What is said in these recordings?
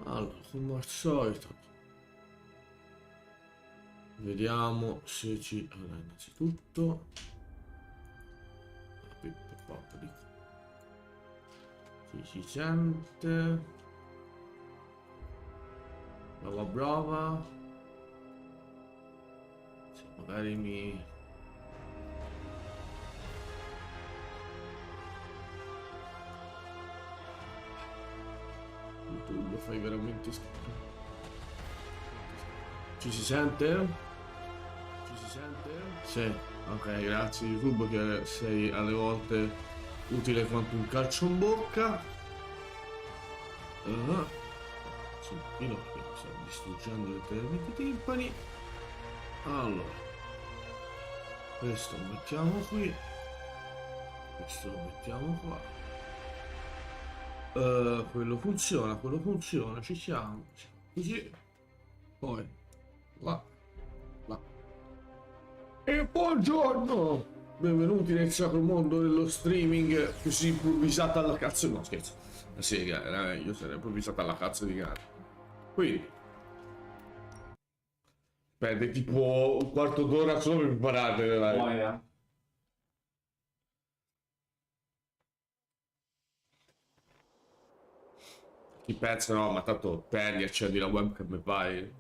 Allora, come al solito, vediamo se ci... Allora, innanzitutto... Si sente... Brava brava. Se magari mi... Tu lo fai veramente schifo. Ci si sente? Ci si sente? Sì, ok, grazie YouTube che sei alle volte utile quanto un calcio in bocca. Sì, un pochino perché mi sta distruggendo letteralmente i timpani. Allora, questo lo mettiamo qui, questo lo mettiamo qua. Quello funziona, ci siamo. Così, poi là, là. E buongiorno! Benvenuti nel sacro mondo dello streaming così improvvisato alla cazzo. No, scherzo. La sega era meglio se era improvvisata alla cazzo di cane. Quindi perde tipo un quarto d'ora solo per preparare. Chi pensa no, ma tanto perdi, accendi la webcam e vai.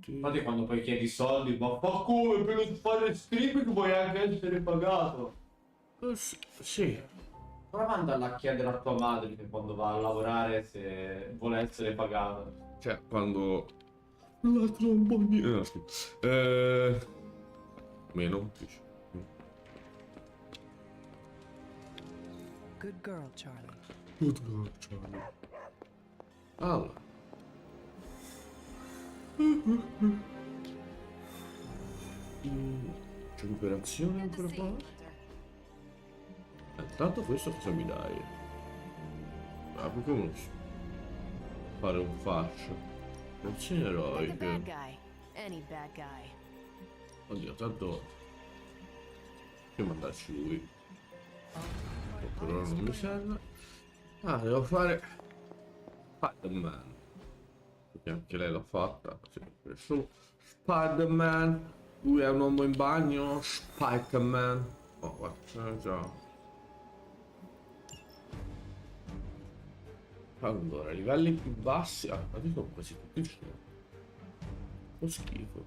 Infatti quando poi chiedi soldi, ma come per fare streaming vuoi anche essere pagato? Sì. Prova ad andare a chiedere a tua madre che quando va a lavorare se vuole essere pagato. Cioè, quando... La trombonina... No, meno, dici. Good girl, Charlie. Good girl, Charlie. Allora. Recuperazione ancora qua. Intanto questo cosa mi dai? Ah, perché uno fare un fascio? Azioni eroiche. Oddio, tanto che mandarci lui. Per ora non mi serve. Ah, devo fare Spider-Man. Perché anche lei l'ha fatta. Sì, su Spider-Man. Lui è un uomo in bagno. Spider-Man. Oh, guarda, già. Allora, livelli più bassi. Ah, ma dico quasi tutti il suo. Fa schifo.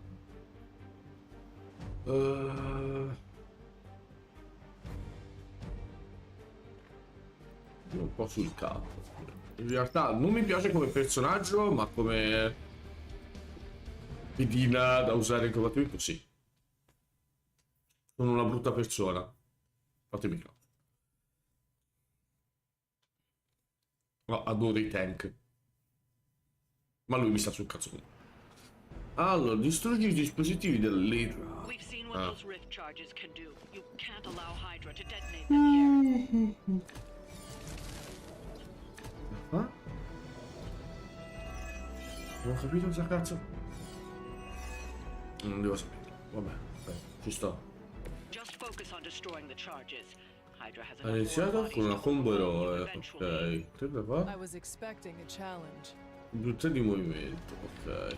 Un po' sul capo. In realtà non mi piace come personaggio, ma come pedina da usare in combattimento, sì. Sono una brutta persona. Fatemi caso. No, adoro i tank. Ma lui mi sta sul cazzo. Allora, distruggi i dispositivi dell'Hydra. Ah. Ah? Non ho capito cosa cazzo. Non devo sapere. Vabbè, ci sto. Ha iniziato con una combo eroe. Ok. Te da qua? Brutta di movimento. Ok.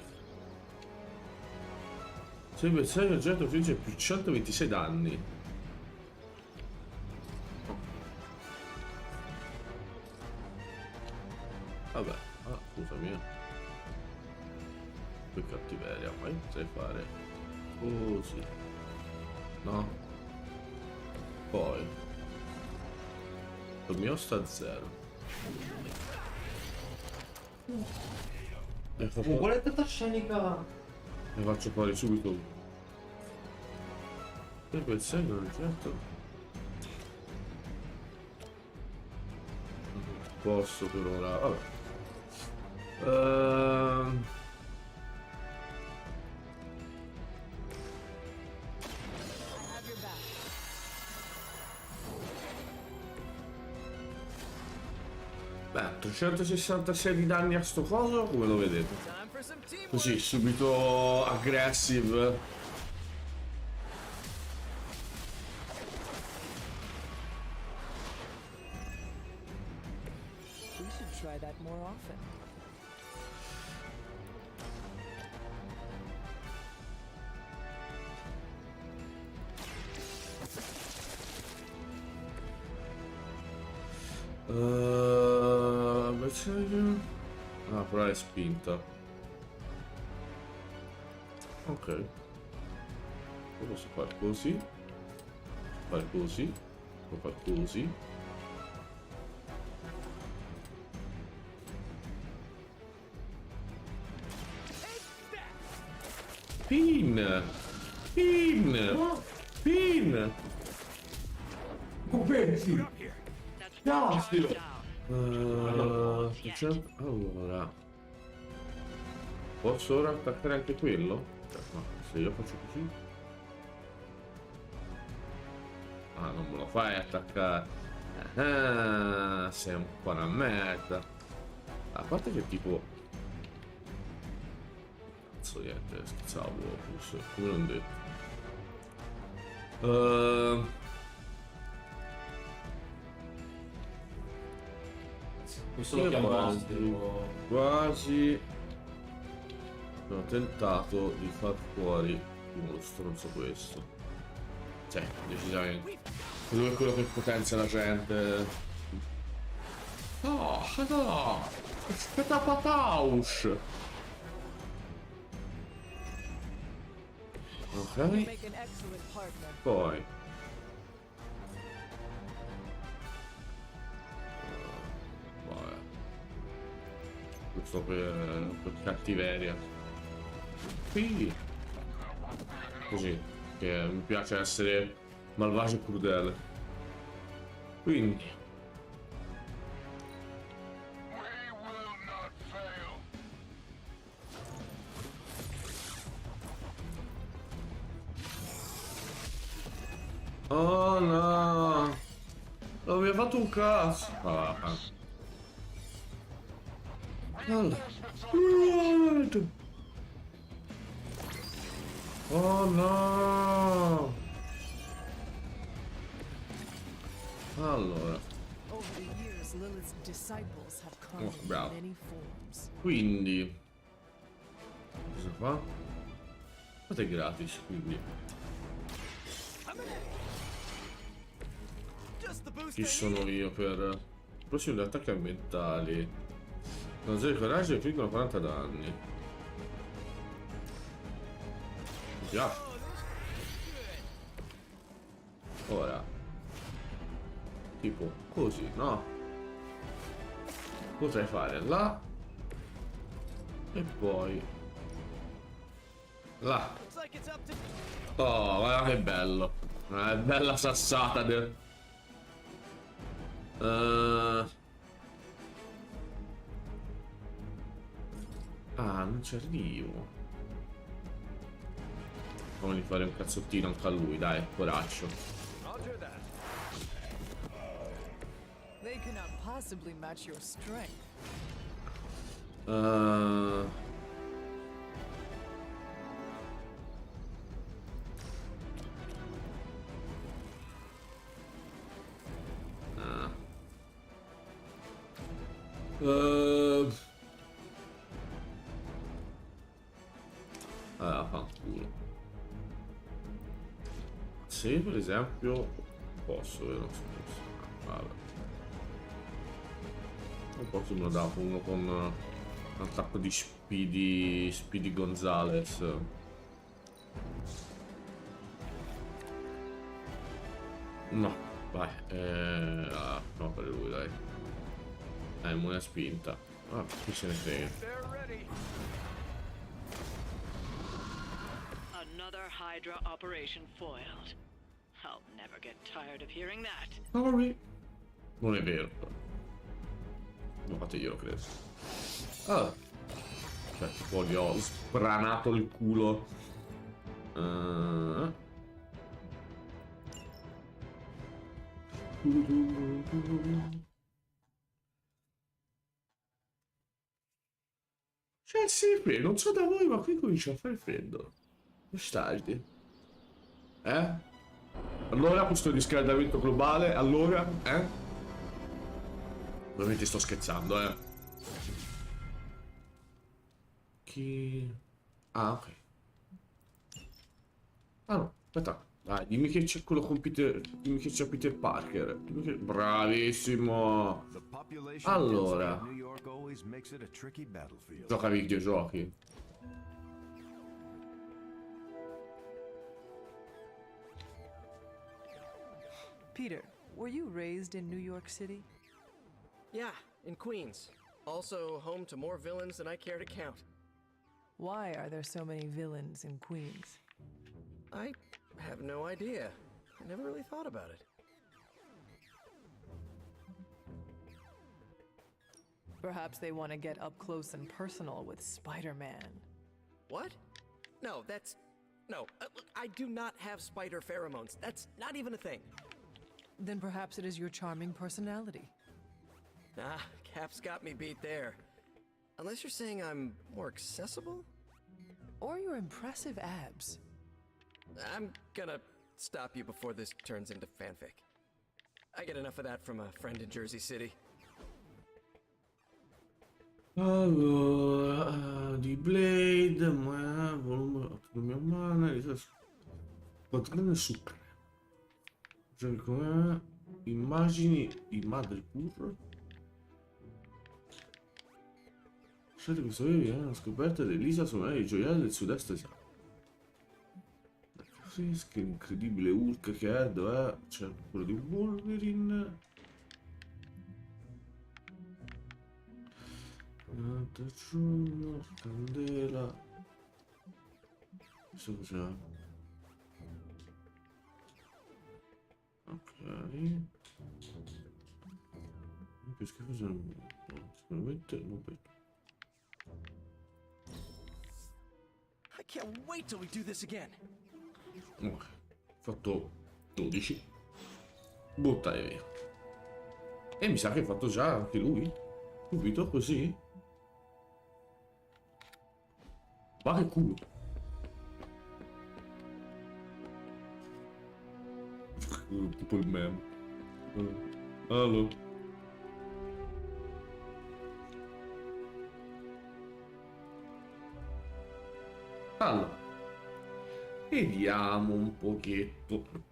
6 bersaglio oggetto fece più 126 danni. Vabbè, ah, scusami. Che cattiveria, ma io potrei fare così. No? Poi il mio sta a 0. Quale testa scenica? Ne faccio fuori subito. E quel segno non certo. Posso per ora. Vabbè. Beh, 366 di danni a sto coso, come lo vedete? Così, subito aggressive. try that more often. Ah, però è spinta. Ok. Lo posso fare così. Fare così. Può fare così. Pin! Pin! Pin! Coperti! Grazie! Allora, posso ora attaccare anche quello? No, se io faccio così. Ah, non me lo fai attaccare. Ah, sei un po' una merda. A parte che tipo... Cazzo, niente, scherzavo, come non detto. Questo lo chiamo nostre. Quasi ho tentato di far fuori uno stronzo questo. Cioè, decisamente. Quello è quello che potenzia la gente. No, no! Aspetta pataus! Ok. Make an excellent partner. Poi vabbè. Questo per cattiveria. Qui così, che mi piace essere malvagio e crudele. Quindi oh no, non mi ha fatto un cazzo. Allora. Oh no. Allora, Over the years, Lilith's disciples have come in bravo. many forms. Quindi cosa fa? Fate gratis, quindi chi sono io per prossimi gli attacchi ambientali? Non 0 di coraggio e infliggono 40 danni. Mi piace. Ora tipo così, no? Potrei fare là e poi là. Oh, guarda che bello. È bella sassata del... Ah, non ci arrivo. Fammi di fare un cazzottino anche a lui, dai, coraggio. They cannot possibly match your strength. Fanculo. Se per esempio posso, vero? Vabbè. Non posso, me lo dato uno con un attacco di Speedy Gonzales. No, vai. No, per lui, dai. Immune spinta. Ah, chi se ne frega. Another Hydra operation foiled. I'll never get tired of hearing that. Sorry. Non è vero. Infatti io lo credo. Ah. Cioè, tipo gli ho spranato il culo. Cioè sì, non so da voi, ma qui comincia a fare freddo. Bastardi. Allora questo riscaldamento globale, allora? Ovviamente sto scherzando, giochi... Ah, ok. Ah no, aspetta. Dai, dimmi che c'è quello con Peter... Dimmi che c'è Peter Parker. Bravissimo. Allora. Gioca ai videogiochi. Peter, were you raised in New York City? Yeah, in Queens. Also home to more villains than I care to count. Why are there so many villains in Queens? I have no idea. I never really thought about it. Perhaps they want to get up close and personal with Spider-Man. What? No, that's... No, look, I do not have spider pheromones. That's not even a thing. Then perhaps it is your charming personality. Ah, Cap's got me beat there. Unless you're saying I'm more accessible? Or your impressive abs. I'm gonna stop you before this turns into fanfic. I get enough of that from a friend in Jersey City. Allora, di Blade, ma volume autonomia umana, patrone supremo. Cioè, com'è? Immagini di Madripoor. Scelte questo video viene una scoperta dell'isola sovrana dei gioielli del sud-est asiatico. Sì, che incredibile Hulk che è, dov'è? C'è quello di Wolverine. Candela. Questo cos'è? Ok. Che schifo, no, sicuramente non vedo. I can't wait till we do this again. Ok, fatto 12. Buttare via. E mi sa che ha fatto già anche lui. Subito così. Ma che culo. Tipo il meme. Allora. Allora. Vediamo un pochetto.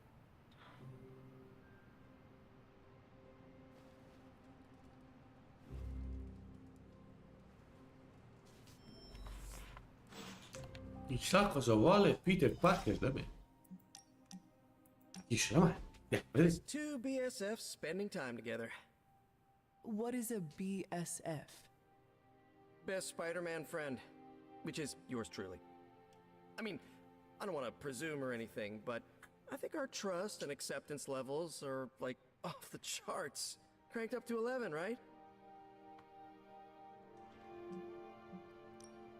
Chissà cosa vuole Peter Parker da me. Chissà mai. Vedete? Two BSFs spending time together. What is a BSF? Best Spider-Man friend, which is yours truly. I mean, I don't want to presume or anything, but I think our trust and acceptance levels are, like, off the charts. Cranked up to 11, right?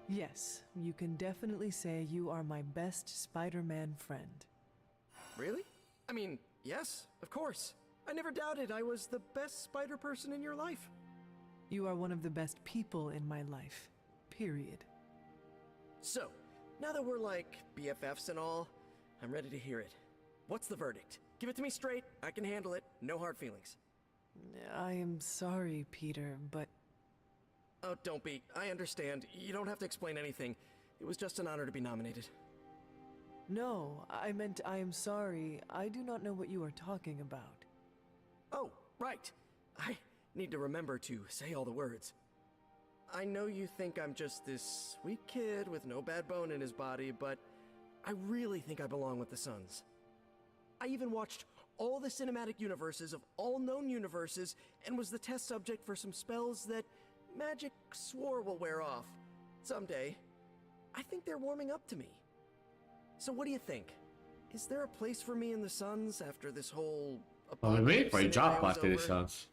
Yes, you can definitely say you are my best Spider-Man friend. Really? I mean, yes, of course. I never doubted I was the best spider person in your life. You are one of the best people in my life. Period. So, now that we're like BFFs and all, I'm ready to hear it. What's the verdict? Give it to me straight. I can handle it. No hard feelings. I am sorry, Peter, but... Oh, don't be. I understand. You don't have to explain anything. It was just an honor to be nominated. No, I meant I am sorry. I do not know what you are talking about. Oh, right. I need to remember to say all the words. I know you think I'm just this sweet kid with no bad bone in his body, but I really think I belong with the Suns. I even watched all the cinematic universes of all known universes and was the test subject for some spells that magic swore will wear off. Someday. I think they're warming up to me. So what do you think? Is there a place for me in the Suns after this whole... Ma per me fai già scenario's parte dei over? Suns.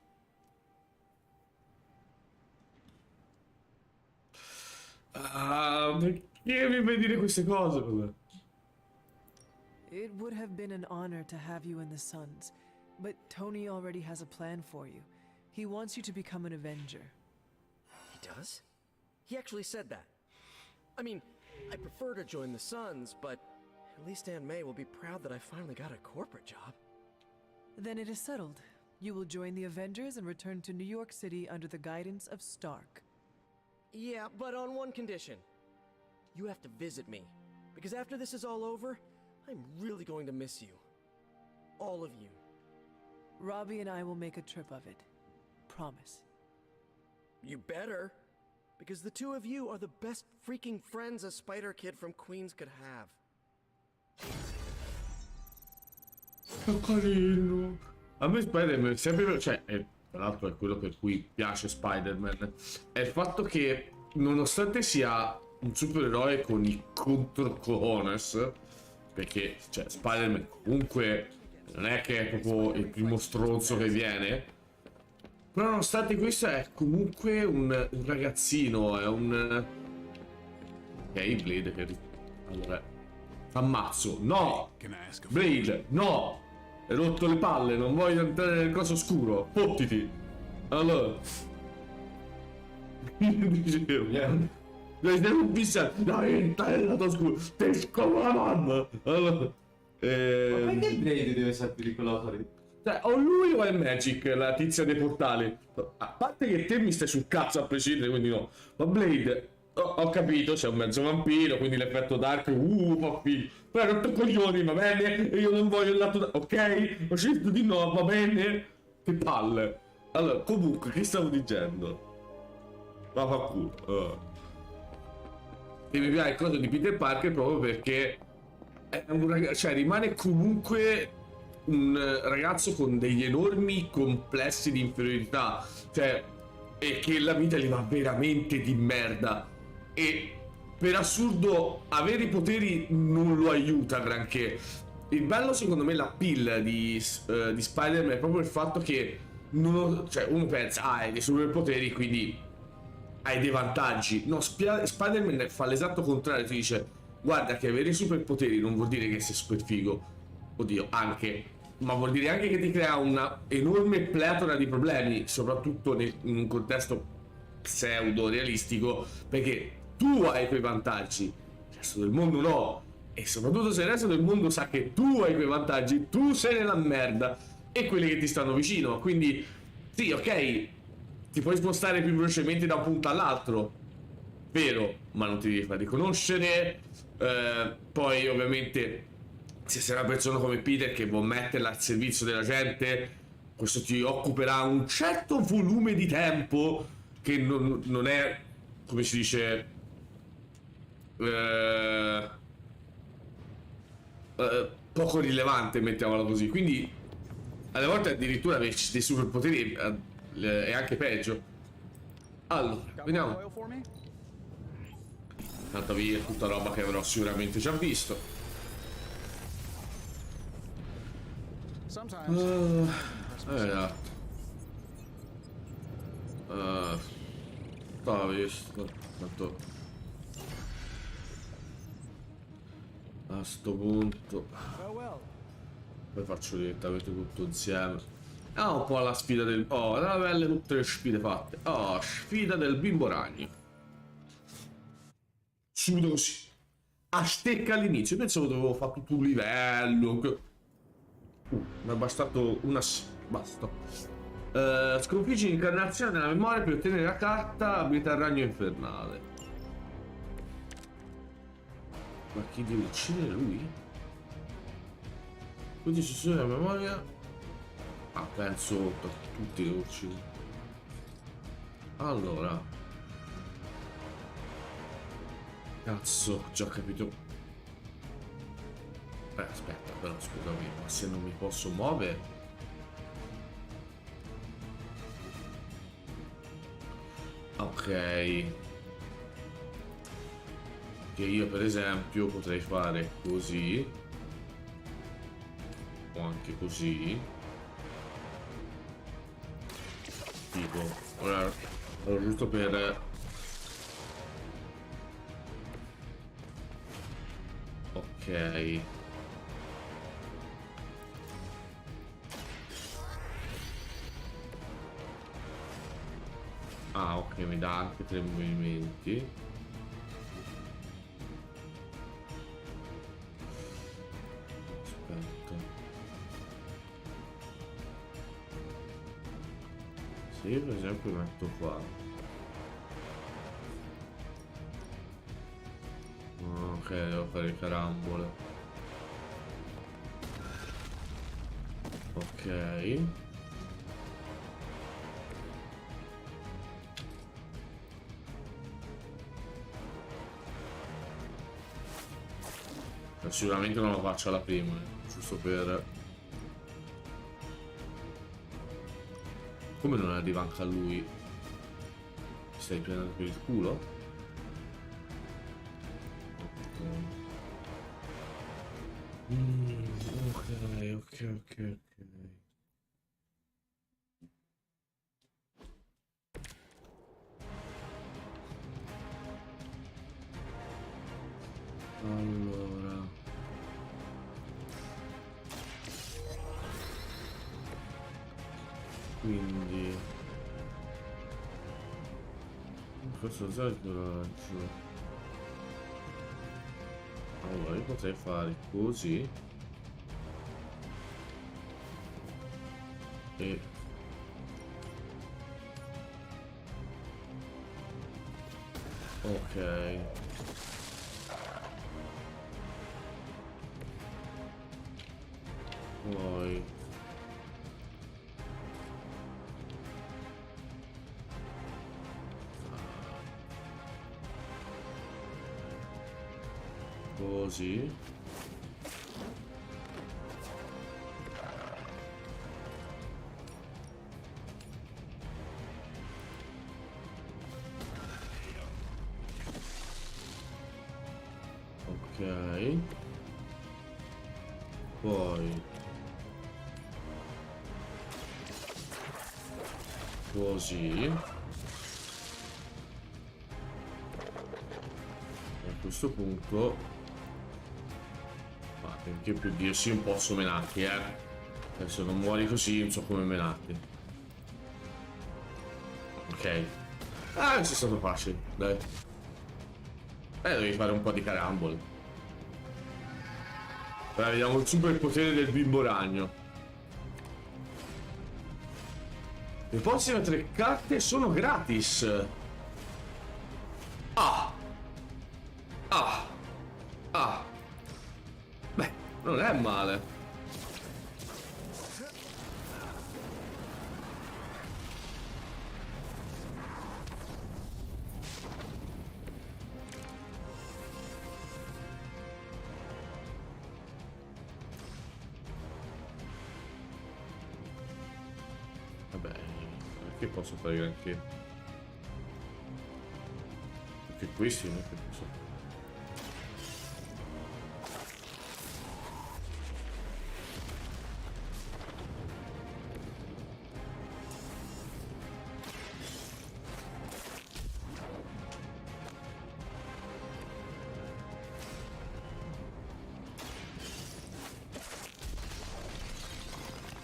Ah, perché mi fai dire queste cose? Cos'è? It would have been an honor to have you in the Suns, but Tony already has a plan for you. He wants you to become an Avenger. He does? He actually said that. I mean, I prefer to join the Suns, but at least Aunt May will be proud that I finally got a corporate job. Then it is settled. You will join the Avengers and return to New York City under the guidance of Stark. Yeah, but on one condition. you have to visit me. Because after this is all over, I'm really going to miss you. All of you. Robbie and I will make a trip of it. Promise. You better. Because the two of you are the best freaking friends a Spider Kid from Queens could have. Che carino. A me Spider-Man è sempre... Cioè, tra l'altro è quello per cui piace Spider-Man. È il fatto che, nonostante sia un supereroe con i controcojones, perché, cioè, Spider-Man comunque non è che è proprio il primo stronzo che viene, però nonostante questo è comunque un ragazzino, è un... Ok, Blade che... Allora... Ammazzo, no! Blade, no! Hai rotto le palle, non voglio entrare nel coso oscuro, fottiti! Allora... Dicevo... Dai, devo fissare! Dai, entrare nel lato oscuro! Ti scopo la mamma! Allora... Ma perché Blade deve essere pericoloso lì? Cioè, o lui o è Magic, la tizia dei portali. A parte che te mi stai sul cazzo a prescindere, quindi no. Ma Blade, ho capito, c'è un mezzo vampiro, quindi l'effetto dark, papì. Poi hai rotto coglioni, va bene? E io non voglio il lato ok? Ho scelto di no, va bene? Che palle. Allora, comunque, che stavo dicendo? Ma fa culo. E mi piace il coso di Peter Parker proprio perché è un ragazzo, cioè rimane comunque un ragazzo con degli enormi complessi di inferiorità, cioè, e che la vita gli va veramente di merda, e per assurdo avere i poteri non lo aiuta granché. Il bello secondo me, l'appeal di Spider-Man è proprio il fatto che cioè, uno pensa hai dei superpoteri quindi hai dei vantaggi. No, Spider-Man fa l'esatto contrario, ti dice guarda che avere i superpoteri non vuol dire che sei super figo, oddio anche, ma vuol dire anche che ti crea una enorme pletora di problemi, soprattutto in un contesto pseudo realistico, perché tu hai quei vantaggi, il resto del mondo no, e soprattutto se il resto del mondo sa che tu hai quei vantaggi, tu sei nella merda, e quelli che ti stanno vicino, quindi sì, ok, ti puoi spostare più velocemente da un punto all'altro, vero, ma non ti devi far riconoscere. Poi ovviamente se sei una persona come Peter che vuol metterla al servizio della gente, questo ti occuperà un certo volume di tempo che non è, come si dice, poco rilevante, mettiamola così. Quindi alle volte addirittura averci dei superpoteri è anche peggio. Allora, vediamo. Tanta via, tutta roba che avrò sicuramente già visto. Stavo visto. Tanto a sto punto poi faccio direttamente tutto insieme. Un po' alla sfida del... Oh, era belle tutte le sfide fatte. Oh, sfida del bimbo ragno. Subito così. A stecca all'inizio. Pensavo dovevo fare tutto un livello. Mi è bastato una... Basta. Sconfiggi l'incarnazione della memoria per ottenere la carta abilità il ragno infernale. Ma chi deve uccidere lui? Quindi ci sono la memoria... Ah, penso tutti devo uccidere. Allora... Cazzo, già ho capito. Aspetta, però scusami, ma se non mi posso muovere... Ok. Che io per esempio potrei fare così. O anche così. Tipo, allora giusto per... Ok. Ah, ok, mi dà anche 3 movimenti. Aspetta. Se io per esempio metto qua. Ok, devo fare le carambole. Ok. Sicuramente non lo faccio alla prima, giusto per... Come non arriva anche a lui? Ti stai prendendo per il culo? Ok. Allora... Quindi... Questo certo lancio. Allora io potrei fare così. E... Ok. Poi... Così. Ok. Poi così. E a questo punto finché più dirsi un posso menarti, se non muori così non so come menarti. Ok. Ah, questo è stato facile, dai. Devi fare un po' di carambole. Ora vediamo il superpotere del bimbo ragno. Le prossime 3 carte sono gratis. Ah. Beh, non è male. Vabbè, che posso fare granché? Perché questi non è che posso.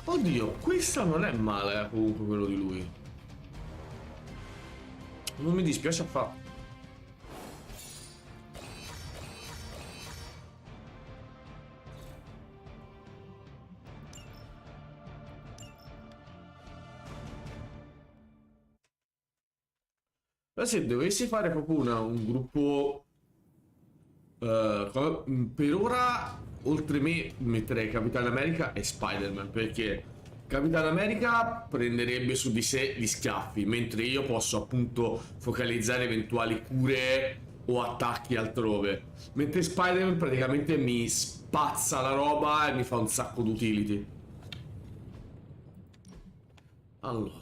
Oddio, questa non è male comunque quello di lui. Non mi dispiace affatto. Ma se dovessi fare proprio un gruppo... per ora, oltre me, metterei Capitan America e Spider-Man, perché Capitan America prenderebbe su di sé gli schiaffi, mentre io posso appunto focalizzare eventuali cure o attacchi altrove. Mentre Spider-Man praticamente mi spazza la roba e mi fa un sacco di utility. Allora.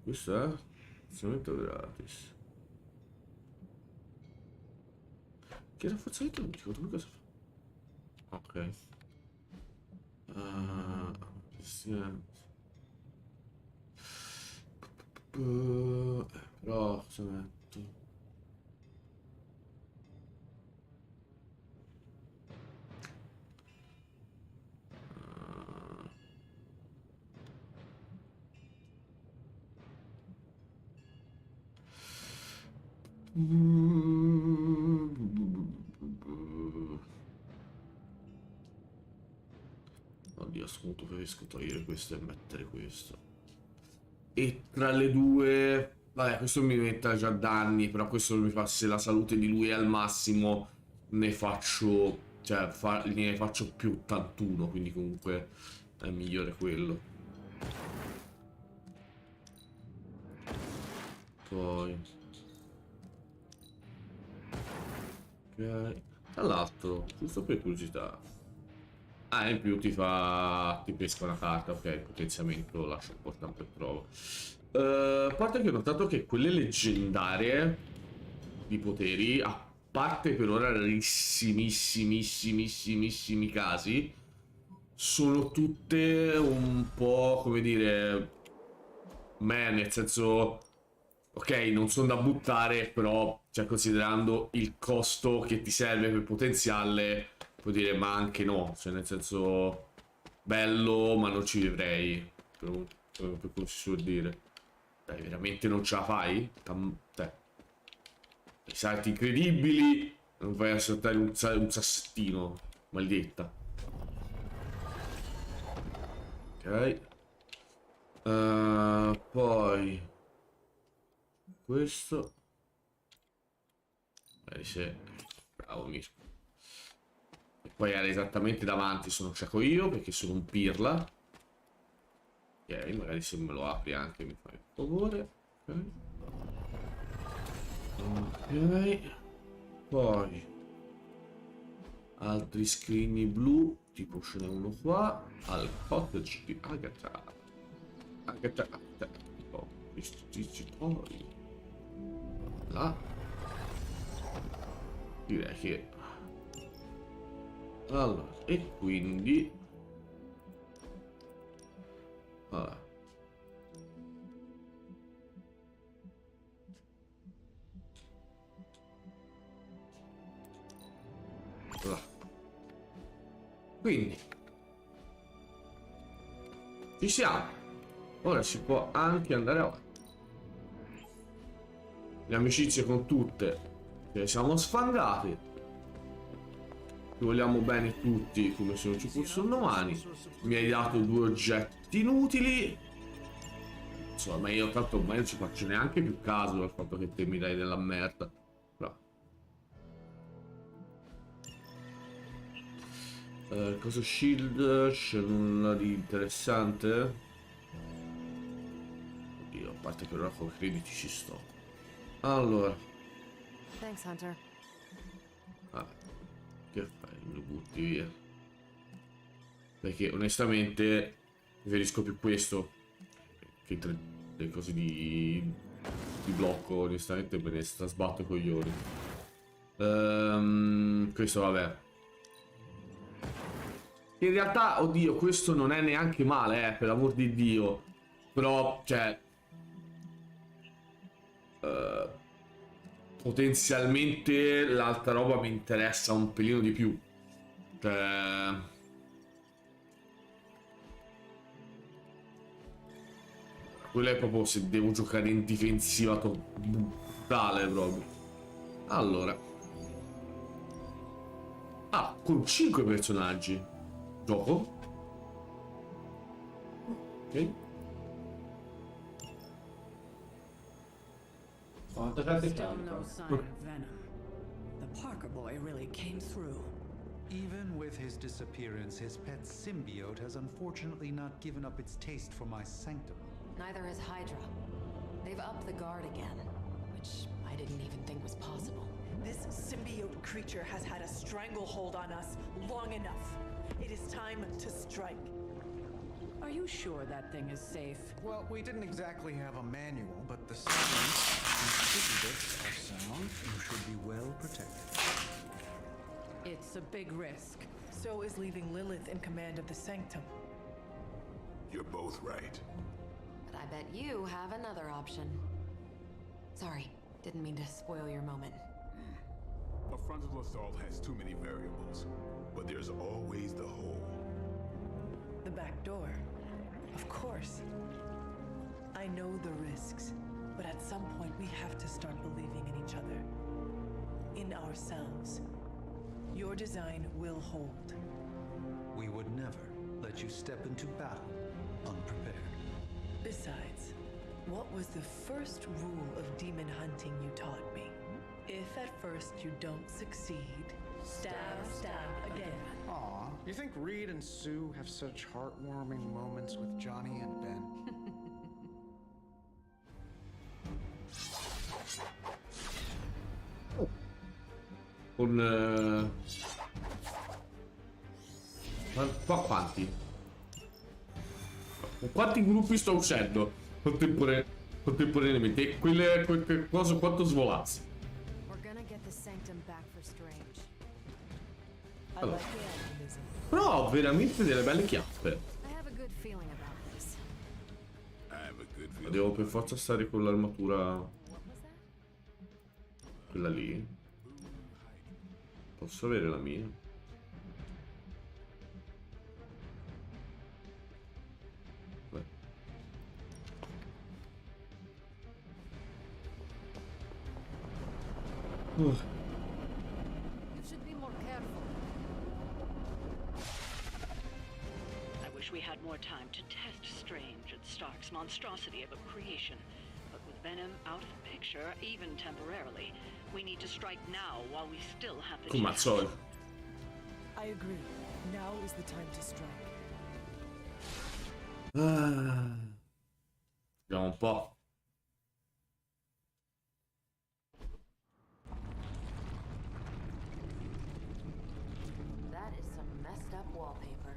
Questo è? Rafforzamento gratis. Che rafforzamento non dico, dove cosa fa? Ok. Però cosa metto? Oddio, a sto punto preferisco togliere questo e mettere questo. E tra le due Vabbè, questo mi metta già danni, però questo mi fa, se la salute di lui è al massimo, ne faccio, cioè, ne faccio più 81, quindi comunque è migliore quello. Poi... ok. Tra l'altro, giusto per curiosità... Ah, in più ti pesca una carta, ok, potenziamento, lo lascio un po' tanto e prova. A parte che ho notato che quelle leggendarie di poteri, a parte per ora rarissimissimi casi, sono tutte un po', come dire, nel senso, ok, non sono da buttare, però, cioè, considerando il costo che ti serve per potenziarle, puoi dire, ma anche no, cioè, nel senso, bello, ma non ci vivrei, per come si suol dire. Dai, veramente non ce la fai? Cioè, i salti incredibili, non vai a saltare un sassettino, maledetta. Ok. Poi questo. Se... Bravo Mirko. E poi era esattamente davanti, sono cieco io perché sono un pirla. Ok, magari se me lo apri anche mi fai un favore. Ok. Ok. Poi altri scrigni blu, tipo ce n'è uno qua, al cottage di Agatha. Agatha. Oh, questi poi. Là. Direi che... Allora, e quindi... Allora. Là. Quindi ci siamo. Ora si può anche andare avanti. Le amicizie con tutte che siamo sfangate. Ci vogliamo bene tutti come se non ci fosse un domani. Mi hai dato 2 oggetti inutili. Insomma, ma io tanto ormai non ci faccio neanche più caso al fatto che te mi dai della merda. Bravo. Cosa shield? C'è nulla di interessante? Oddio, a parte per ora con crediti ci sto. Allora. Thanks, Hunter. Ah, che fai? Mi butti via. Perché onestamente preferisco più questo che le cose di blocco. Onestamente me ne sbatto i coglioni. Questo vabbè. In realtà, oddio, questo non è neanche male, per l'amor di Dio. Però, cioè... potenzialmente l'altra roba mi interessa un pelino di più. Cioè... quello è proprio se devo giocare in difensiva brutale proprio. Allora. Ah, con 5 personaggi. Gioco. Ok. 97 Still carica. no sign of venom. The Parker boy really came through. Even with his disappearance, his pet symbiote has unfortunately not given up its taste for my sanctum. Neither has Hydra. They've upped the guard again, which I didn't even think was possible. This symbiote creature has had a stranglehold on us long enough. It is time to strike. Are you sure that thing is safe? Well, we didn't exactly have a manual, but the systems contributed are sound and should be well protected. It's a big risk. So is leaving Lilith in command of the Sanctum. You're both right. But I bet you have another option. Sorry, didn't mean to spoil your moment. A frontal assault has too many variables, but there's always the hole. The back door. Of course. I know the risks, but at some point we have to start believing in each other. In ourselves. Your design will hold. We would never let you step into battle unprepared. Besides, What was the first rule of demon hunting you taught me? If at first you don't succeed, stab, stab again. Aw, you think Reed and Sue have such heartwarming moments with Johnny and Ben? Con... Qua quanti? Con quanti gruppi sto uscendo contemporaneamente? Quelle cose quanto svolazzi? Allora. Però ho veramente delle belle chiappe. Ma devo per forza stare con l'armatura. Quella lì. Posso avere la mia? Beh. We had more time to test Strange and Stark's monstrosity of a creation. But with Venom out of the picture, even temporarily, we need to strike now while we still have the chance. I agree. Now is the time to strike. Vediamo un po'. That is some messed up wallpaper.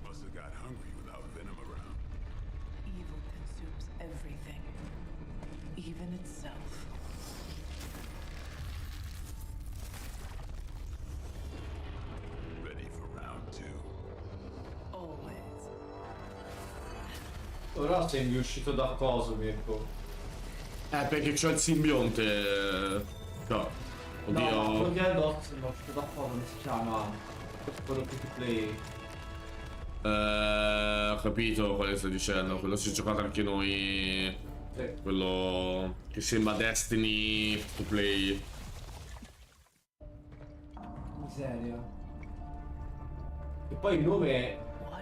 Must have got hungry without Venom around. Evil consumes everything, even itself. Ready for round 2. Always. Ora sei uscito da coso, Mirko? Perché c'ho il simbionte. No. Oddio. No, quello che è addosso, no, uscito da coso, come si chiama? Quello che ti play. Ho capito quale stai dicendo. Quello si è giocato anche noi. Sì. Quello che sembra Destiny to play. Miseria. E poi il nome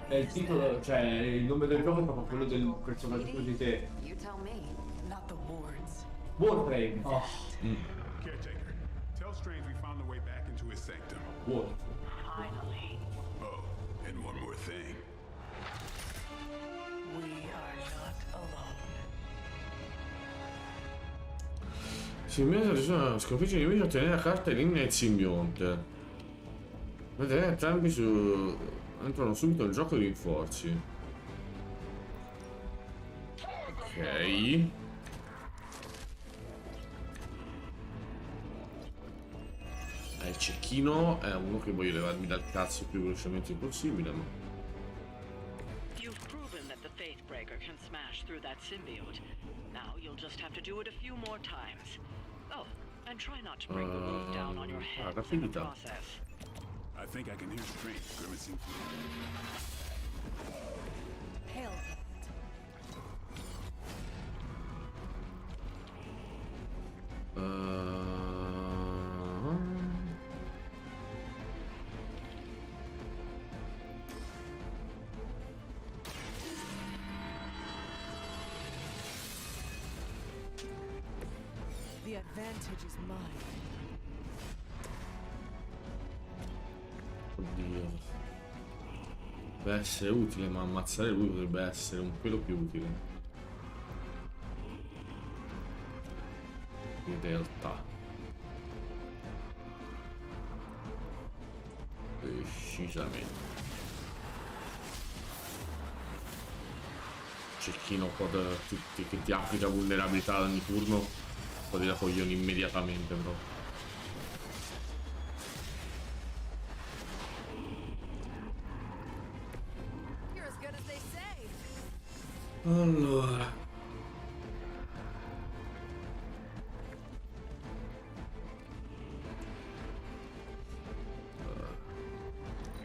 è il titolo, cioè il nome del gioco è proprio quello del personaggio di te. You tell me. Not the wards. Warframe. Oh. Caretaker, tell Strange we found the way back into his sanctum. Warframe. Finally. Oh, and one more thing. We are not alone. Simbionte sconfigge il nemico, ottenere la carta e elimina il simbionte. Vedete, entrambi entrano subito nel gioco di rinforzi. Ok. Il cecchino è uno che voglio levarmi dal cazzo più velocemente possibile, ma... You've proven that the Faithbreaker can smash through that symbiote. Now you'll just have to do it a few more times. Oh, and try not to bring the wound down on your head in the process. I think I can hear Strange grimacing. Hail. The advantage is mine. Oddio. Deve essere utile, ma ammazzare lui potrebbe essere un pelo più utile. In realtà. Decisamente. Cecchino che ti applica vulnerabilità ogni turno. Un po' di la coglioni immediatamente, però. Allora.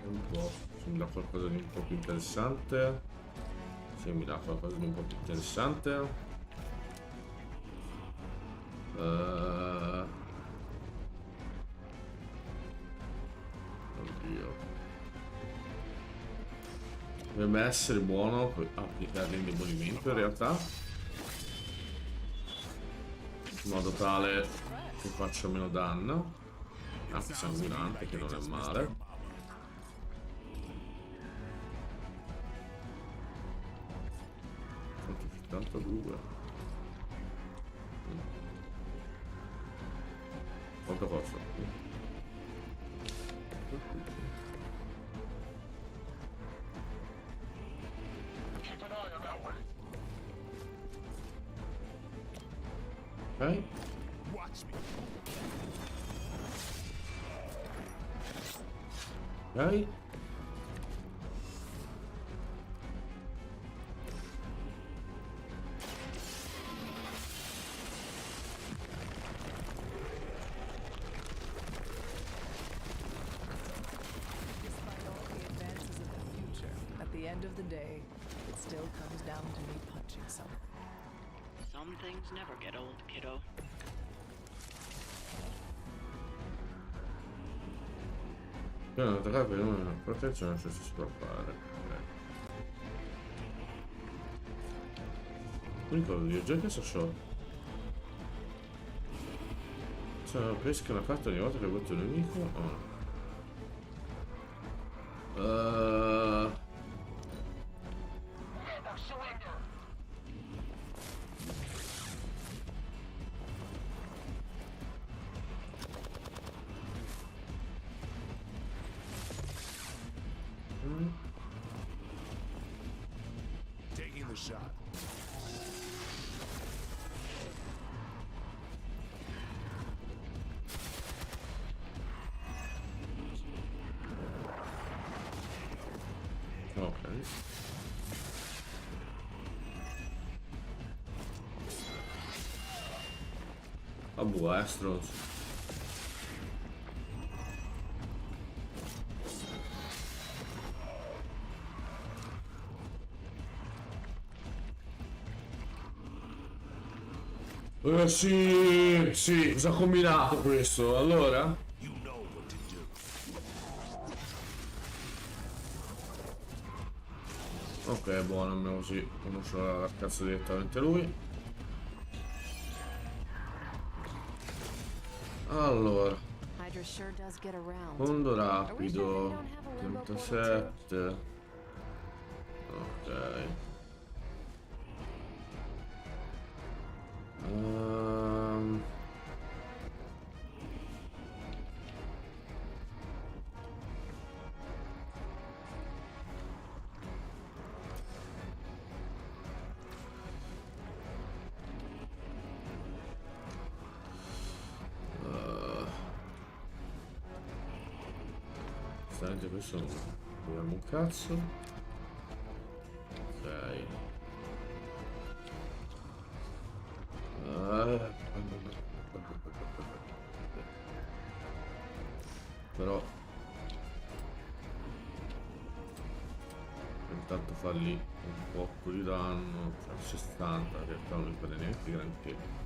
Un po'. Mi dà qualcosa di un po' più interessante. Sì, mi dà qualcosa di un po' più interessante. Oddio. Dovrebbe essere buono per applicare l'indebolimento in realtà. in modo tale che faccia meno danno. Anche sanguinante, che non è male. 72. Quanto costa? Ok. Ok. Of the day, it still comes down to me punching something. Some things never get old, kiddo. Non attaccare per una protezione se si scappare. Ricordo di oggetti sciolti. Se pesca una carta ogni volta che butto un nemico. Taking the shot. Ok. Abu Astros. Sì, sì, cosa ha combinato questo? Allora? Ok, buono, almeno così conosce la cazzo direttamente lui. Allora, fondo rapido 37. Ok. Questo non abbiamo un cazzo. Ok. Però intanto fargli un po' di danno, cioè 60, in realtà non mi fare neanche granché.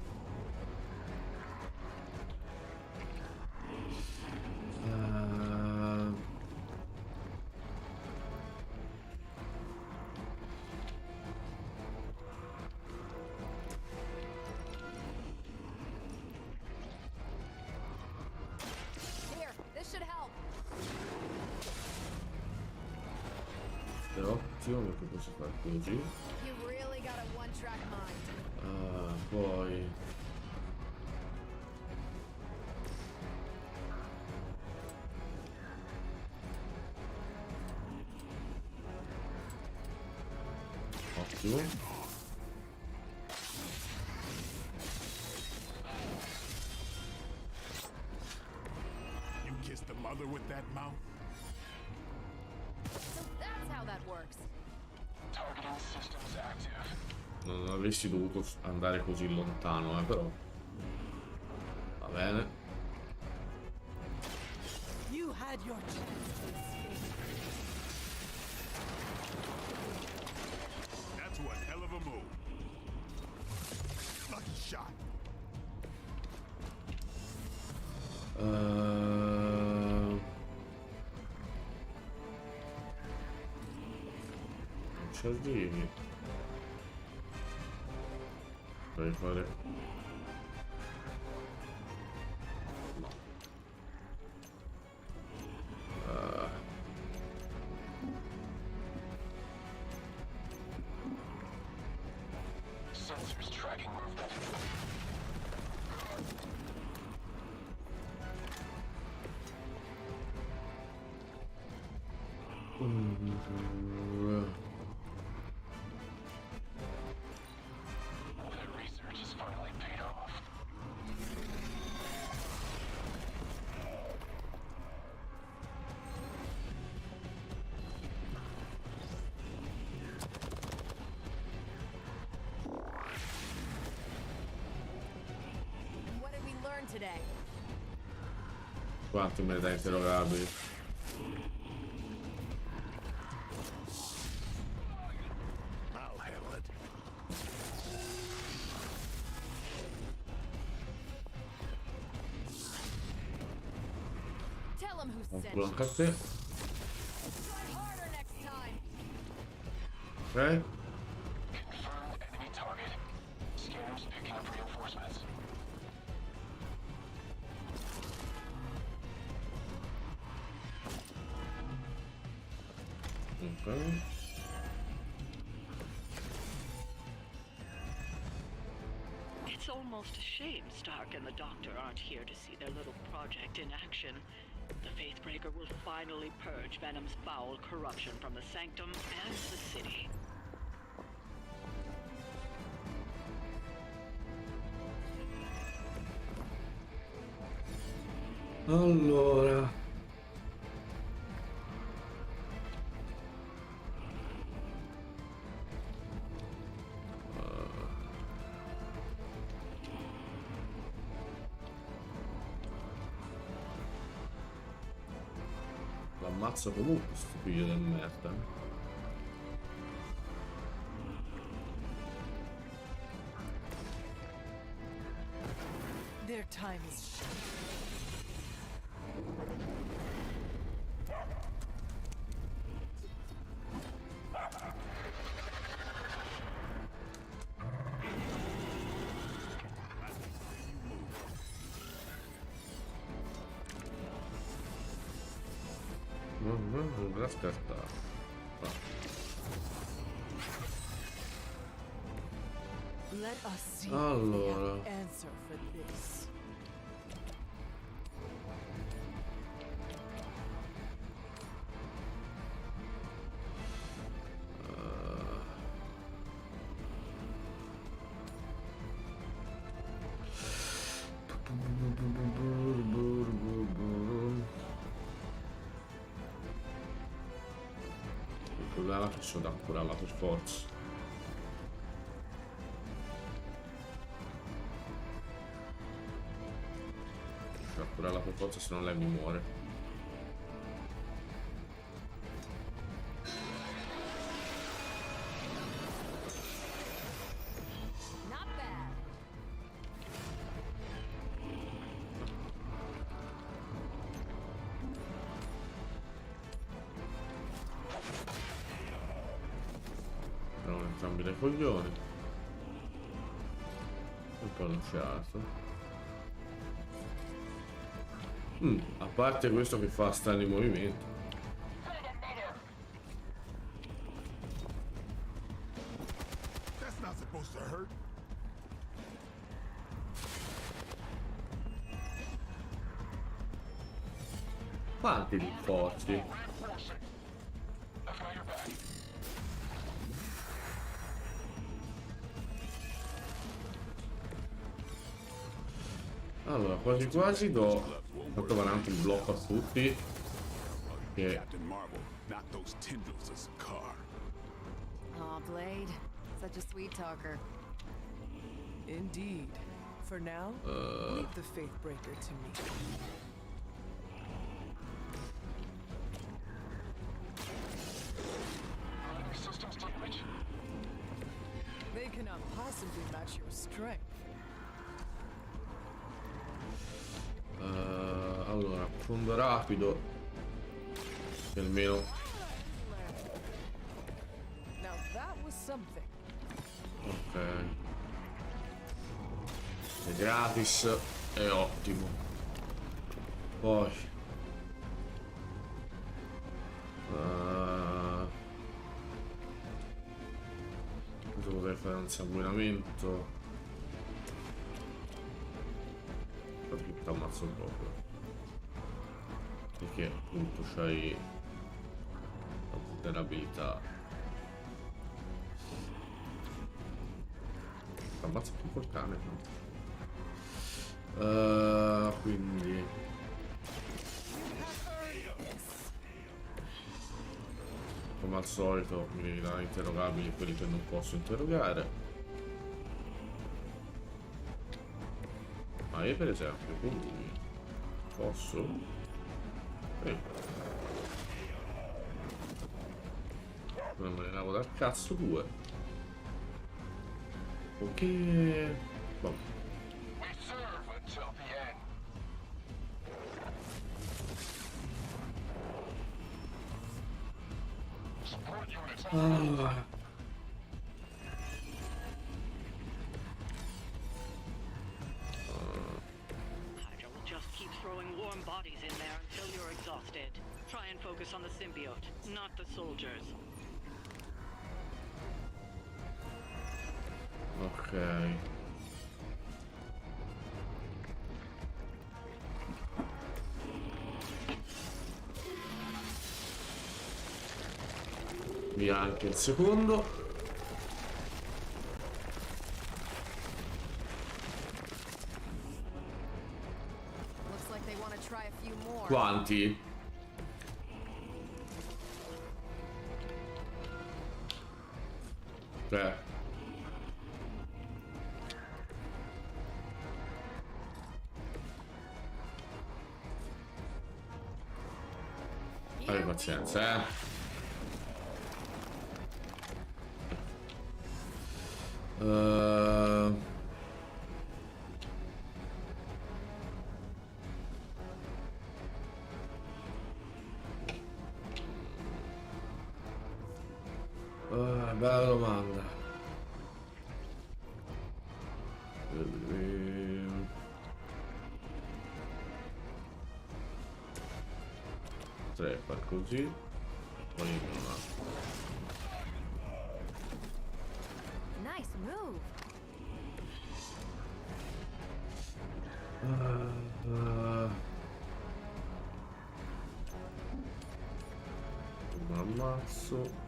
Ottimo, perché posso fare così. Poi ottimo. You kiss the mother with that mouth? Non avresti dovuto andare così lontano, però va bene. You had your chance. That's one hell of a move. Lucky shot. Non ci arrivi. Devi fare What did we learn today? Quanti me ne dai interrogabili? I'll handle it. Tell him who sent Fanculo you. anche a te. Try harder next time. Ok. Confirmed enemy target. Scanners picking up reinforcements. Ok. It's almost a shame Stark and the Doctor aren't here to see their little project in action. The Faithbreaker will finally purge Venom's foul corruption from the Sanctum and the city. Allora. L'ammazzo comunque sto figlio del merda. Their time is Non me la scartare. Let us see Allora. the answer for this. Il problema è che sono da curarla per forza. Da curarla per forza, se non lei mi muore. Not bad. Erano entrambi dei coglioni. Un po' annunciato. A parte questo che fa strani movimenti. That's not supposed to hurt. Quanti di forti? I've got your back. Allora, quasi quasi do. Fatto avanti il blocco a tutti. Che Captain Marvel, not those tendrils of Sakaar. Aw, Blade. Such a sweet talker. Indeed. For now, leave the Faithbreaker to me. Systems damage. They cannot possibly match your strength. allora, fondo rapido. Che almeno. Now that was something. Ok. È gratis. È ottimo. Poi. Cosa potrei fare? Un sanguinamento. Perché ti ammazzo proprio. Perché appunto c'hai vulnerabilità. Ammazza più col cane, no? Quindi come al solito mi dà interrogabili quelli che non posso interrogare. Ma io per esempio quindi posso? Non me ne lavo dal cazzo due. Ok. Vabbè. We serve until the end. Support units on Hydra will just keep throwing warm bodies in there until you're exhausted. Try and focus on the symbiote, not the soldiers. Ok. Via anche il secondo. Looks like they want to try a few more. Quanti? Tre. Abbi pazienza, bella domanda. Tre, fa così. Poi una. Nice move. Un ammazzo.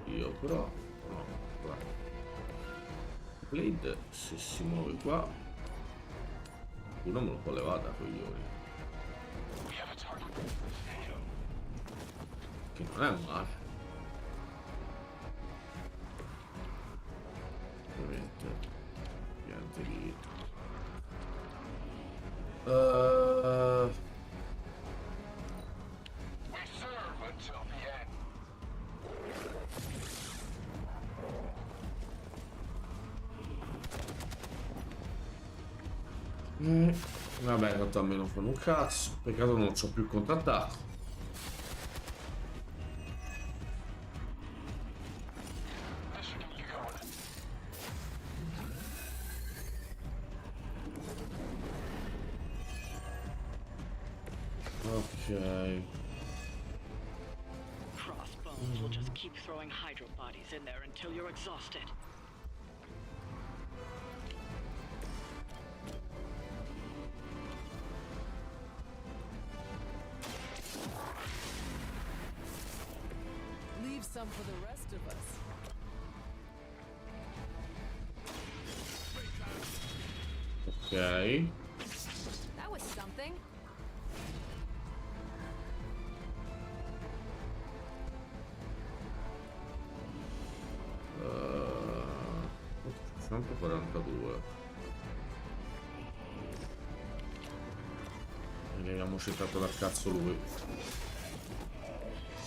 Io però no, guarda. Blade se si muove qua uno me lo può levare da coglioni, che non è male ovviamente. Niente di We serve until the end. vabbè, tanto a me non fanno un cazzo. Peccato non c'ho più contrattacco. This should get you going. Ok. Crossbones will just keep throwing hydro bodies in there until you're exhausted. Leave some for the rest of us. Ok. That was something. Uh, 142. E ne abbiamo citato dal cazzo lui.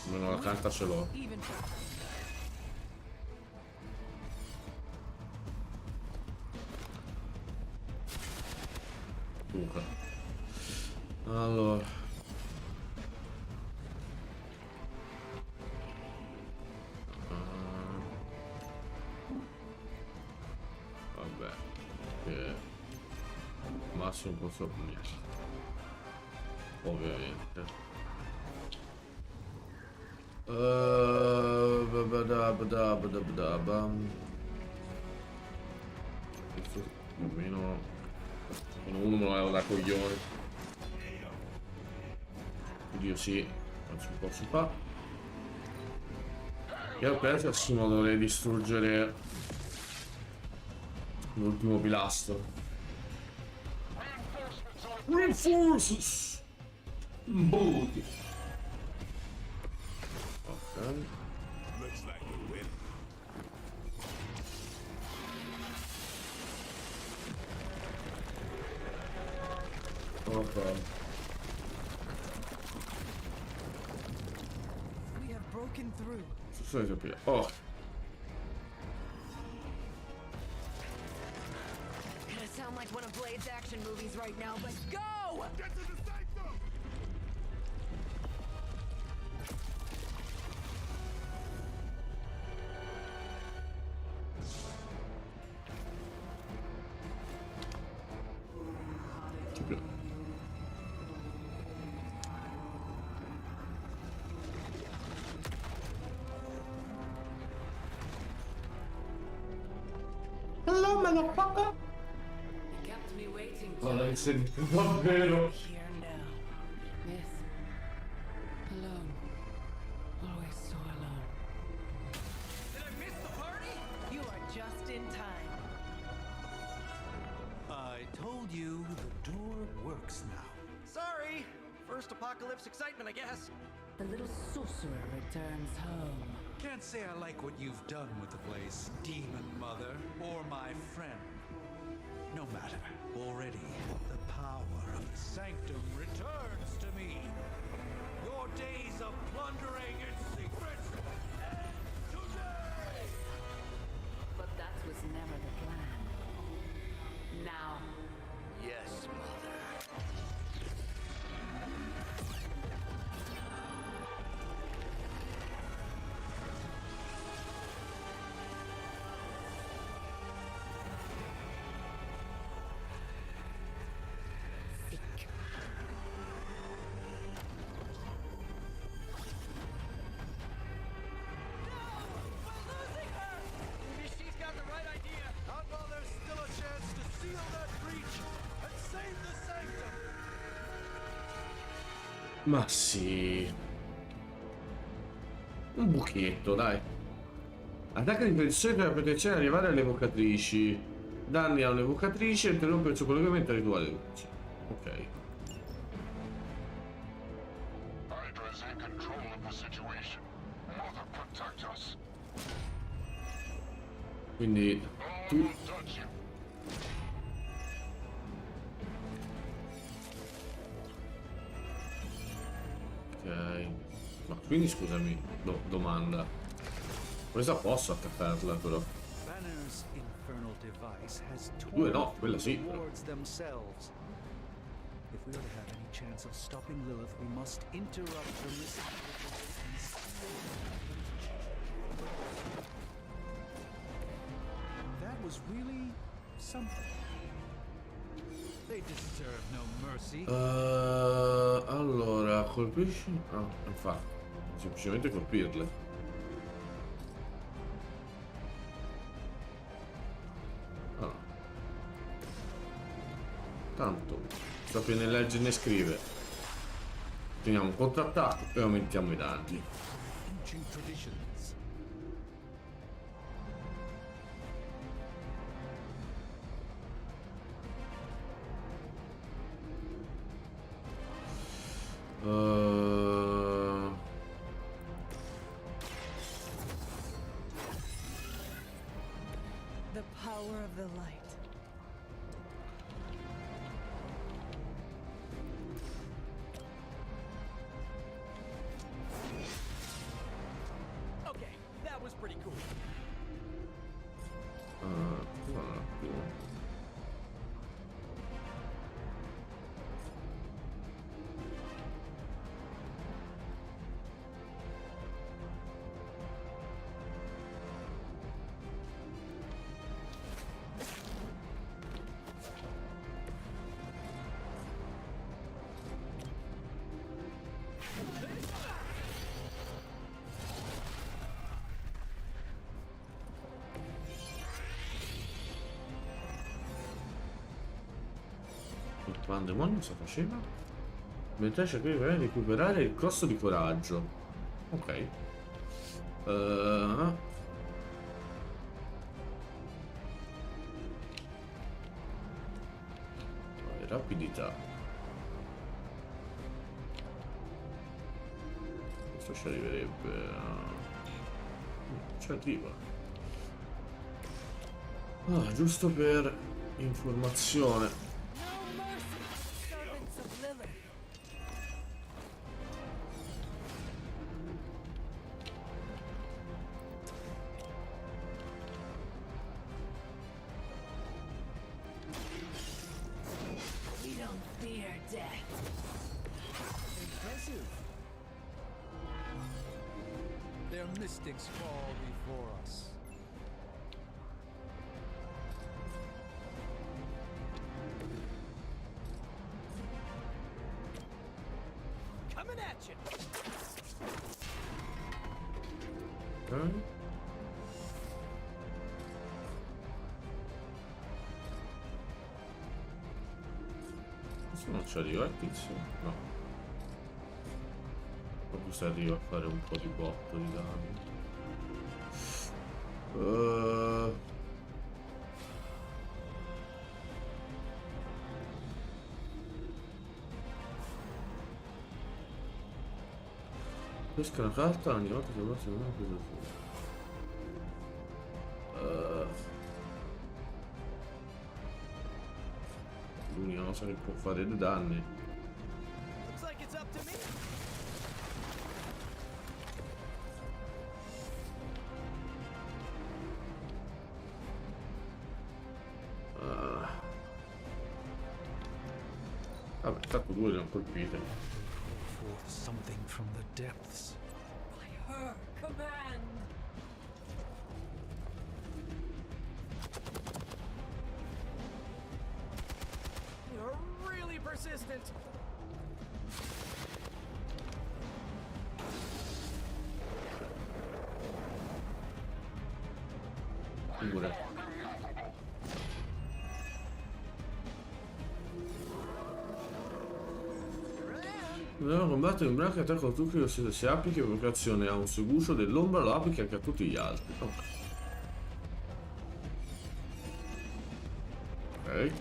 Almeno la carta ce l'ho. Even Dunque. Allora. Vabbè. Che massimo posso niente. Ovviamente. Questo almeno uno me lo levo da coglioni. Dio sì. Non si posso fare. Io per Massimo dovrei distruggere l'ultimo pilastro. Reinforces! Booty. Ok. Looks like we're winning. Ok. We have broken through. Oh, Gonna sound like one of Blade's action movies right now, but go! Get to the sanctum! hello motherfucker. Kept me waiting. Allora, davvero. Here now. Yes. Alone. Always so alone. Did I miss the party? You are just in time. I told you the door works now. Sorry. First apocalypse excitement, I guess. The little sorcerer returns home. Can't say I like what you've done with the place, Demon Mother, or my friend. No matter. Already, the power of the Sanctum returns to me. Your days of plundering its secrets end today! But that was never the plan. Now, Yes, Mother. Maybe she's got the right idea. Not while there's still a chance to seal that breach and save the sanctum. Ma sì. Un buchetto, dai. Attacca di protezione per la protezione ad arrivare alle evocatrici. Danni alle evocatrici e interrompe il suo collegamento al rituale luce. Ok. Hydra is in control of the situation. Mother, protect us. Quindi tu. Don't touch him. Ok. Ma quindi scusami, domanda. Questa posso attaccarla però. Banner's infernal device has Due no, quella sì. towards themselves. If we are to have any chance of stopping Lilith, we must interrupt her That was really something. They deserve no mercy. Allora, colpisci? Ah, infatti. Semplicemente colpirle. Ah. Tanto, sapere né leggere né scrivere. Teniamo un contrattacco e aumentiamo i danni. Ancient traditions. The power of the light. Okay, that was pretty cool. Scusa un attimo. Il pandemon cosa faceva? Mentre cerchi di recuperare il costo di coraggio. Ok. Rapidità. Questo ci arriverebbe. Ci arriva. Giusto per informazione. Their mystics fall before us. Coming at you. Questo non ci arriva il tizio, no. Questo arriva a fare un po' di botto di danni. Pesca una carta, ogni volta che basta una cosa l'unica cosa che può fare dei danni. Looks like it's up to me. Vabbè, tanto due li hanno colpite. Forth something from the depths. By her command. You're really persistent. Pure. Dobbiamo combattere in branca attacco a tutti si applica evocazione a un segucio dell'ombra, lo applica anche a tutti gli altri. Ok.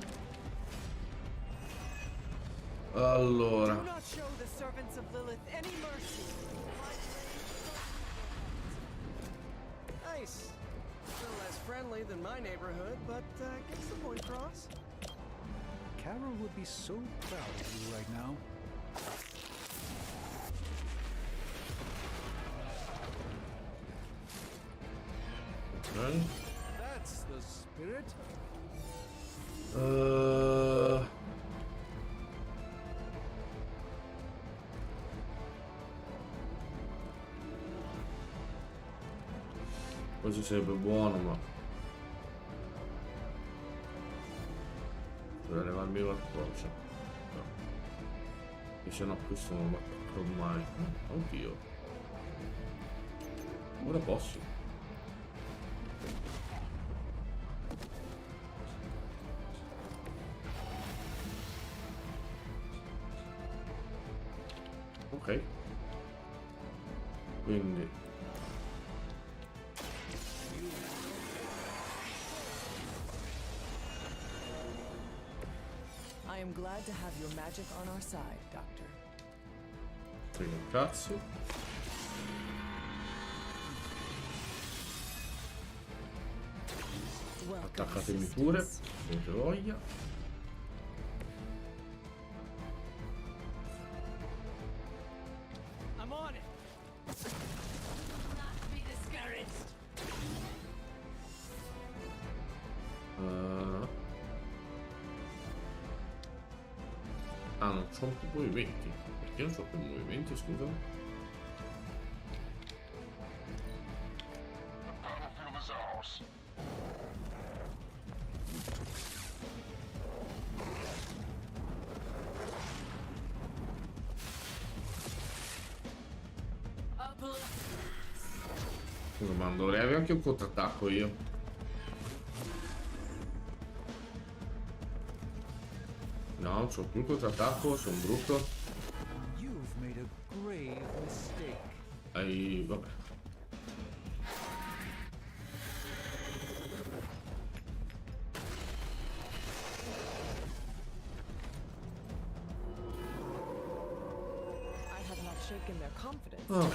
Allora. Do not show the servants of Lilith any mercy. Nice. Still less friendly than my neighborhood, but gets the point across. Carol would be so proud of you right now. Okay. That's the spirit. Questo sarebbe buono, ma dovrei levarmi qualcosa. No. E se no questo non lo attacco mai. Oddio. Ora posso. Ok. Quindi I am glad to have your magic on our side, Doctor. primo cazzo. Attaccatemi pure, se avete voglia. I'm on it. Not be discouraged. Ah, non c'ho più movimenti. Perché non c'ho più movimenti, scusa? The battlefield is ours. Scusa, ma non dovrei avere anche un contrattacco io. No, non c'ho più il contrattacco, sono brutto. grave mistake. Vabbè. I have not shaken their confidence. Oh.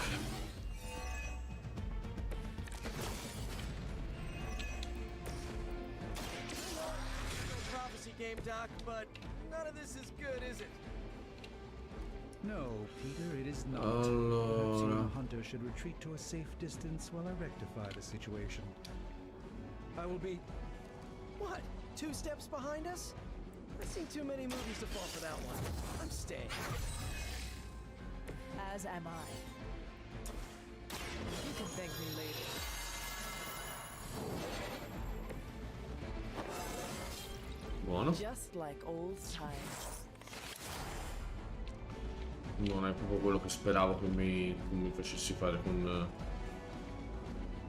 Prophecy game, Doc, but none of this is good, is it? No, Peter, it is not. Perhaps Allora, you, Hunter, should retreat to a safe distance while I rectify the situation. I will be... What? 2 steps behind us? I've seen too many movies to fall for that one. I'm staying. As am I. You can thank me later. buono. Just like old times. Non è proprio quello che speravo che mi facessi fare con...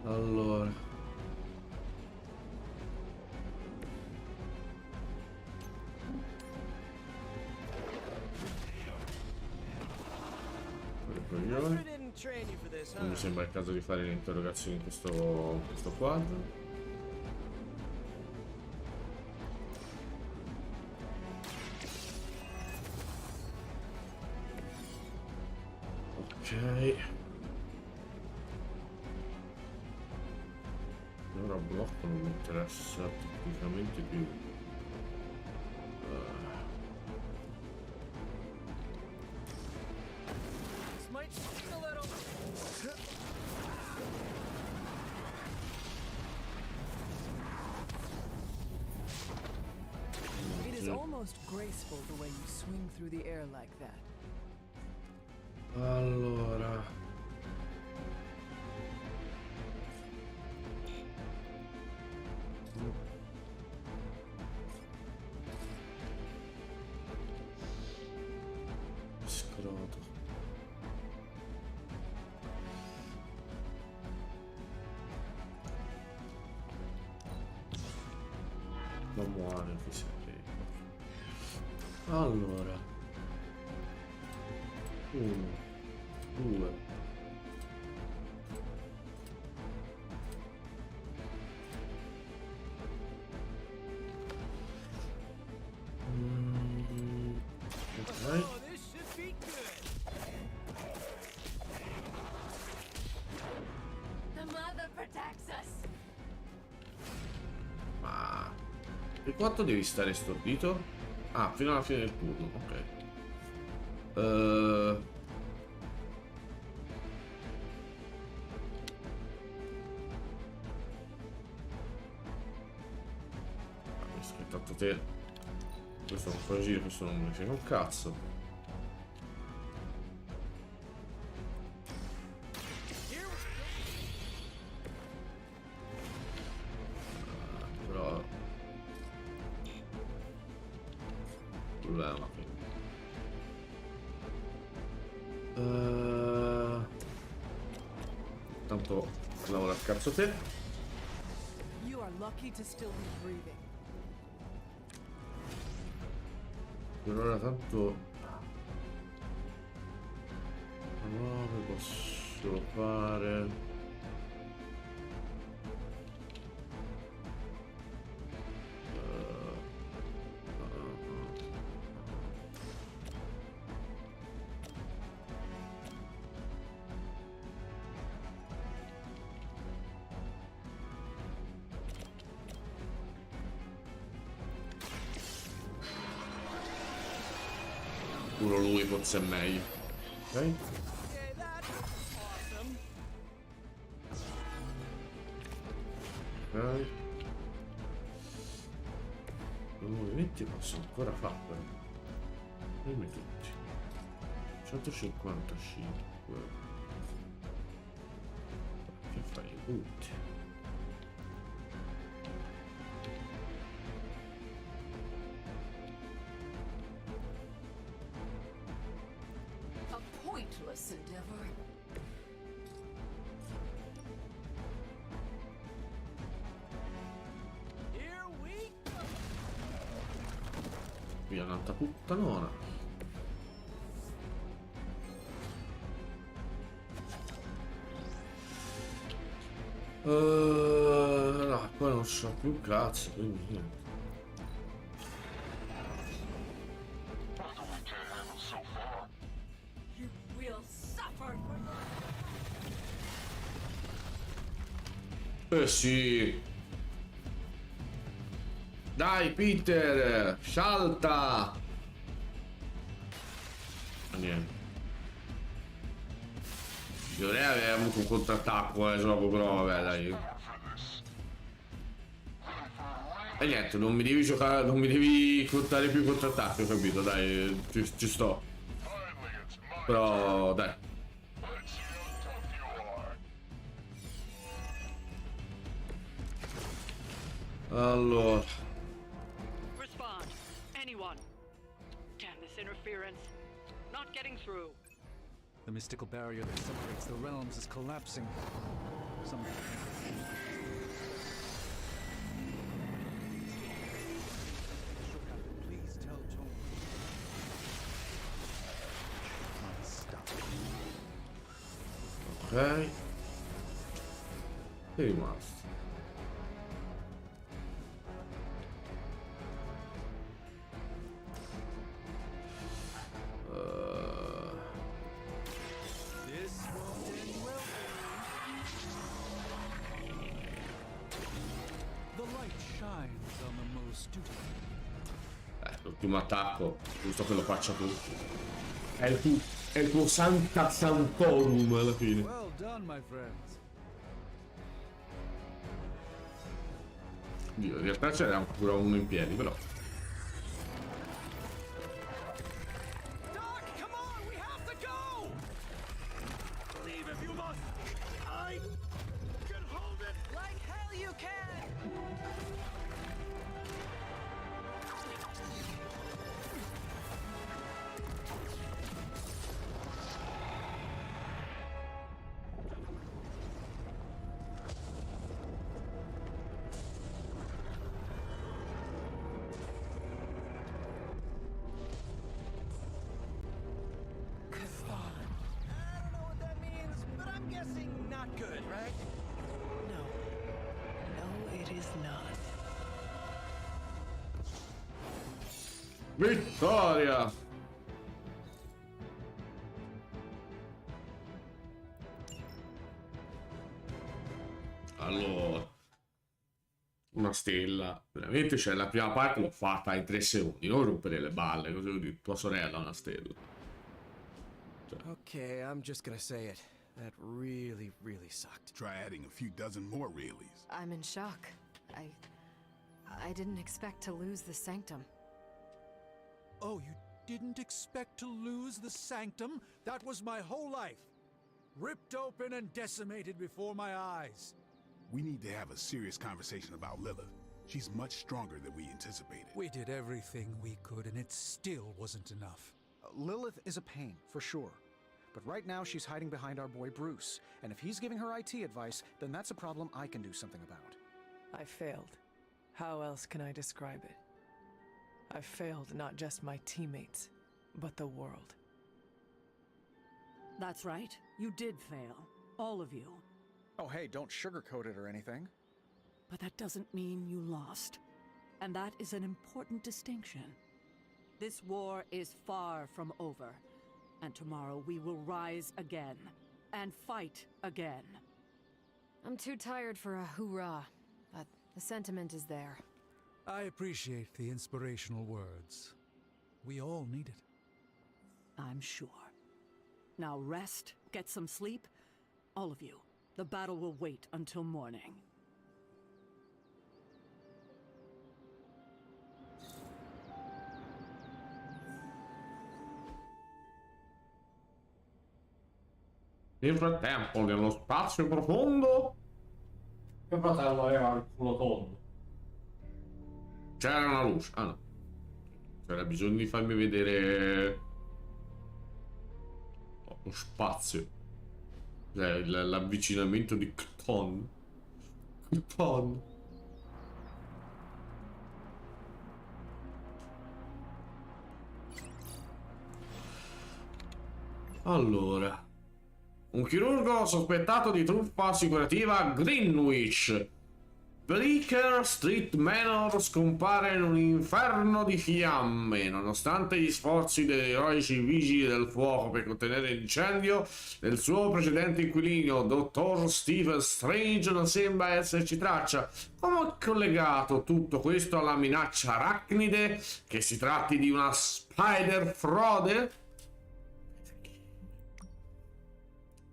Allora... Non mi sembra il caso di fare le interrogazioni in questo quadro. Ok. Ora blocco non mi interessa tecnicamente più. It is almost graceful the way you swing through the air like that. Allora... Scroto. Non muore, che si vede. Allora. 1, 2. Ok. Ma per quanto devi stare stordito? Ah, fino alla fine del turno, ok. Tanto te. Questo non può agire, questo non mi frega un cazzo. Però problema qui. Tanto lavora a cazzo te. You are lucky to still be breathing. Per ora tanto no, che posso fare? Pure lui forse è meglio. Ok? Ok. I movimenti posso ancora farlo. Dimmi tutti. 155. Che fai i punti? Pointless endeavor. Here we go. Via un'altra puttanona. No, poi non so più cazzo, quindi niente. You will suffer for Sì. Dai, Peter, salta. Ma niente. Dovrei aver avuto un contrattacco, dopo, però vabbè, dai. E niente, non mi devi giocare, non mi devi contare più contrattacchi, ho capito, dai, ci sto. Però, dai. Allora. Respond. Anyone. Damn this interference. Not getting through. The mystical barrier that separates the realms is collapsing. Please tell Tony. Stop. Ok. È rimasto. This won't end well. The light shines on the most dutiful. L'ultimo attacco, giusto che lo faccia tu. È il tuo Santa Santorum alla fine. Well done, my friends. Dio, in realtà c'era ancora uno in piedi, però. Doc, come on, we have to go! Leave if you must. I can hold it like hell you can! Not good, right? No. No, it is not. Vittoria! Allora, una stella. Veramente, cioè, la prima parte l'ho fatta in 3 secondi. Non rompere le balle, così di tua sorella una stella. Cioè. Okay, I'm just gonna say it. That really sucked. Try adding a few dozen more reallys. I'm in shock. I didn't expect to lose the sanctum. Oh, you didn't expect to lose the sanctum? That was my whole life. Ripped open and decimated before my eyes. We need to have a serious conversation about Lilith. She's much stronger than we anticipated. We did everything we could, and it still wasn't enough. Lilith is a pain, for sure. But right now she's hiding behind our boy Bruce. And if he's giving her IT advice, then that's a problem I can do something about. I failed. How else can I describe it? I failed not just my teammates, but the world. That's right. You did fail. All of you. Oh hey, don't sugarcoat it or anything. But that doesn't mean you lost. And that is an important distinction. This war is far from over. And tomorrow we will rise again. And fight again. I'm too tired for a hoorah, but the sentiment is there. I appreciate the inspirational words. We all need it. I'm sure. Now rest, get some sleep. All of you. The battle will wait until morning. Nel frattempo, nello spazio profondo, Che fratello aveva il culo tondo. c'era una luce. Ah no. C'era bisogno di farmi vedere lo spazio. Cioè, l'avvicinamento di Cton. Cton. Allora. Un chirurgo sospettato di truffa assicurativa a Greenwich. Bleecker Street Manor scompare in un inferno di fiamme. Nonostante gli sforzi degli eroici vigili del fuoco per contenere l'incendio, del suo precedente inquilino, dottor Stephen Strange, non sembra esserci traccia. Come è collegato tutto questo alla minaccia arachnide? Che si tratti di una spider frode?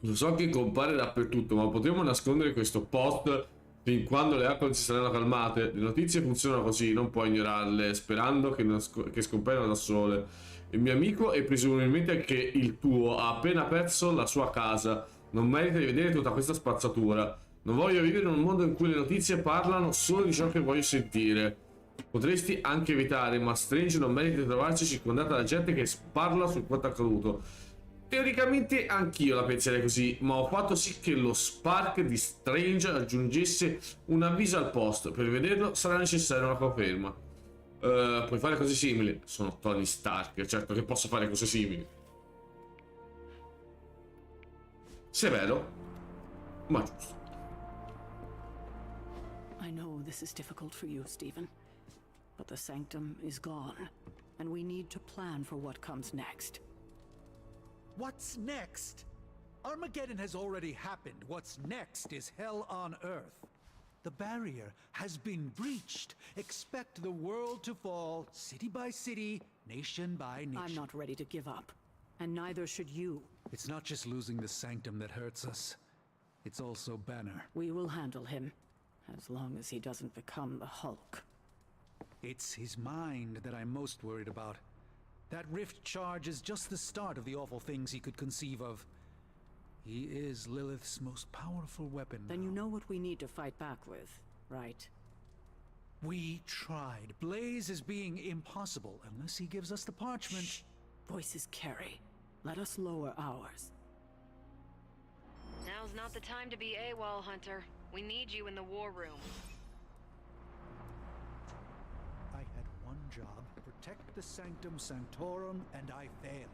Lo so che compare dappertutto, ma potremmo nascondere questo post fin quando le acque non si saranno calmate. Le notizie funzionano così, non puoi ignorarle, sperando che scompaiano da sole. Il mio amico e presumibilmente anche il tuo ha appena perso la sua casa. Non merita di vedere tutta questa spazzatura. Non voglio vivere in un mondo in cui le notizie parlano solo di ciò che voglio sentire. Potresti anche evitare, ma Strange non merita di trovarsi circondata da gente che parla su quanto accaduto. Teoricamente anch'io la penserei così, ma ho fatto sì che lo Spark di Strange aggiungesse un avviso al post. Per vederlo sarà necessaria una conferma. Puoi fare cose simili? Sono Tony Stark, certo che posso fare cose simili. Severo, ma giusto. I know this is difficult for you, Stephen, but the Sanctum is gone, and we need to plan for what comes next. What's next? Armageddon has already happened. What's next is hell on Earth. The barrier has been breached. Expect the world to fall, city by city, nation by nation. I'm not ready to give up, and neither should you. It's not just losing the Sanctum that hurts us. It's also Banner. We will handle him, as long as he doesn't become the Hulk. It's his mind that I'm most worried about. That rift charge is just the start of the awful things he could conceive of. He is Lilith's most powerful weapon. Then you know what we need to fight back with, right? We tried. Blaze is being impossible unless he gives us the parchment. Shh. Voices carry. Let us lower ours. Now's not the time to be AWOL, Hunter. We need you in the war room. I had one job, protect the Sanctum Sanctorum, and I failed.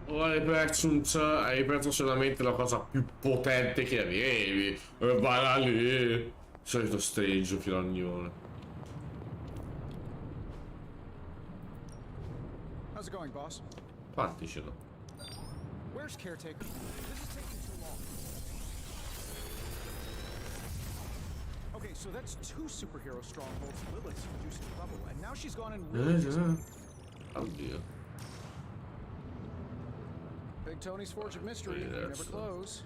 Oh, hai preso solamente la cosa più potente che avevi. E vai là lì. Solito Strange, filagnone. How's it going, boss? Particelo. Where's caretaker? This is taking too long. Okay, so that's two superhero strongholds Lilith's reducing trouble, and now she's gone and really Oddio. Big Tony's Forge of Mystery, never close.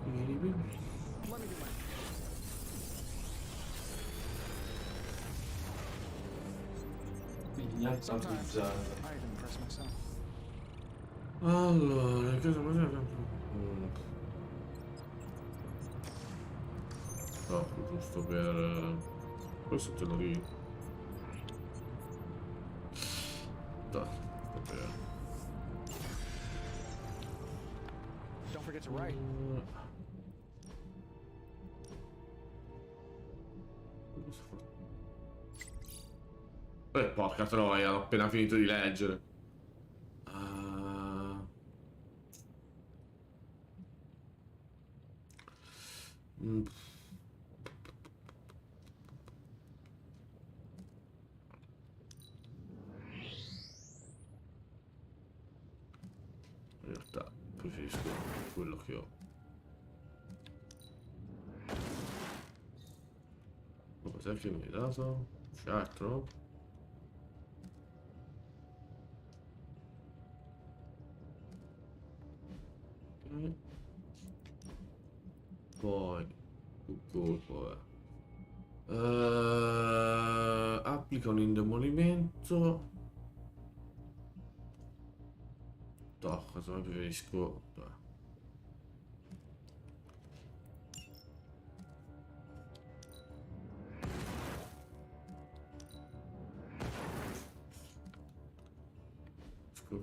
Let me do my... Sometimes I even impress myself. Allora, cosa facciamo? No, giusto per... Questo te lo dico. Dai, vabbè. Don't forget to write. Porca troia, ho appena finito di leggere. In realtà preferisco quello che ho. Cos'è che mi hai dato? C'è altro? Poi colpo applica un indemolimento. No, cosa mi preferisco?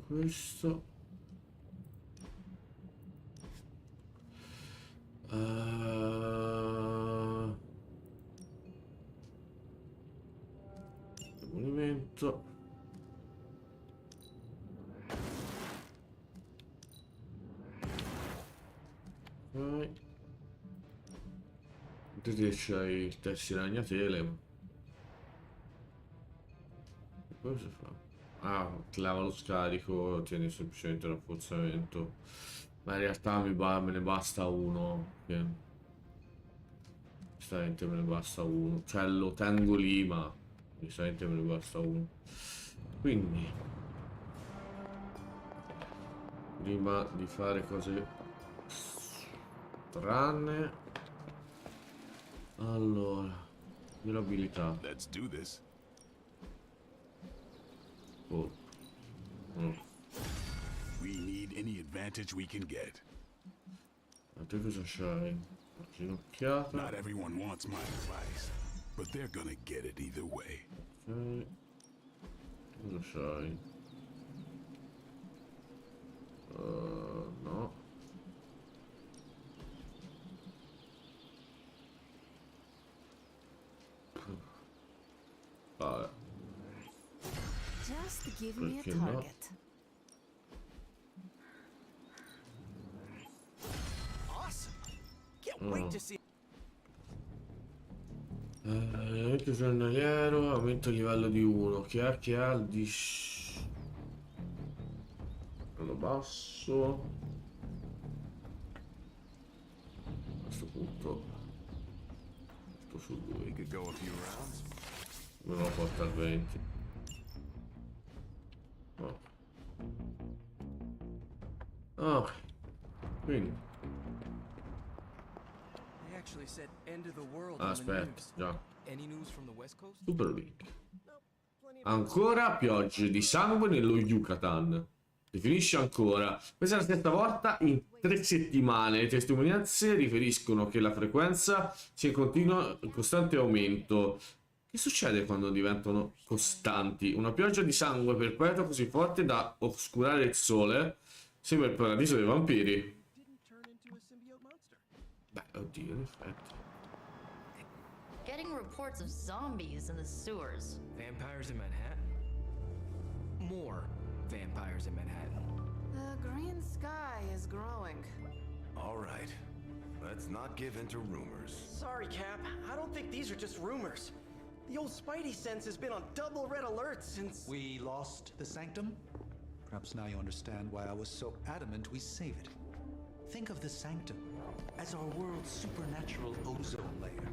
Questo Perfetto. Ok. Vedete che c'hai il testi ragnatele. Cosa fa? Ah, clava lo scarico, tieni semplicemente rafforzamento. Ma in realtà me ne basta uno. Onestamente me ne basta uno. Cioè lo tengo lì, ma onestamente me ne basta uno. Quindi prima di fare cose strane, allora, durabilità. Let's do this. Oh. We need any advantage we can get. A te cosa c'hai? Ginocchiata. Not everyone wants my advice, but they're gonna get it either way. Ok. Cosa c'hai? No. Vabbè. Just give me a Perché no? target. Awesome. Can't wait to see. Aumento giornaliero, aumento livello di 1. Che ha il livello basso. A questo punto sto su 2. Me lo porta al 20. Oh. Ok. Quindi. They actually said end of the world on the Aspetta, news. già. Any news from the West Coast? Super link. Ancora piogge di sangue nello Yucatan. Si finisce ancora. Questa è la terza volta in 3 settimane. Le testimonianze riferiscono che la frequenza sia in costante aumento. Che succede quando diventano costanti? Una pioggia di sangue perpetua così forte da oscurare il sole. Sembra il paradiso dei vampiri. Beh, oddio, in effetti. Getting reports of zombies in the sewers. Vampires in Manhattan? More vampires in Manhattan. The green sky is growing. All right. Let's not give in to rumors. Sorry, Cap. I don't think these are just rumors. The old Spidey sense has been on double red alert since... We lost the sanctum? Perhaps now you understand why I was so adamant we save it. Think of the sanctum as our world's supernatural ozone layer.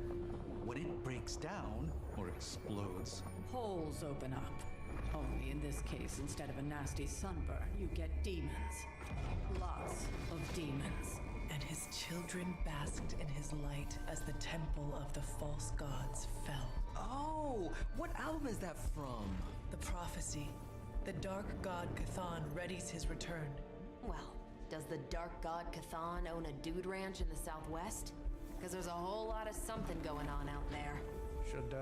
When it breaks down, or explodes... Holes open up. Only in this case, instead of a nasty sunburn, you get demons. Lots of demons. And his children basked in his light as the temple of the false gods fell. Oh, what album is that from? The prophecy. The dark god Cthon readies his return. Well, does the dark god Cthon own a dude ranch in the southwest? Because there's a whole lot of something going on out there. Should,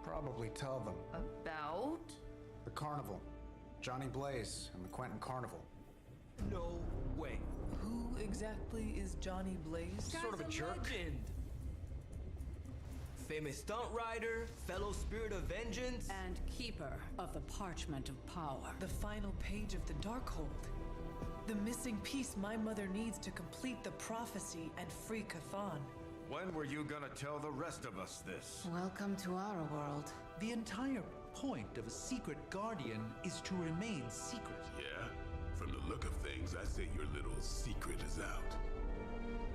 probably tell them. About? The carnival. Johnny Blaze and the Quentin Carnival. No way. Who exactly is Johnny Blaze? Sort of a jerk. Legend. Famous stunt rider, fellow spirit of vengeance, and keeper of the parchment of power. The final page of the Darkhold. The missing piece my mother needs to complete the prophecy and free Cthon. When were you gonna tell the rest of us this? Welcome to our world. The entire point of a secret guardian is to remain secret. Yeah? From the look of things, I say your little secret is out.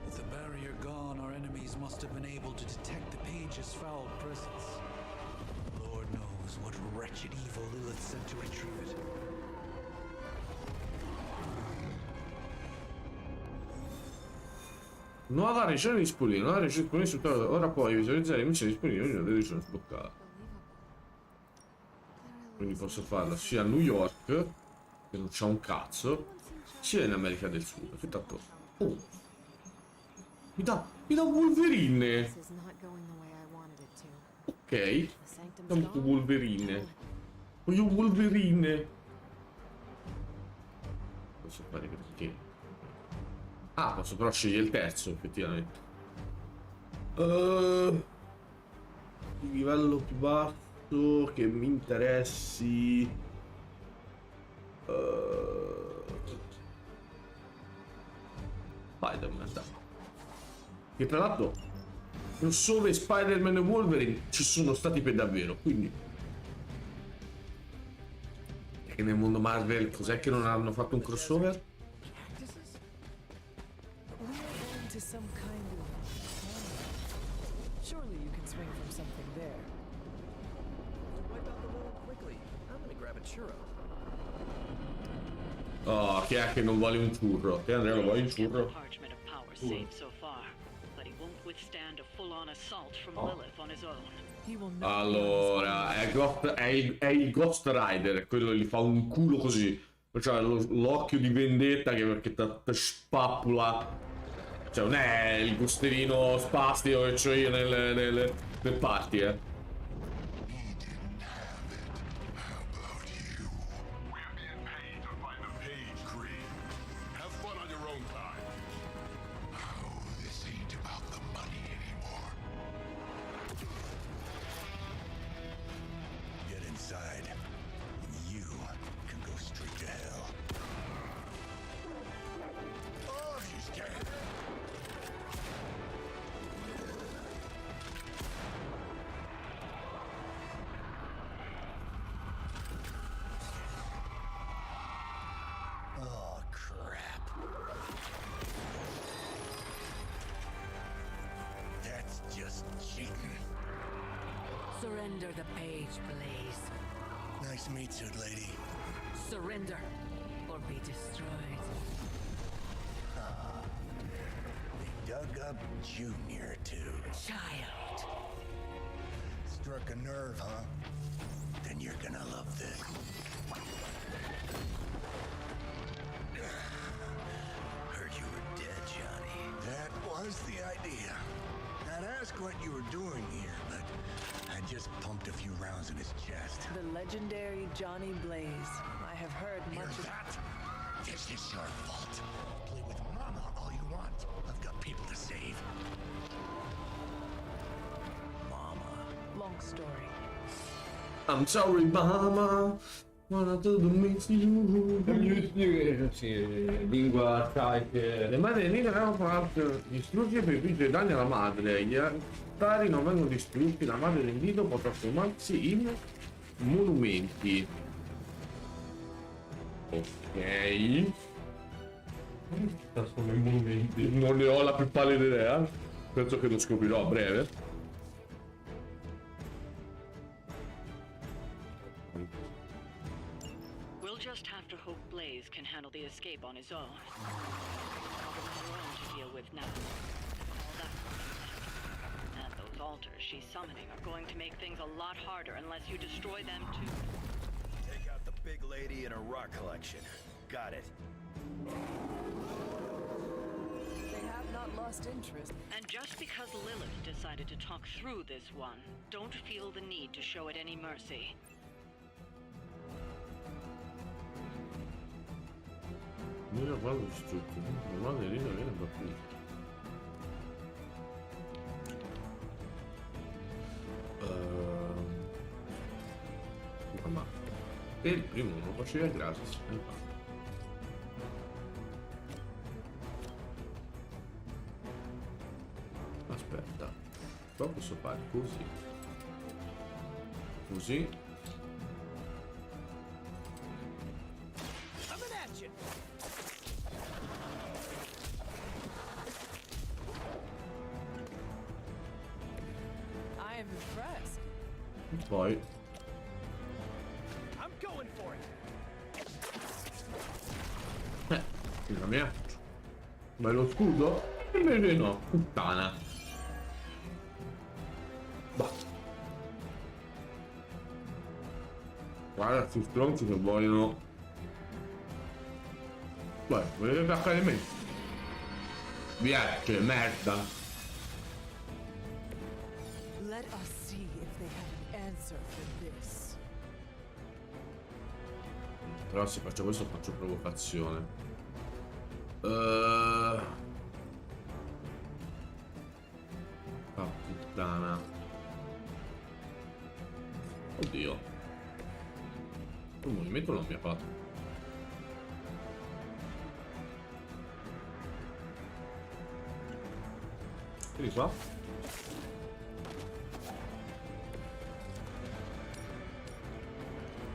With the barrier gone, our enemies must have been able to detect the page's foul presence. Lord knows what wretched evil Lilith sent to retrieve it. Nuova regione disponibile. Nuova regione disponibile. Ora puoi visualizzare le missioni disponibili in una regione sbloccata. Quindi posso farla sia a New York, che non c'ha un cazzo, sia in America del Sud. Che tanto. Oh! Mi dà un Wolverine! Ok. Dammi un Wolverine. Voglio un Wolverine. Posso fare perché? Ah, posso però scegliere il terzo, effettivamente. Livello più basso. che mi interessi. Spider-Man, dai. Che tra l'altro crossover Spider-Man e Wolverine ci sono stati per davvero, quindi perché nel mondo Marvel cos'è che non hanno fatto un crossover? Oh, chi è che non vuole un churro? Te Andrea lo vuoi un churro? Allora, è il Ghost Rider, quello che gli fa un culo così. Cioè l'occhio di vendetta che ti spappula. Cioè non è il gusterino spastico che c'ho io nel party, eh. Surrender the page, Blaze. Nice meat suit, lady. Surrender or be destroyed. They dug up Junior, too. Child. Struck a nerve, huh? Then you're gonna love this. Heard you were dead, Johnny. That was the idea. I'd ask what you were doing here, but I just pumped a few rounds in his chest. The legendary Johnny Blaze. I have heard much of that. This is your fault. Play with Mama all you want. I've got people to save. Mama. Long story. I'm sorry, Mama. Wanna do the miss you. Sì, lingua arcaica. Le madri nere erano parte distrutti per infliggere danni alla madre. Gli altari non vengono distrutti, la madre del nido può trasformarsi in monumenti. Ok. Trasforma in monumenti. Non ne ho la più pallida idea. Penso che lo scoprirò a breve. Just have to hope Blaze can handle the escape on his own. To deal with now. And those altars she's summoning are going to make things a lot harder unless you destroy them too. Take out the big lady and her rock collection. Got it. They have not lost interest. And just because Lilith decided to talk through this one, don't feel the need to show it any mercy. Mira quando distrutto, la madre lì non viene battuta. Ma per il primo non faceva grazie. Aspetta, qua posso fare così. Così. Poi la mia bello scudo? Invece no, puttana. Bah. Guarda questi stronzi che vogliono. Beh, volete attaccare me? Viagge, merda. Let us see if they have an answer for this. Però se faccio questo faccio provocazione. Ah, puttana. Oddio. Un movimento non mi ha fatto. Vieni qua.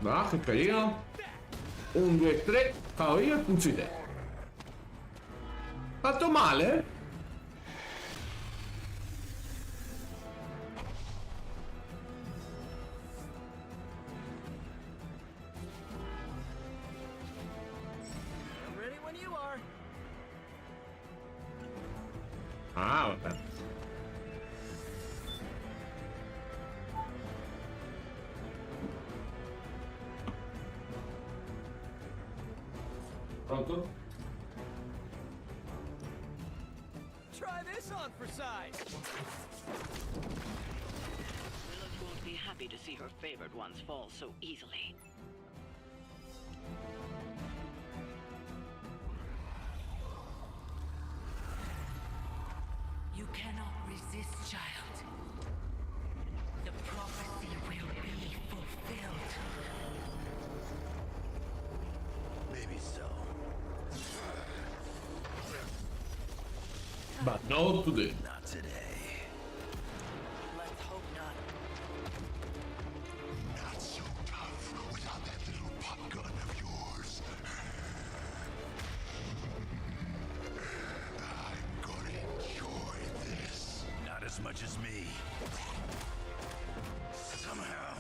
Va, che carino. 1, 2, 3. Fao io e punzi te. Fatto male? I'm ready when you are. Ah, vabbè. Pronto? Try this on for size. Lilith won't be happy to see her favored ones fall so easily. You cannot resist, child. The prophecy will be fulfilled. Maybe so. But not today. Not today. Let's hope not. Not so tough without that little pop gun of yours. I'm gonna enjoy this. Not as much as me. Somehow,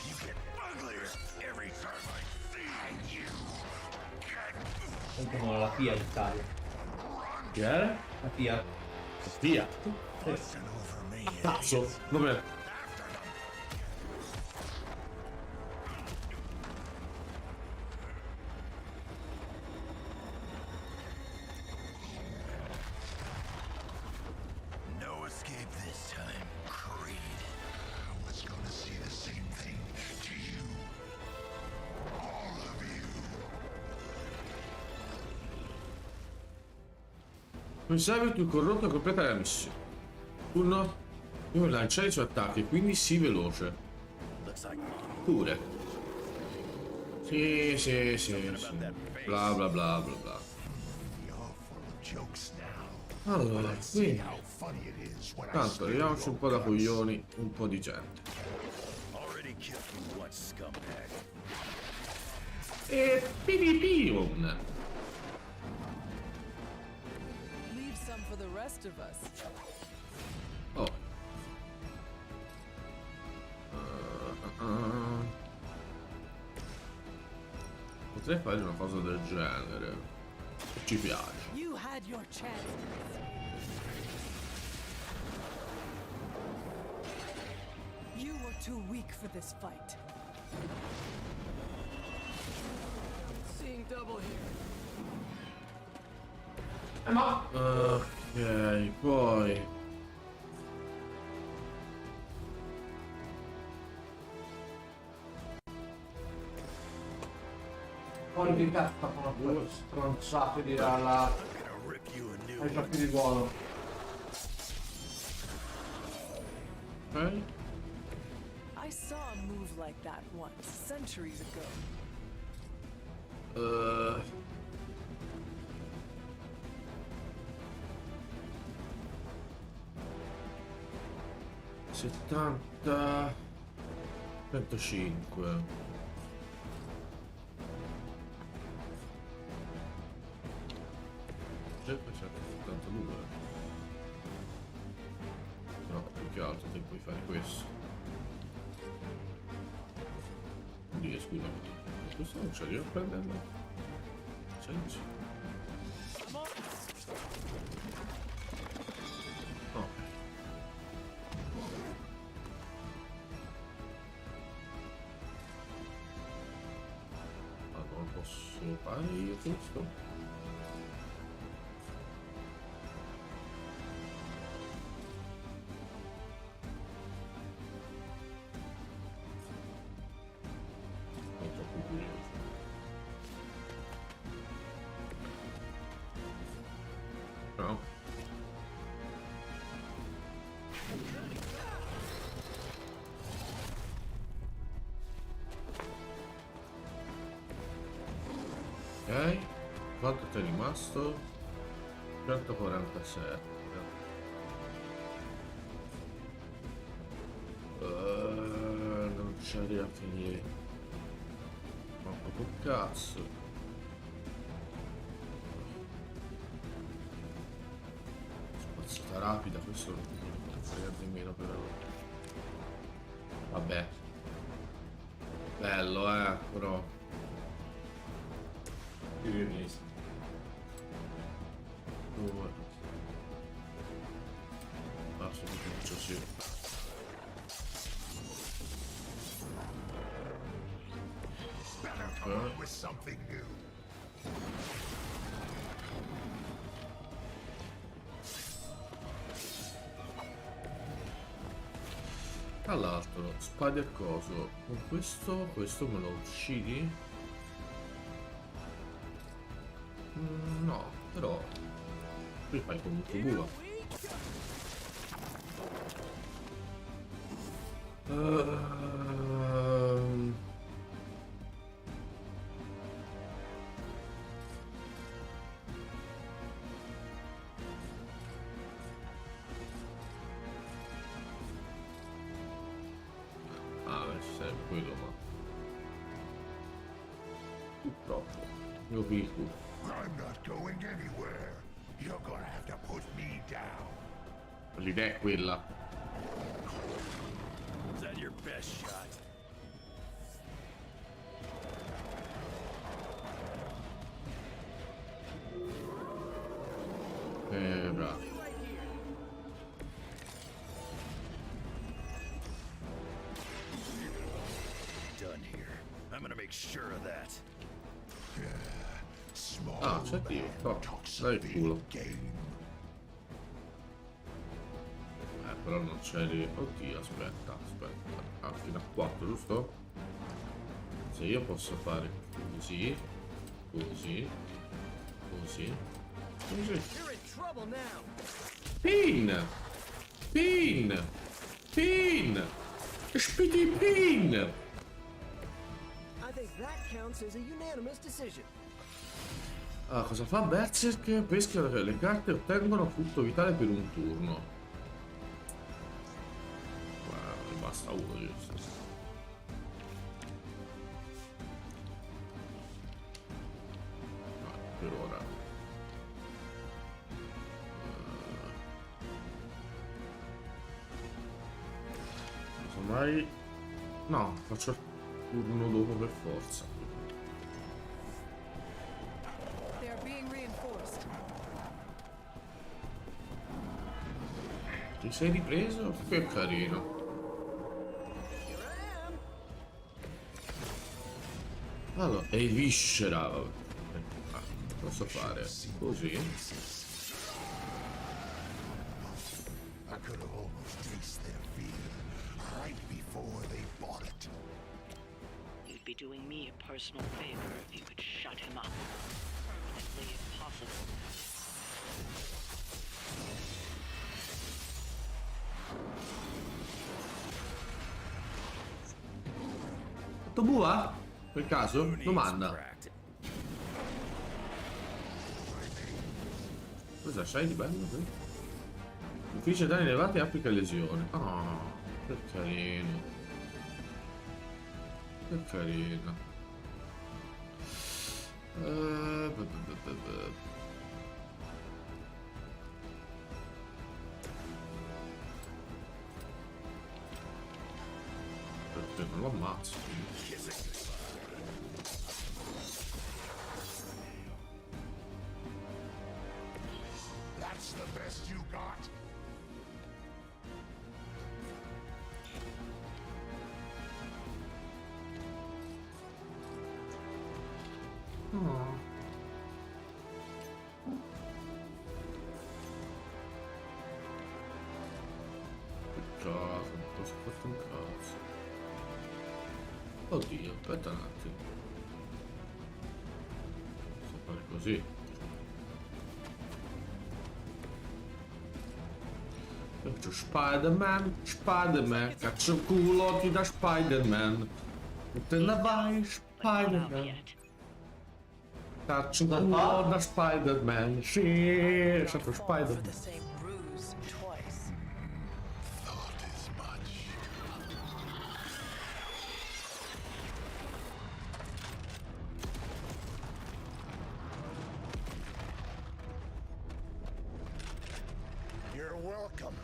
you get uglier every time I see you. Sento la Fiat Italia. Chi è? La Fiat. Fiat. Cazzo, dov'è? No escape this time, Creed. I was gonna say the same thing to you. All of you. Pensavo più corrotto completa la missione. Uno. Devo lanciare i suoi attacchi, quindi sii veloce. Pure. Sì, sì, sì, sì. Bla bla bla bla bla. Allora, quindi. Tanto arriviamoci un po' da coglioni, un po' di gente. E pidipium. Leave some for the rest of us. Oh. Potrei fare una cosa del genere. Ci piace. You had your chance. You were too weak for this fight. Seeing double here. Ma Ok, poi. poi che cazzo fanno due stronzate di là. Hai fatto di buono. Ok. I saw a move like that once, centuries ago. Settanta 105. Sempre 172. No, più che altro te puoi fare questo. Quindi scusa, questo non ce li ho prendendo. Senti. Ok. Ma non posso fare io questo? No. Ok. Quanto ti è rimasto? 147. Non c'è da finire. Ma proprio cazzo. Spazzata rapida, questo non frega di meno però. Vabbè. Bello però. Due. Basta che faccio sì. With something new. Tra l'altro, spada e coso. Con questo me lo uccidi? No, però qui fai comunque buono. Serve quello, ma purtroppo io picco. I'm not going anywhere. You're gonna have to put me down. L'idea è quella. Is that your best shot? Bravo. I'm gonna make sure of that. Ah, c'è Dio. No, dai il culo. Però non c'è lì. Oddio, aspetta. Ah, fino a 4, giusto? Se io posso fare così. Pin! Spiti pin! Ah, cosa fa Berserk? Pesca le carte e ottengono frutto vitale per un turno. Ne basta uno di questi. Per ora. Mai. No, faccio il turno dopo per forza. Ti sei ripreso? Che carino. Allora, e viscera. Posso fare così. You'd be doing me a personal favor if you could shut him up. Permanently if possible. Fatto bua? Per caso? Domanda. Cosa c'hai di bello qui? Infligge danni elevati e applica lesione. Oh, che carino. Che carino. Perché non lo ammazzo? That's the best you got. Oh. Peccato, non posso fare un cazzo. Oddio, aspetta un attimo. Posso fare così. Faccio Spider-Man, caccio il culo, ti da Spider-Man. E te ne vai, Spider-Man. Cazzo un po' da Spider-Man. Sì, è sempre For Spider-Man. the same ruse twice. Thought as much. You're welcome.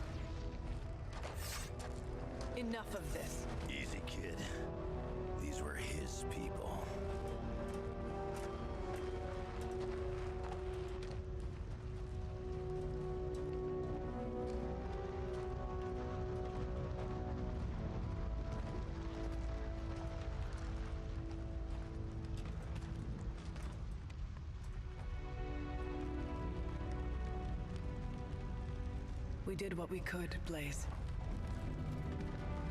Enough of this. Easy, kid. These were his people. We did what we could, Blaze.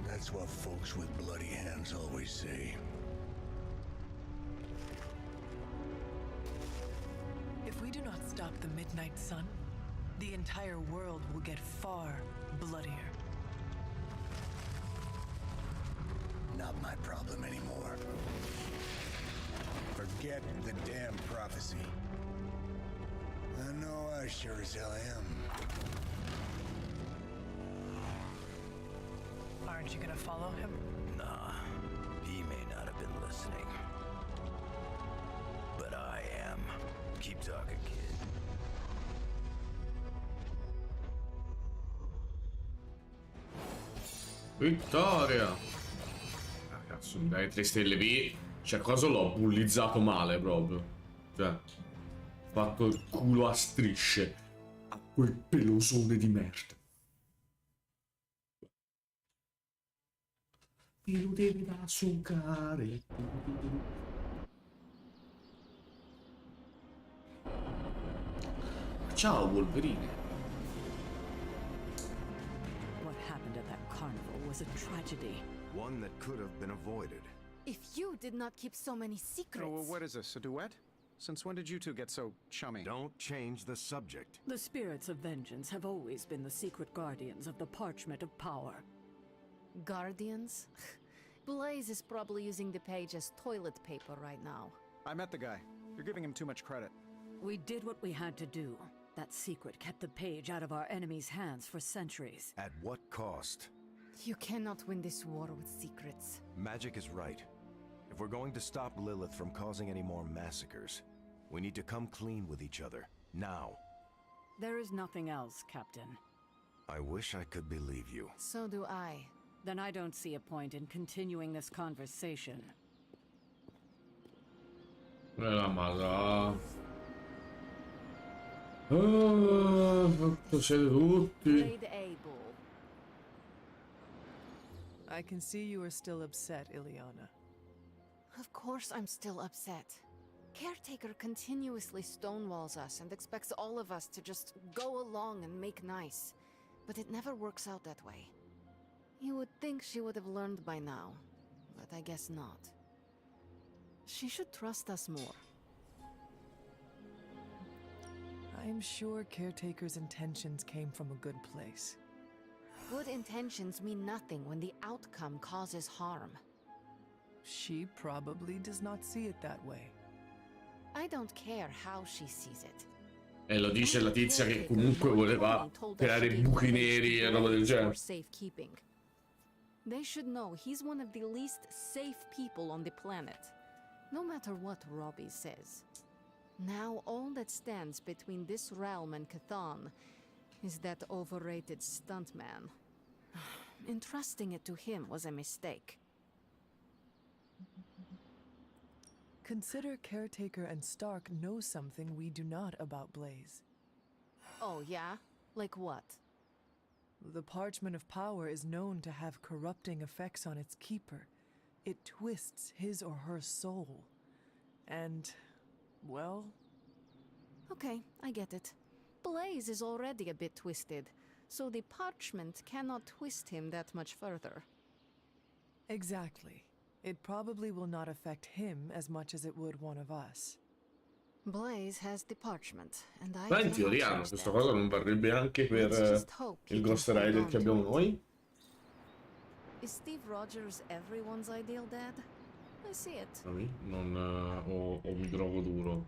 That's what folks with bloody hands always say. If we do not stop the Midnight Sun, the entire world will get far bloodier. Not my problem anymore. Forget the damn prophecy. I know I sure as hell am. Aren't you gonna follow him? Nah, he may not have been listening. But I am. Keep talking, kid. Vittoria! Ah, cazzo, mi dai 3 stelle lì. Cioè, cosa l'ho bullizzato male proprio. Cioè, ho fatto il culo a strisce a quel pelosone di merda. Mi lo devi da succare. Ciao, Wolverine. What happened at that carnival was a tragedy. One that could have been avoided. If you did not keep so many secrets. Oh, what is this, a duet? Since when did you two get so chummy? Don't change the subject. The spirits of vengeance have always been the secret guardians of the parchment of power. Guardians? Blaze is probably using the page as toilet paper right now. I met the guy. You're giving him too much credit. We did what we had to do. That secret kept the page out of our enemies' hands for centuries. At what cost? You cannot win this war with secrets. Magic is right. If we're going to stop Lilith from causing any more massacres, we need to come clean with each other. Now. There is nothing else, Captain. I wish I could believe you. So do I. Then I don't see a point in continuing this conversation. La madonna. Siete tutti. I can see you are still upset, Ileana. Of course I'm still upset. Caretaker continuously stonewalls us and expects all of us to just go along and make nice. But it never works out that way. You would think she would have learned by now, but I guess not. She should trust us more. I am sure Caretaker's intentions came from a good place. Good intentions mean nothing when the outcome causes harm. She probably does not see it that way. I don't care how she sees it. E lo dice la tizia che comunque voleva creare buchi neri e roba del genere. Safekeeping. They should know he's one of the least safe people on the planet, no matter what Robbie says. Now all that stands between this realm and Chthon is that overrated stuntman. Entrusting it to him was a mistake. Consider Caretaker and Stark know something we do not about Blaze. Oh yeah? Like what? The Parchment of Power is known to have corrupting effects on its keeper. It twists his or her soul. And, well... Okay, I get it. Blaze is already a bit twisted, so the parchment cannot twist him that much further. Exactly. It probably will not affect him as much as it would one of us. Blaze has the parchment, and I Ma in teoria questa cosa non varrebbe anche per il Ghost Rider che abbiamo noi? Is Steve Rogers everyone's ideal dad? I see it. Non o mi drogo duro.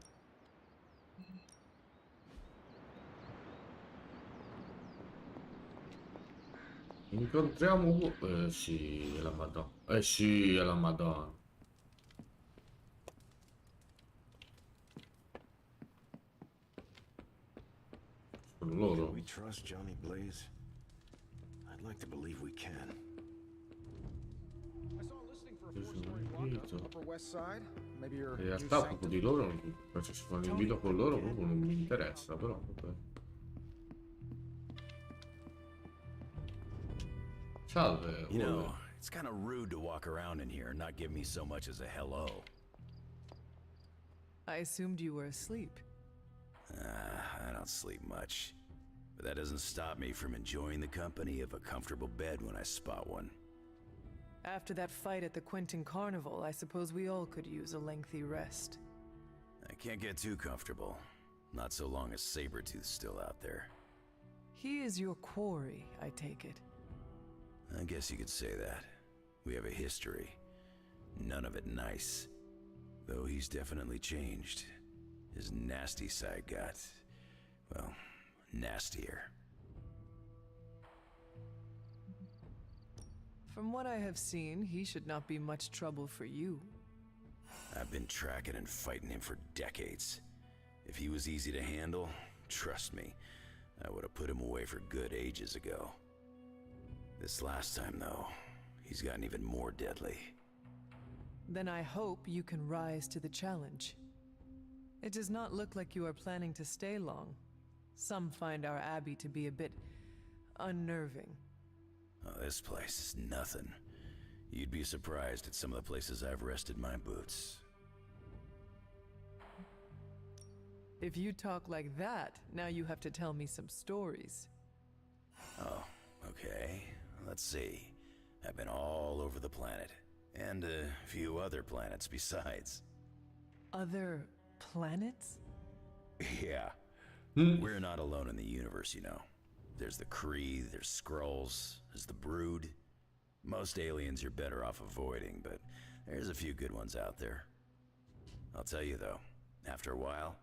Incontriamo... sì, è la Madonna. Sì, è la Madonna. Sono loro. Can we trust Johnny Blaze? I'd like to believe we can. I saw a listing for a four-story block up Upper West Side. Maybe your In new realtà proprio sanctum? di loro, se si fanno in video con loro, proprio non mi interessa, però. Vabbè. Salve. You know, it's kind of rude to walk around in here and not give me so much as a hello. I assumed you were asleep. I don't sleep much. But that doesn't stop me from enjoying the company of a comfortable bed when I spot one. After that fight at the Quentin Carnival, I suppose we all could use a lengthy rest. I can't get too comfortable. Not so long as Sabretooth's still out there. He is your quarry, I take it. I guess you could say that. We have a history. None of it nice. Though he's definitely changed. His nasty side got, well, nastier. From what I have seen, he should not be much trouble for you. I've been tracking and fighting him for decades. If he was easy to handle, trust me, I would have put him away for good ages ago. This last time, though, he's gotten even more deadly. Then I hope you can rise to the challenge. It does not look like you are planning to stay long. Some find our abbey to be a bit unnerving. Oh, this place is nothing. You'd be surprised at some of the places I've rested my boots. If you talk like that, now you have to tell me some stories. Oh, okay. Let's see. I've been all over the planet. And a few other planets besides. Other planets? Yeah. We're not alone in the universe, you know. There's the Kree, there's Skrulls, there's the Brood. Most aliens you're better off avoiding, but there's a few good ones out there. I'll tell you though, after a while,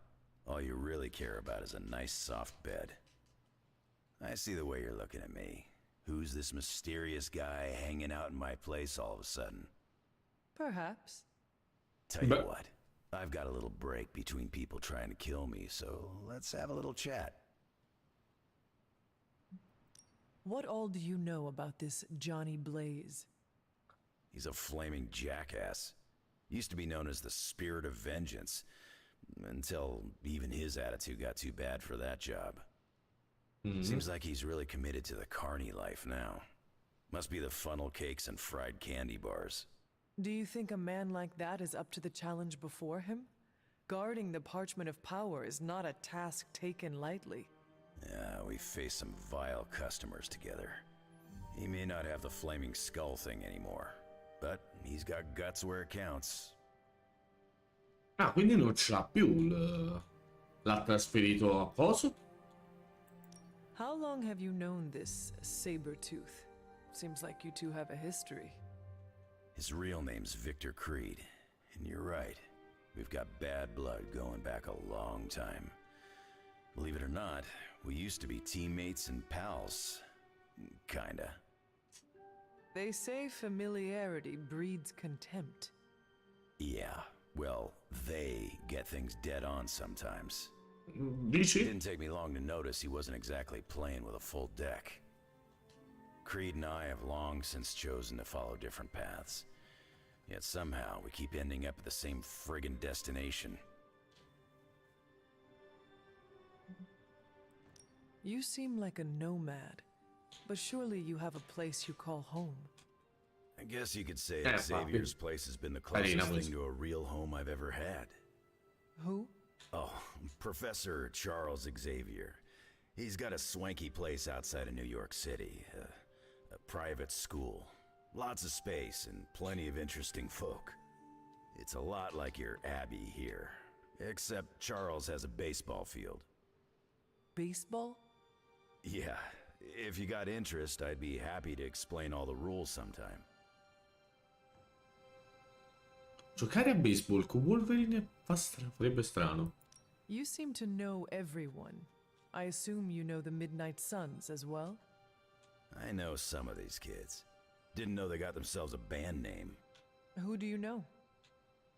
all you really care about is a nice soft bed. I see the way you're looking at me. Who's this mysterious guy hanging out in my place all of a sudden? Perhaps. Tell you what, I've got a little break between people trying to kill me, so let's have a little chat. What all do you know about this Johnny Blaze? He's a flaming jackass. Used to be known as the Spirit of Vengeance, until even his attitude got too bad for that job. Seems like he's really committed to the carny life now. Must be the funnel cakes and fried candy bars. Do you think a man like that is up to the challenge before him? Guarding the parchment of power is not a task taken lightly. Yeah, we faced some vile customers together. He may not have the flaming skull thing anymore, but he's got guts where it counts. Ah, quindi non ce l'ha più l'ha trasferito a posto? How long have you known this Sabretooth? Seems like you two have a history. His real name's Victor Creed, and you're right. We've got bad blood going back a long time. Believe it or not, we used to be teammates and pals. Kinda. They say familiarity breeds contempt. Yeah, well, they get things dead on sometimes. Dici? It didn't take me long to notice he wasn't exactly playing with a full deck. Creed and I have long since chosen to follow different paths. Yet somehow we keep ending up at the same friggin' destination. You seem like a nomad, but surely you have a place you call home. I guess you could say that Xavier's place has been the closest thing to a real home I've ever had. Who? Oh, Professor Charles Xavier. He's got a swanky place outside of New York City. A private school. Lots of space and plenty of interesting folk. It's a lot like your Abbey here. Except Charles has a baseball field. Baseball? Yeah. If you got interest, I'd be happy to explain all the rules sometime. Giocare a baseball con Wolverine farebbe strano. You seem to know everyone. I assume you know the Midnight Suns as well? I know some of these kids. Didn't know they got themselves a band name. Who do you know?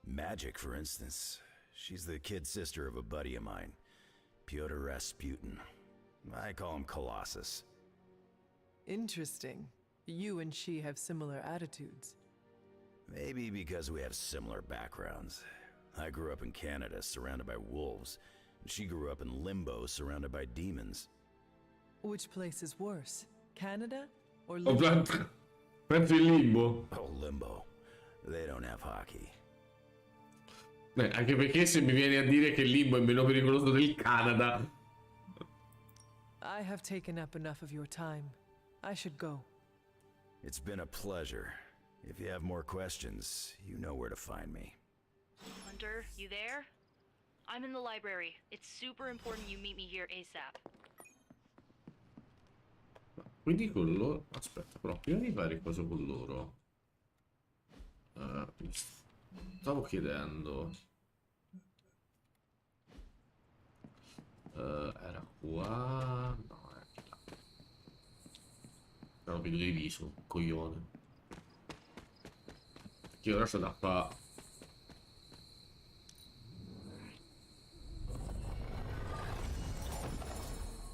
Magic, for instance. She's the kid sister of a buddy of mine, Pyotr Rasputin. I call him Colossus. Interesting. You and she have similar attitudes. Maybe because we have similar backgrounds. I grew up in Canada, surrounded by wolves. And she grew up in Limbo, surrounded by demons. Which place is worse? Canada or Ho Limbo? preso il Limbo. Oh, Limbo. They don't have hockey. Anche perché se mi viene a dire che il Limbo è meno pericoloso del Canada. I have taken up enough of your time. I should go. It's been a pleasure. If you have more questions, you know where to find me. Hunter, you there? I'm in the library. It's super important you meet me here ASAP. Quindi con loro... Aspetta, però prima di fare cosa con loro... stavo chiedendo... era qua... No, è là. Però vedo di viso, coglione. Perché ora c'ho da qua...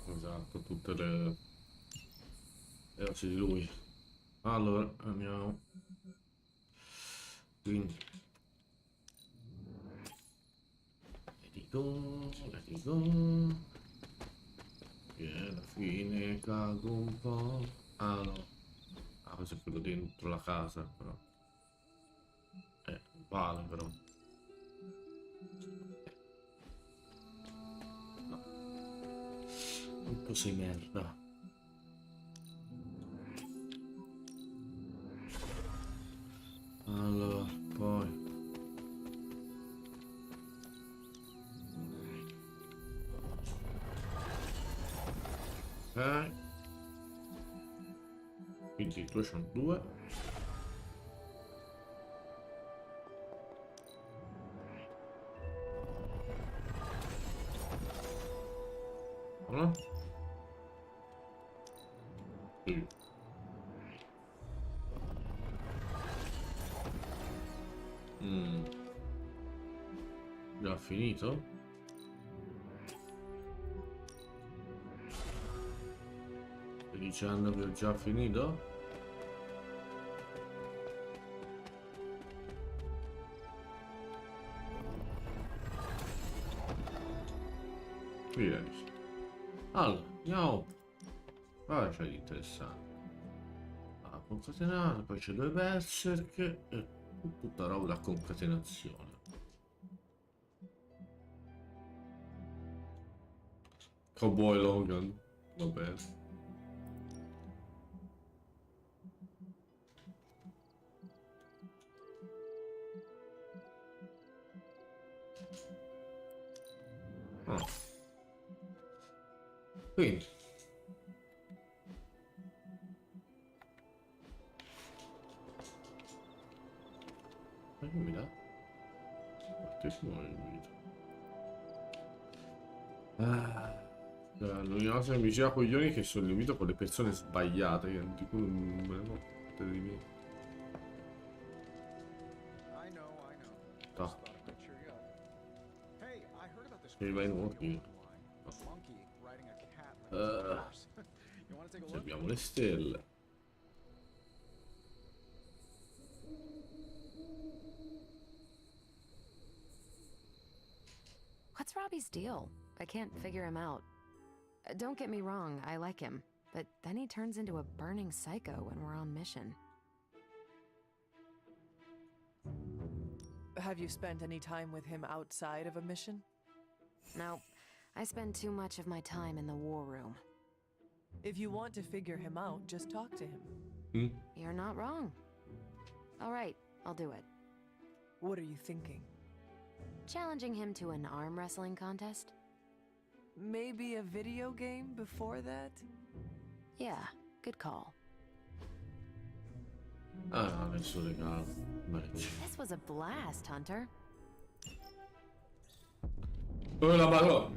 Esatto, tutte le cose di lui. Allora, andiamo. Quindi let it go. E alla fine cago un po'. Ah no. Ah, questo è quello dentro la casa, però. Vale però. No. Un po' sei merda. Allora, poi ok. Quindi due sono due. Allora. Sì. Già finito? Stai dicendo che ho già finito? Direi. Allora, andiamo. Ah, c'è di interessante. Ah, concatenato, poi c'è due berserk e tutta roba da concatenazione. Cowboy Logan, va bene. Oh. Quindi ma che mi dà? Fortissimo invito. L'unica cosa che mi gira coglioni è che sono invito con le persone sbagliate, che di cui non me ne fotte di me. No. Che va in ordine. Abbiamo le stelle. What's Robbie's deal? I can't figure him out. Don't get me wrong, I like him, but then he turns into a burning psycho when we're on mission. Have you spent any time with him outside of a mission? No, I spend too much of my time in the war room. If you want to figure him out, just talk to him. You're not wrong. All right, I'll do it. What are you thinking? Challenging him to an arm wrestling contest? Maybe a video game before that? Yeah, good call. Ah, adesso regalo. This was a blast, Hunter. Dove la parò?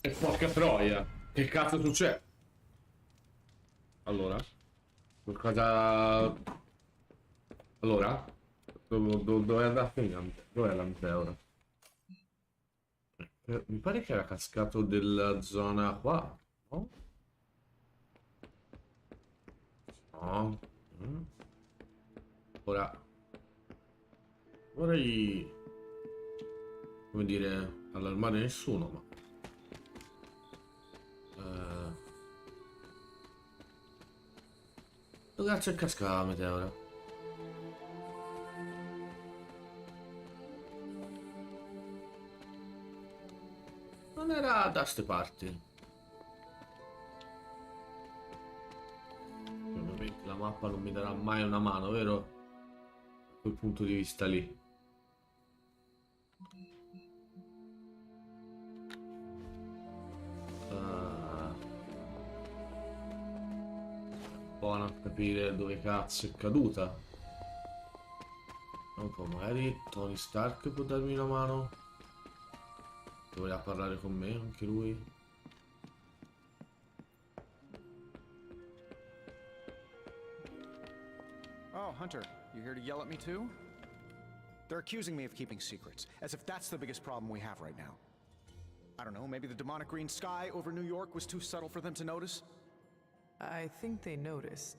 E porca troia. Che cazzo succede? Allora? Qualcosa... Allora? Dove è andato a finire? Dov'è l'anteora? Mi pare che era cascato della zona qua, no? No. Ora vorrei, come dire, allarmare nessuno, ma dove cazzo è cascata la meteora? Non era da ste parti. Ovviamente la mappa non mi darà mai una mano, vero? Da quel punto di vista lì. Buono a capire dove cazzo è caduta. Un po', magari Tony Stark può darmi una mano. Voleva parlare con me anche lui. Oh, Hunter, you here to yell at me too? They're accusing me of keeping secrets, as if that's the biggest problem we have right now. I don't know, maybe the demonic green sky over New York was too subtle for them to notice? I think they noticed.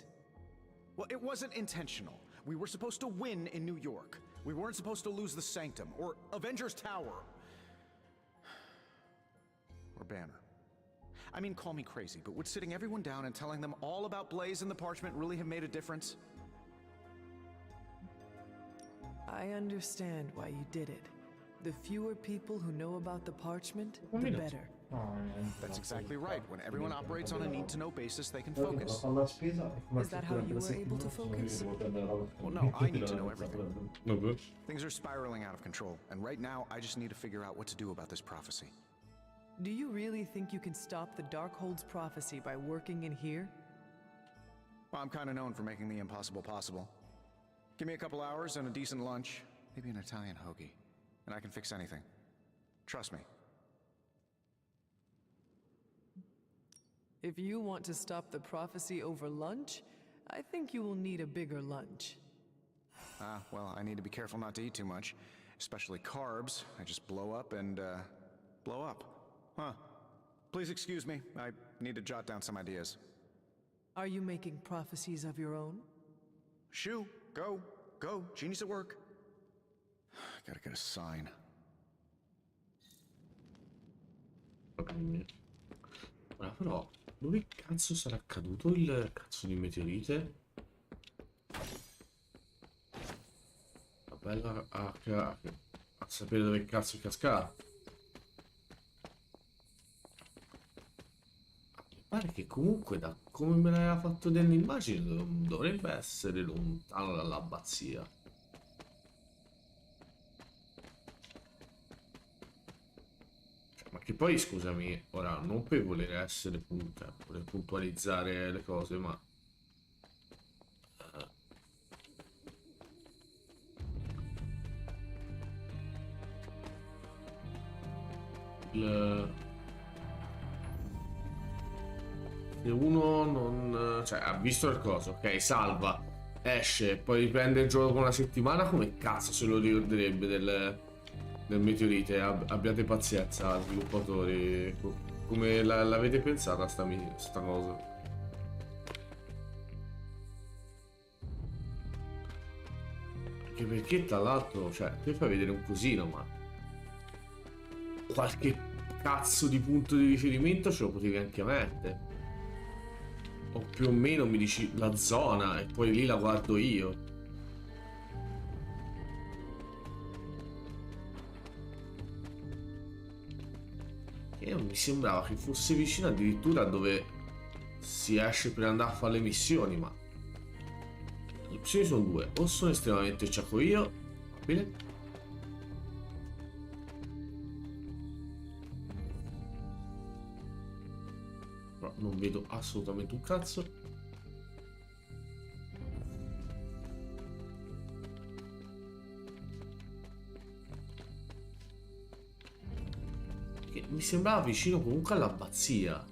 Well, it wasn't intentional. We were supposed to win in New York. We weren't supposed to lose the Sanctum, or Avengers Tower. Or Banner. I mean, call me crazy, but would sitting everyone down and telling them all about Blaze and the Parchment really have made a difference? I understand why you did it. The fewer people who know about the parchment, the better. That's exactly right. When everyone operates on a need-to-know basis, they can focus. Is that how you were able to focus? Well, no, I need to know everything. Things are spiraling out of control, and right now, I just need to figure out what to do about this prophecy. Do you really think you can stop the Darkhold's prophecy by working in here? Well, I'm kind of known for making the impossible possible. Give me a couple hours and a decent lunch, maybe an Italian hoagie, and I can fix anything. Trust me. If you want to stop the prophecy over lunch, I think you will need a bigger lunch. Well, I need to be careful not to eat too much, especially carbs. I just blow up and, blow up. Huh. Please excuse me. I need to jot down some ideas. Are you making prophecies of your own? Shoo, go, genius at work. Gotta get a sign. Ora però, dove cazzo sarà caduto il cazzo di meteorite? La bella a sapere dove cazzo è cascato. Pare che comunque da come me l'aveva fatto nell'immagine dovrebbe essere lontano dall'abbazia. Ma che poi scusami, ora non per voler essere voler puntualizzare le cose, ma se uno non... cioè ha visto il coso, ok, salva, esce, poi riprende il gioco con una settimana, come cazzo se lo ricorderebbe del meteorite? Abbiate pazienza, sviluppatori. Come l'avete pensata sta cosa? Anche perché tra l'altro, cioè, te fai vedere un cosino, ma qualche cazzo di punto di riferimento ce lo potevi anche mettere. O più o meno mi dici la zona e poi lì la guardo io. E mi sembrava che fosse vicino addirittura a dove si esce per andare a fare le missioni, ma le opzioni sono due: o sono estremamente ciaco io, bene, però non vedo assolutamente un cazzo. Che mi sembrava vicino comunque all'abbazia.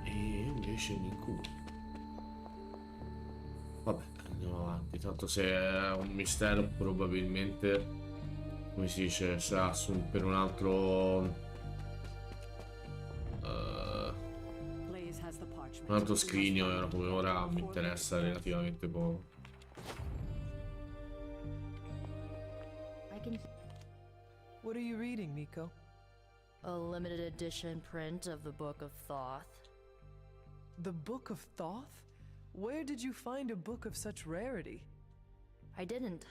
E invece mi incubo. Vabbè, andiamo avanti. Tanto se è un mistero probabilmente, come si dice, sarà per un altro... un altro scrigno, e come ora mi interessa relativamente poco. What are you reading, Nico? A limited edition print of the Book of Thoth. The Book of Thoth? Where did you find a book of such rarity? I didn't.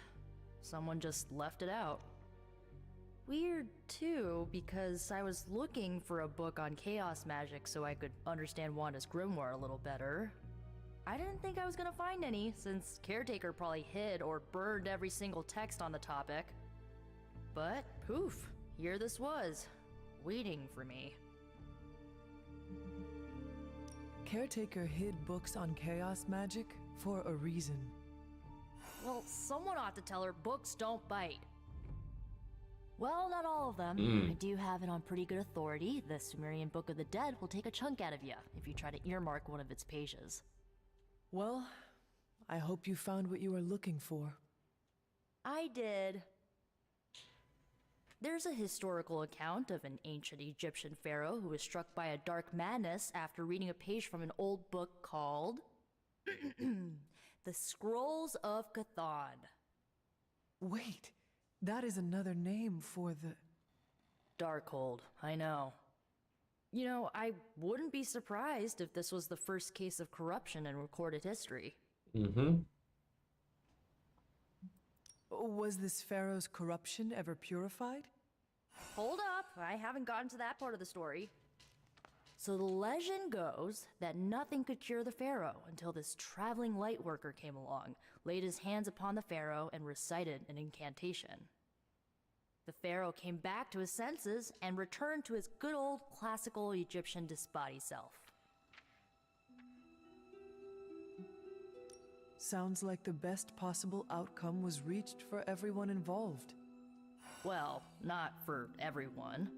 Someone just left it out. Weird, too, because I was looking for a book on chaos magic so I could understand Wanda's grimoire a little better. I didn't think I was gonna find any, since Caretaker probably hid or burned every single text on the topic. But, poof, here this was, waiting for me. Caretaker hid books on chaos magic for a reason. Well, someone ought to tell her books don't bite. Well, not all of them. I do have it on pretty good authority. The Sumerian Book of the Dead will take a chunk out of you if you try to earmark one of its pages. Well, I hope you found what you were looking for. I did. There's a historical account of an ancient Egyptian pharaoh who was struck by a dark madness after reading a page from an old book called The Scrolls of Chthon. Wait, that is another name for the... Darkhold, I know. You know, I wouldn't be surprised if this was the first case of corruption in recorded history. Was this pharaoh's corruption ever purified? Hold up, I haven't gotten to that part of the story. So the legend goes that nothing could cure the pharaoh until this traveling light worker came along, laid his hands upon the pharaoh, and recited an incantation. The pharaoh came back to his senses and returned to his good old classical Egyptian disbody self. Sounds like the best possible outcome was reached for everyone involved. Well, not for everyone.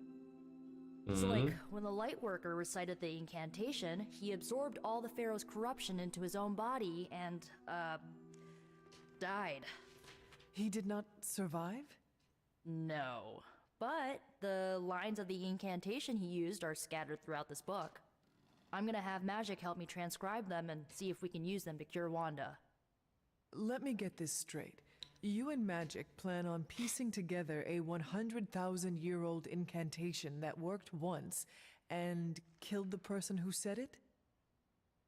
So like, when the light worker recited the incantation, he absorbed all the pharaoh's corruption into his own body and, died. He did not survive? No. But the lines of the incantation he used are scattered throughout this book. I'm gonna have Magic help me transcribe them and see if we can use them to cure Wanda. Let me get this straight. You and Magic plan on piecing together a 100,000-year-old incantation that worked once and killed the person who said it?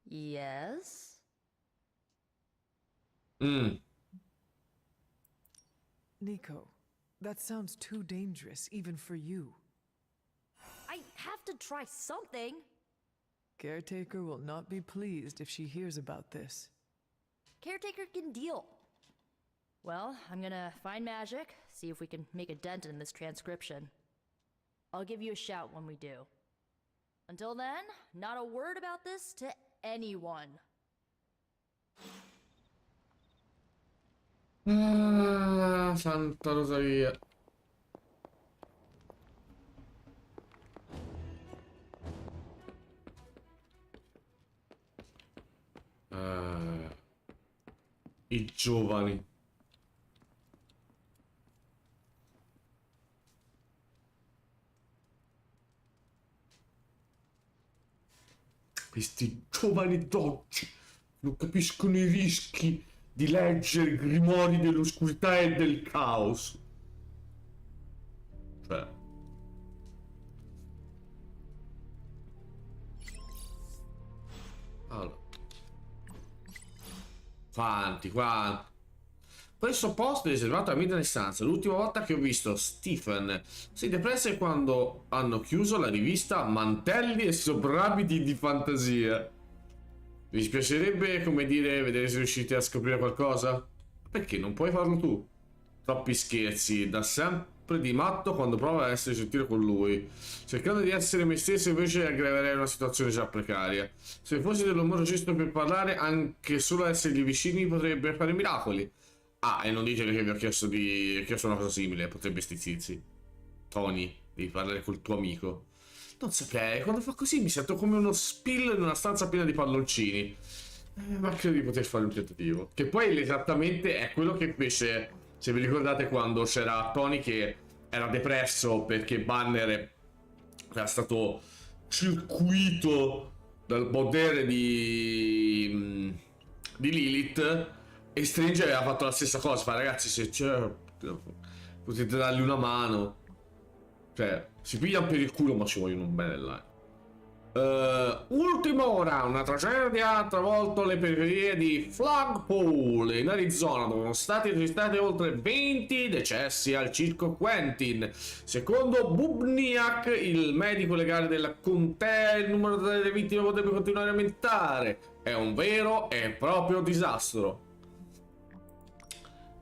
Yes? Nico, that sounds too dangerous even for you. I have to try something! Caretaker will not be pleased if she hears about this. Caretaker can deal. Well, I'm gonna find Magic, see if we can make a dent in this transcription. I'll give you a shout when we do. Until then, not a word about this to anyone. Ah, Santa Rosalia. I giovani. Questi giovani d'oggi non capiscono i rischi di leggere i grimori dell'oscurità e del caos. Cioè... Allora. Quanti. Questo posto è riservato a Midnight Stanza. L'ultima volta che ho visto Stephen si depresse quando hanno chiuso la rivista Mantelli e soprabiti di fantasia. Vi dispiacerebbe, come dire, vedere se riuscite a scoprire qualcosa? Perché non puoi farlo tu? Troppi scherzi, da sempre di matto quando prova a essere gentile con lui. Cercando di essere me stesso invece aggraverei una situazione già precaria. Se fossi dell'umore giusto per parlare, anche solo essergli vicini potrebbe fare miracoli. Ah, e non ditemi che vi ho chiesto una cosa simile, potrebbe stizzirsi. Tony, devi parlare col tuo amico. Non saprei, quando fa così mi sento come uno spill in una stanza piena di palloncini. Ma credo di poter fare un tentativo. Che poi esattamente è quello che fece, se vi ricordate, quando c'era Tony che era depresso perché Banner era stato circuito dal potere di Lilith, e Strange aveva fatto la stessa cosa. Fa, ragazzi, se c'è, potete dargli una mano. Cioè, si pigliano per il culo ma ci vogliono un bene là. Ultima ora, una tragedia ha travolto le periferie di Flagpole in Arizona, dove sono stati registrati oltre 20 decessi al circo Quentin. Secondo Bubniak, il medico legale della contea, il numero delle vittime potrebbe continuare a aumentare. È un vero e proprio disastro.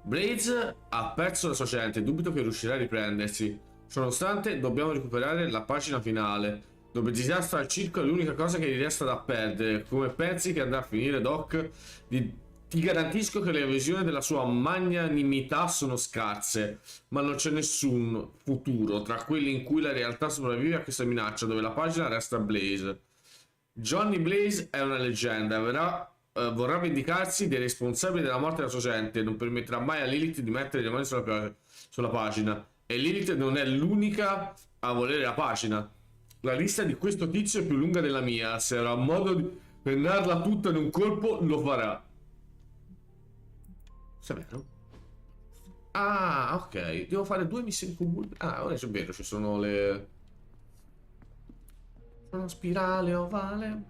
Blaze ha perso la sua gente, dubito che riuscirà a riprendersi. Ciononostante, dobbiamo recuperare la pagina finale. Dove disastra al circo è l'unica cosa che gli resta da perdere. Come pensi che andrà a finire, Doc? Ti garantisco che le visioni della sua magnanimità sono scarse, ma non c'è nessun futuro tra quelli in cui la realtà sopravvive a questa minaccia, dove la pagina resta Blaze. Johnny Blaze è una leggenda, vorrà vendicarsi dei responsabili della morte della sua gente, non permetterà mai a Lilith di mettere le mani sulla pagina. E Lilith non è l'unica a volere la pagina. La lista di questo tizio è più lunga della mia. Se avrà modo di pennarla tutta in un colpo, lo farà. Severo? Ah, ok. Devo fare 2 missioni comuni. Ah, ora è vero, ci sono le... Sono spirale ovale.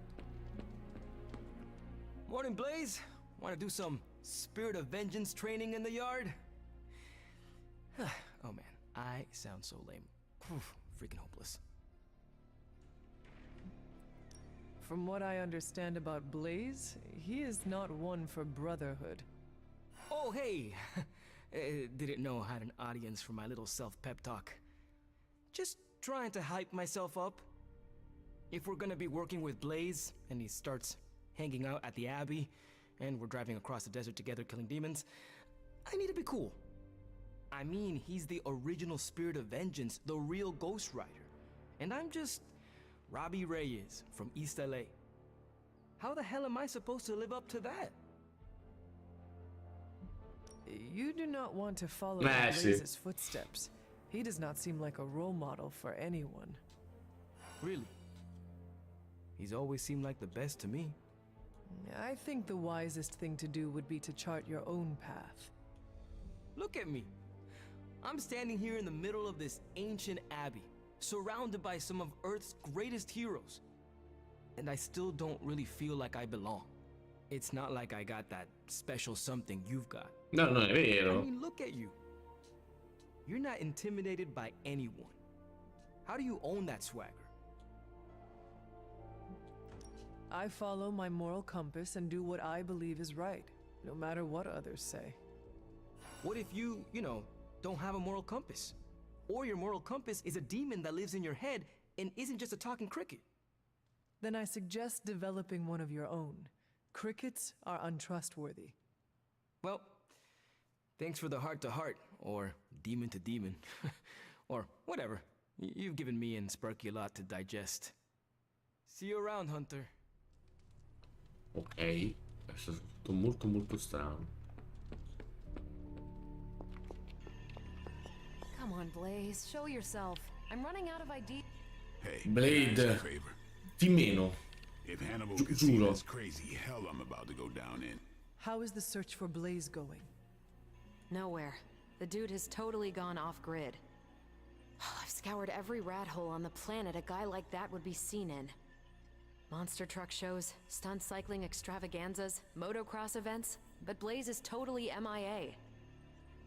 Morning, Blaze. Want to do some Spirit of Vengeance training in the yard? Oh man, I sound so lame. Freaking hopeless. From what I understand about Blaze, he is not one for brotherhood. Oh, hey! Didn't know I had an audience for my little self-pep talk. Just trying to hype myself up. If we're gonna be working with Blaze, and he starts hanging out at the Abbey, and we're driving across the desert together killing demons, I need to be cool. I mean, he's the original Spirit of Vengeance, the real Ghost Rider. And I'm just Robbie Reyes from East LA. How the hell am I supposed to live up to that? You do not want to follow in Blaze's footsteps. He does not seem like a role model for anyone. Really? He's always seemed like the best to me. I think the wisest thing to do would be to chart your own path. Look at me. I'm standing here in the middle of this ancient abbey, surrounded by some of Earth's greatest heroes. And I still don't really feel like I belong. It's not like I got that special something you've got. No, non è vero. I mean, look at you. You're not intimidated by anyone. How do you own that swagger? I follow my moral compass and do what I believe is right, no matter what others say. What if you know, don't have a moral compass? Or your moral compass is a demon that lives in your head and isn't just a talking cricket? Then I suggest developing one of your own. Crickets are untrustworthy. Well, thanks for the heart-to-heart, or demon-to-demon, or whatever. You've given me and Sparky a lot to digest. See you around, Hunter. Ok, questo è tutto molto molto strano. Come on, Blaze, show yourself. I'm running out of ideas. Hey, Blade, di meno. If Hannibal could see this crazy hell I'm about to go down in. How is the search for Blaze going? Nowhere. The dude has totally gone off-grid. I've scoured every rat hole on the planet a guy like that would be seen in. Monster truck shows, stunt cycling extravaganzas, motocross events, but Blaze is totally MIA.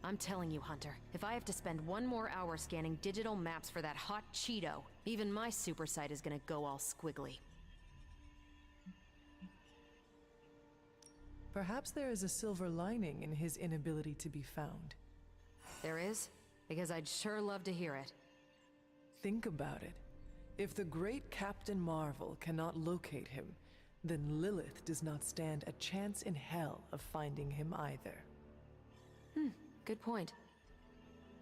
I'm telling you, Hunter, if I have to spend one more hour scanning digital maps for that hot Cheeto, even my super sight is gonna go all squiggly. Perhaps there is a silver lining in his inability to be found. There is? Because I'd sure love to hear it. Think about it. If the great Captain Marvel cannot locate him, then Lilith does not stand a chance in hell of finding him either. Good point.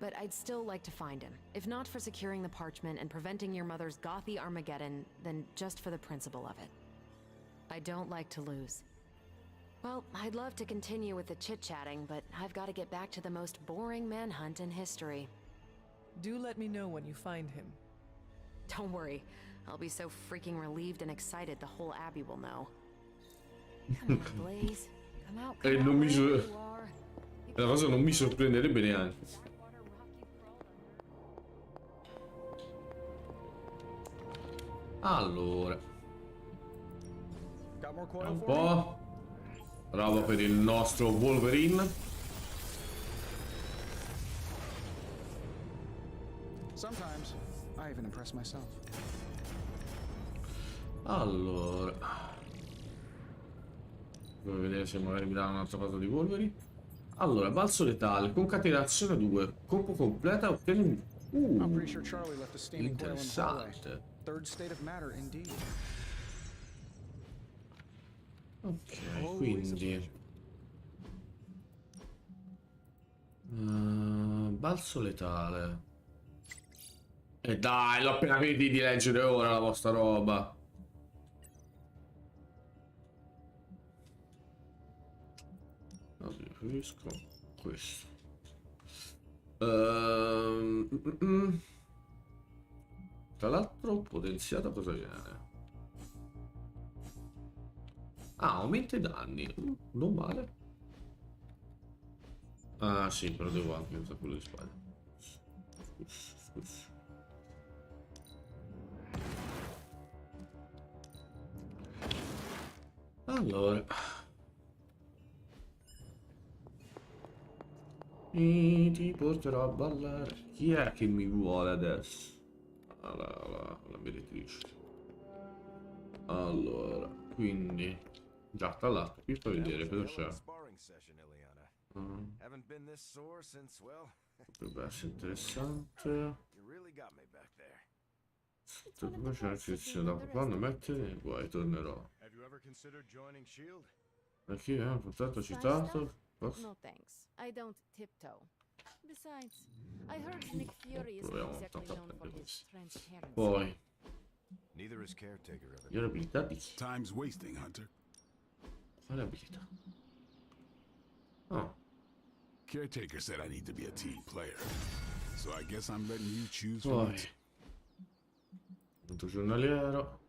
But I'd still like to find him. If not for securing the parchment and preventing your mother's gothy Armageddon, then just for the principle of it. I don't like to lose. Well, I'd love to continue with the chit-chatting, but I've got to get back to the most boring manhunt in history. Do let me know when you find him. Don't worry. I'll be so freaking relieved and excited the whole Abbey will know. Come on, Blaze. Come out, E come non out mi wherever you are. la cosa non mi sorprenderebbe neanche. Allora, un po' roba per il nostro Wolverine. Sometimes I even impress myself. Allora, vuoi vedere se magari mi dà un'altra cosa di Wolverine? Allora, balzo letale, concatenazione 2, colpo completa, ottieni I'm pretty sure Charlie left a steaming coil in the hallway. interessante. Third state of matter, indeed. Ok, quindi balzo letale. E dai, l'ho appena finito di leggere ora la vostra roba. Allora, preferisco questo. Tra l'altro potenziata cosa viene? Ah, aumenta i danni. Non male. Ah sì, però devo anche usare quello di spada. Allora, ti porterò a ballare. Chi è che mi vuole adesso? La meretrice. Allora, quindi già tra l'altro qui fai vedere cosa c'è. Potrebbe essere interessante. Potrebbe c'è una selezione dopo quando mettere nei guai tornerò. Da chi è un contratto citato? No thanks. I don't tiptoe. Besides, I heard Nick Fury isn't exactly known for his transparency. Poi Neither is caretaker of le abilità di chi? Time's wasting, Hunter. Quale abilità? Oh. Caretaker said I need to be a team player. So I guess I'm letting you choose Poi for it. punto giornaliero.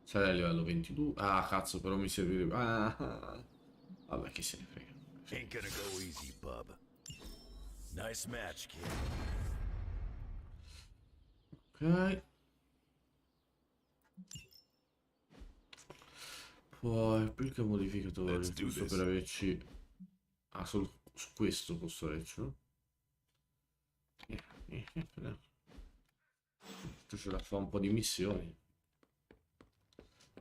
Sei a livello 22. Ah cazzo, però mi servirebbe. Vabbè, chi se ne frega. Ain't gonna go easy, bub. Nice match, kid. Ok. Poi applica modificatori, giusto per averci. Ah, solo su questo posso averci, no? Ce la fa un po' di missioni.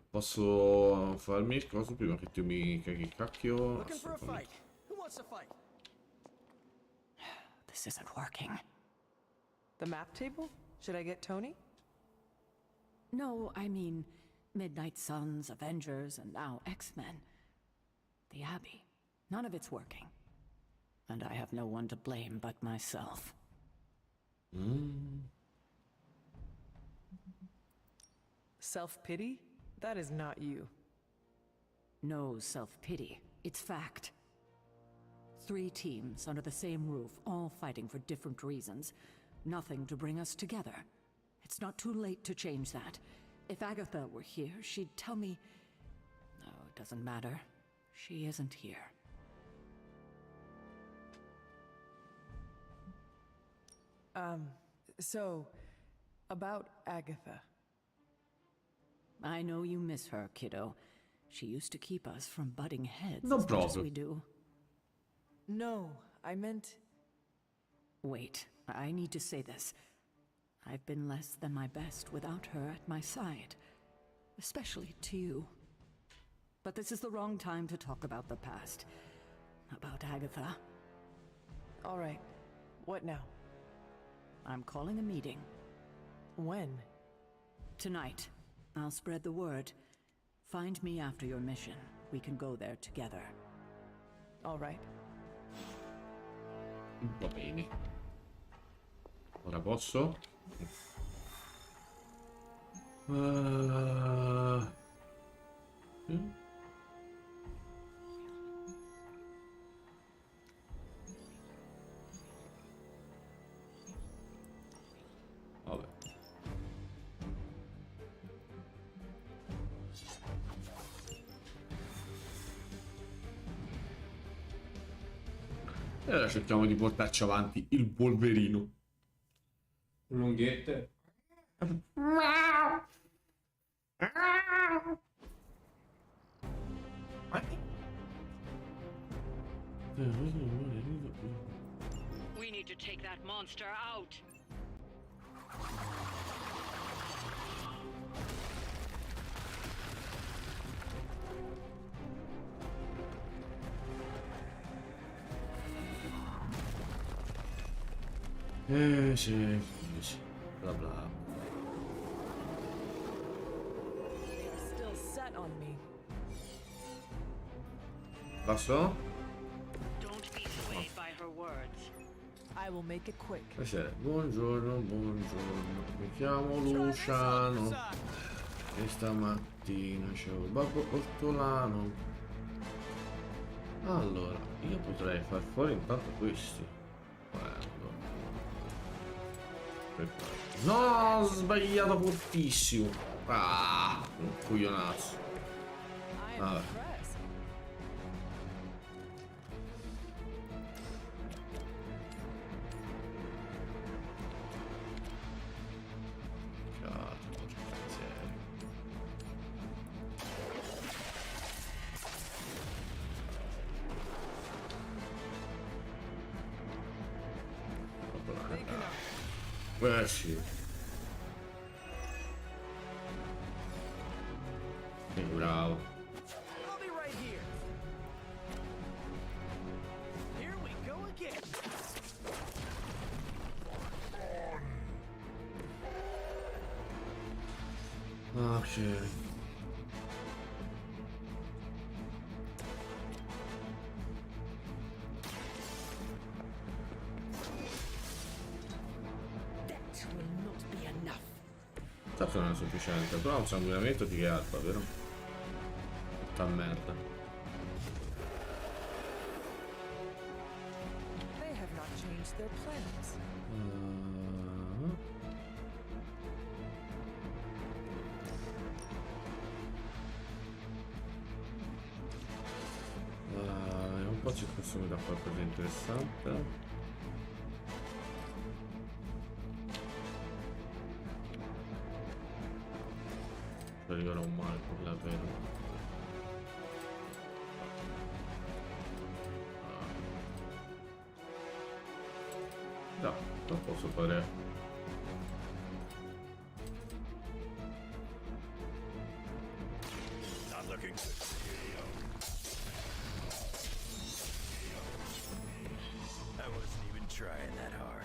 Posso farmi il coso prima che tu mi caghi il cacchio? Looking for a fight. Who wants to fight? This isn't working. The map table? Should I get Tony? No, I mean Midnight Suns, Avengers, and now X-Men. The Abbey. None of it's working. And I have no one to blame but myself. Self-pity? That is not you. No self-pity. It's fact. 3 teams under the same roof, all fighting for different reasons. Nothing to bring us together. It's not too late to change that. If Agatha were here, she'd tell me... No, it doesn't matter. She isn't here. So, about Agatha. I know you miss her, kiddo. She used to keep us from butting heads No as much as problem. we do. No, I meant... Wait, I need to say this. I've been less than my best without her at my side. Especially to you. But this is the wrong time to talk about the past. About Agatha. All right. What now? I'm calling a meeting. When? Tonight. I'll spread the word. Find me after your mission. We can go there together. All right. Va bene. Ora posso? Vabbè. E ora cerchiamo di portarci avanti il polverino. Lunghette. We need to take that monster out. Sì, bla bla. They are still set on me. Passo? Don't be swayed by her words. I will make it quick. Buongiorno, buongiorno. Mi chiamo Luciano. E stamattina c'avevo il babbo ortolano. Allora, io potrei far fuori intanto questi. No, ho sbagliato fortissimo. Ah, un coglionazzo. Vabbè. Sì. Bravo. I'll be right here. Here we go again. Ok. Certo non è sufficiente, però un sanguinamento ti garba, vero? Tutta merda. They have not changed their plans. Un po' ci possono da qualcosa di interessante. Arriverà un marco là, vero? No, non posso fare. Not looking good. I wasn't even trying that hard.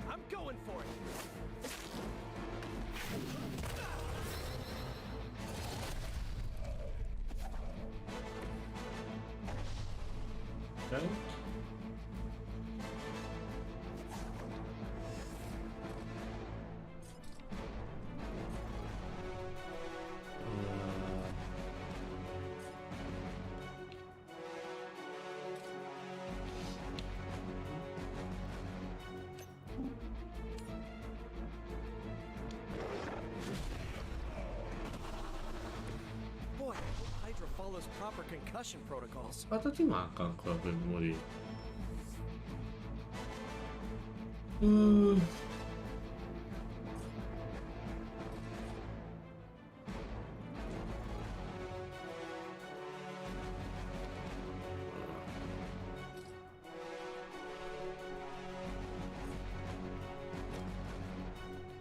I'm going for it. Okay. Boy, Hydra follows proper concussion protocols. Quanto ti manca ancora per morire?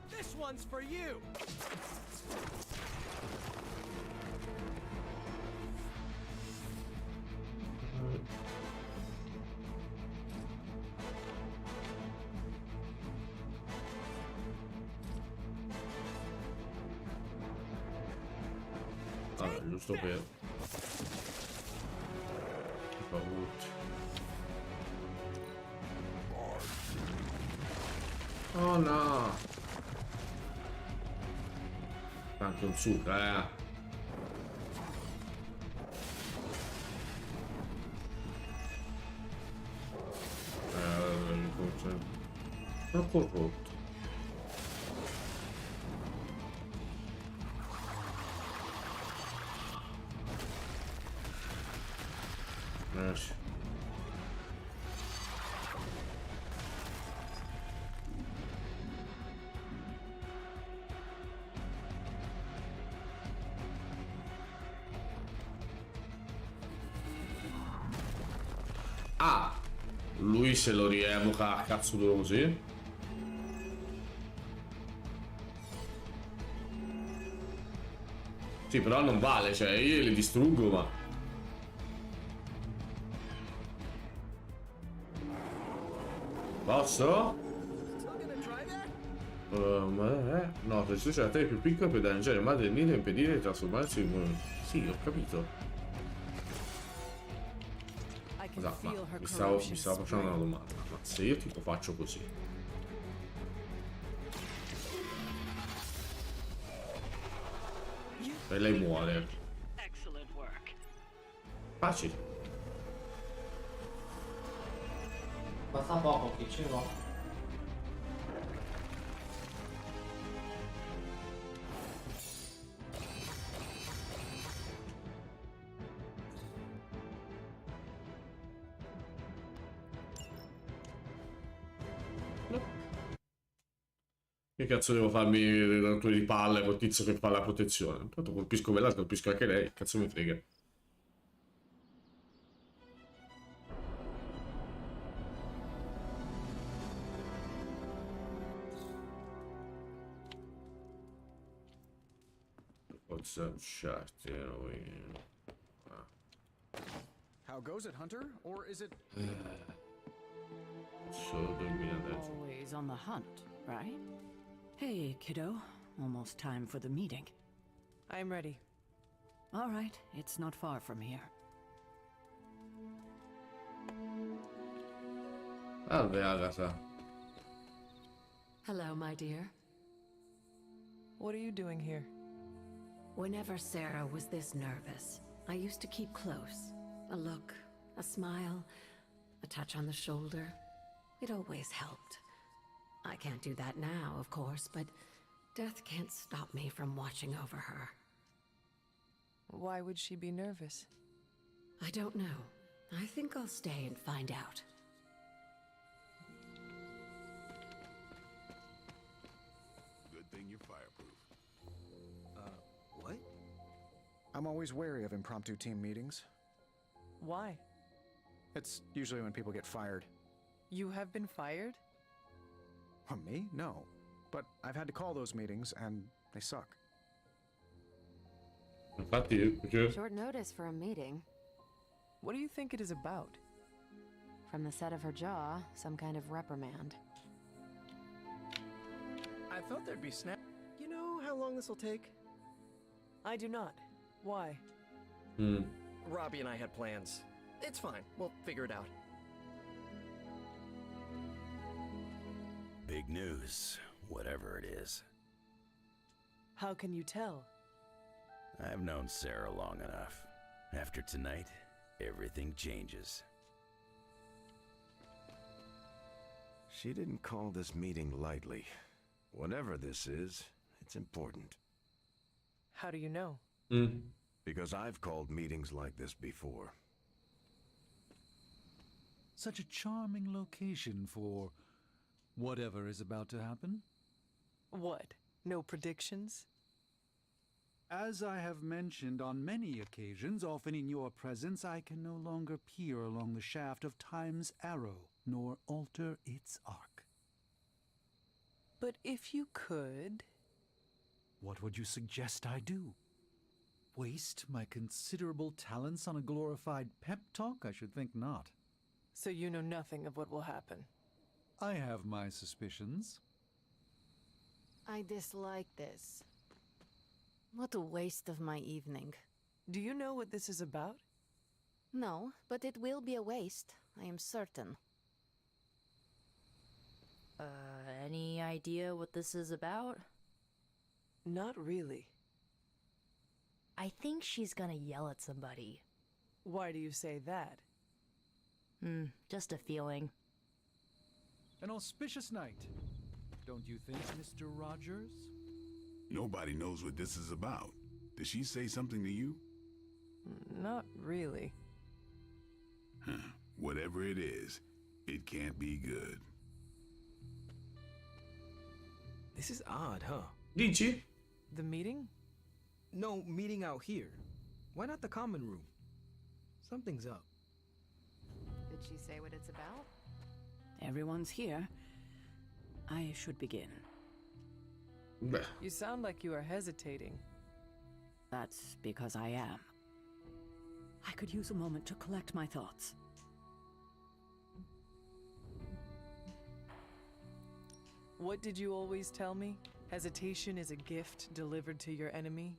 This one's for you. giusto per... Oh no! Anche un succa, troppo rotto. Sì. Ah, lui se lo rievoca a cazzo duro così. Sì, però non vale, cioè io li distruggo, ma... Posso? No, per istruzione la terra più piccola per danneggiare il mare del nido e impedire di trasformarsi in... Sì, ho capito. Esatto, ma mi stavo facendo una domanda. Ma se io tipo faccio così... E lei muore. Facile. Basta poco, che ce l'ho. Che cazzo devo farmi le rotture di palle col tizio che fa la protezione? Tanto colpisco quella, colpisco anche lei, cazzo mi frega. How goes it, Hunter? Or is it... Always on the hunt, right? Hey, kiddo. Almost time for the meeting. I'm ready. All right, it's not far from here. Hello, my dear. What are you doing here? Whenever Sarah was this nervous, I used to keep close. A look, a smile, a touch on the shoulder. It always helped. I can't do that now, of course, but death can't stop me from watching over her. Why would she be nervous? I don't know. I think I'll stay and find out. Good thing you're fireproof. What? I'm always wary of impromptu team meetings. Why? It's usually when people get fired. You have been fired? Me? No. But I've had to call those meetings, and they suck. Short notice for a meeting. What do you think it is about? From the set of her jaw, some kind of reprimand. I thought there'd be snap. You know how long this will take? I do not. Why? Robbie and I had plans. It's fine. We'll figure it out. Big news, whatever it is. How can you tell? I've known Sarah long enough. After tonight, everything changes. She didn't call this meeting lightly. Whatever this is, it's important. How do you know? Because I've called meetings like this before. Such a charming location for whatever is about to happen. What? No predictions? As I have mentioned on many occasions, often in your presence, I can no longer peer along the shaft of time's arrow, nor alter its arc. But if you could... What would you suggest I do? Waste my considerable talents on a glorified pep talk? I should think not. So you know nothing of what will happen? I have my suspicions. I dislike this. What a waste of my evening. Do you know what this is about? No, but it will be a waste, I am certain. Any idea what this is about? Not really. I think she's gonna yell at somebody. Why do you say that? Just a feeling. An auspicious night, don't you think, Mr. Rogers? Nobody knows what this is about. Did she say something to you? Not really. Huh. Whatever it is, it can't be good. This is odd, huh? Dici? The meeting? No, meeting out here. Why not the common room? Something's up. Did she say what it's about? Everyone's here. I should begin. Beh. You sound like you are hesitating. That's because I am. I could use a moment to collect my thoughts. What did you always tell me? Hesitation is a gift delivered to your enemy?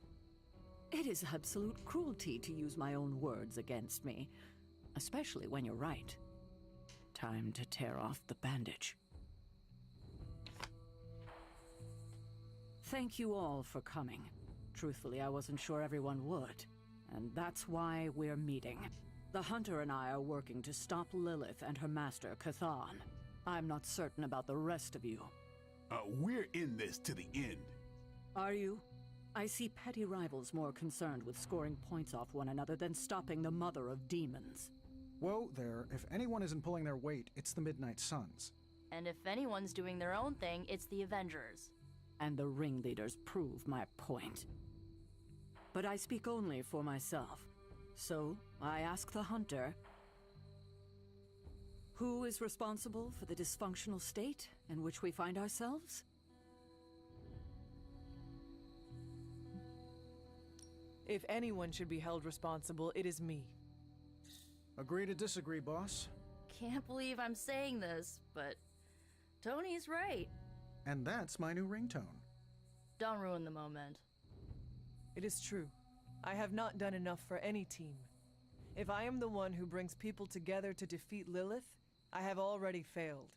It is absolute cruelty to use my own words against me, especially when you're right. Time to tear off the bandage. Thank you all for coming. Truthfully, I wasn't sure everyone would, and that's why we're meeting. The Hunter and I are working to stop Lilith and her master, Cathan. I'm not certain about the rest of you. We're in this to the end. Are you? I see petty rivals more concerned with scoring points off one another than stopping the mother of demons. Whoa there, if anyone isn't pulling their weight, it's the Midnight Suns. And if anyone's doing their own thing, it's the Avengers. And the ringleaders prove my point. But I speak only for myself. So, I ask the Hunter, who is responsible for the dysfunctional state in which we find ourselves? If anyone should be held responsible, it is me. Agree to disagree, boss. Can't believe I'm saying this, but Tony's right. And that's my new ringtone. Don't ruin the moment. It is true. I have not done enough for any team. If I am the one who brings people together to defeat Lilith, I have already failed.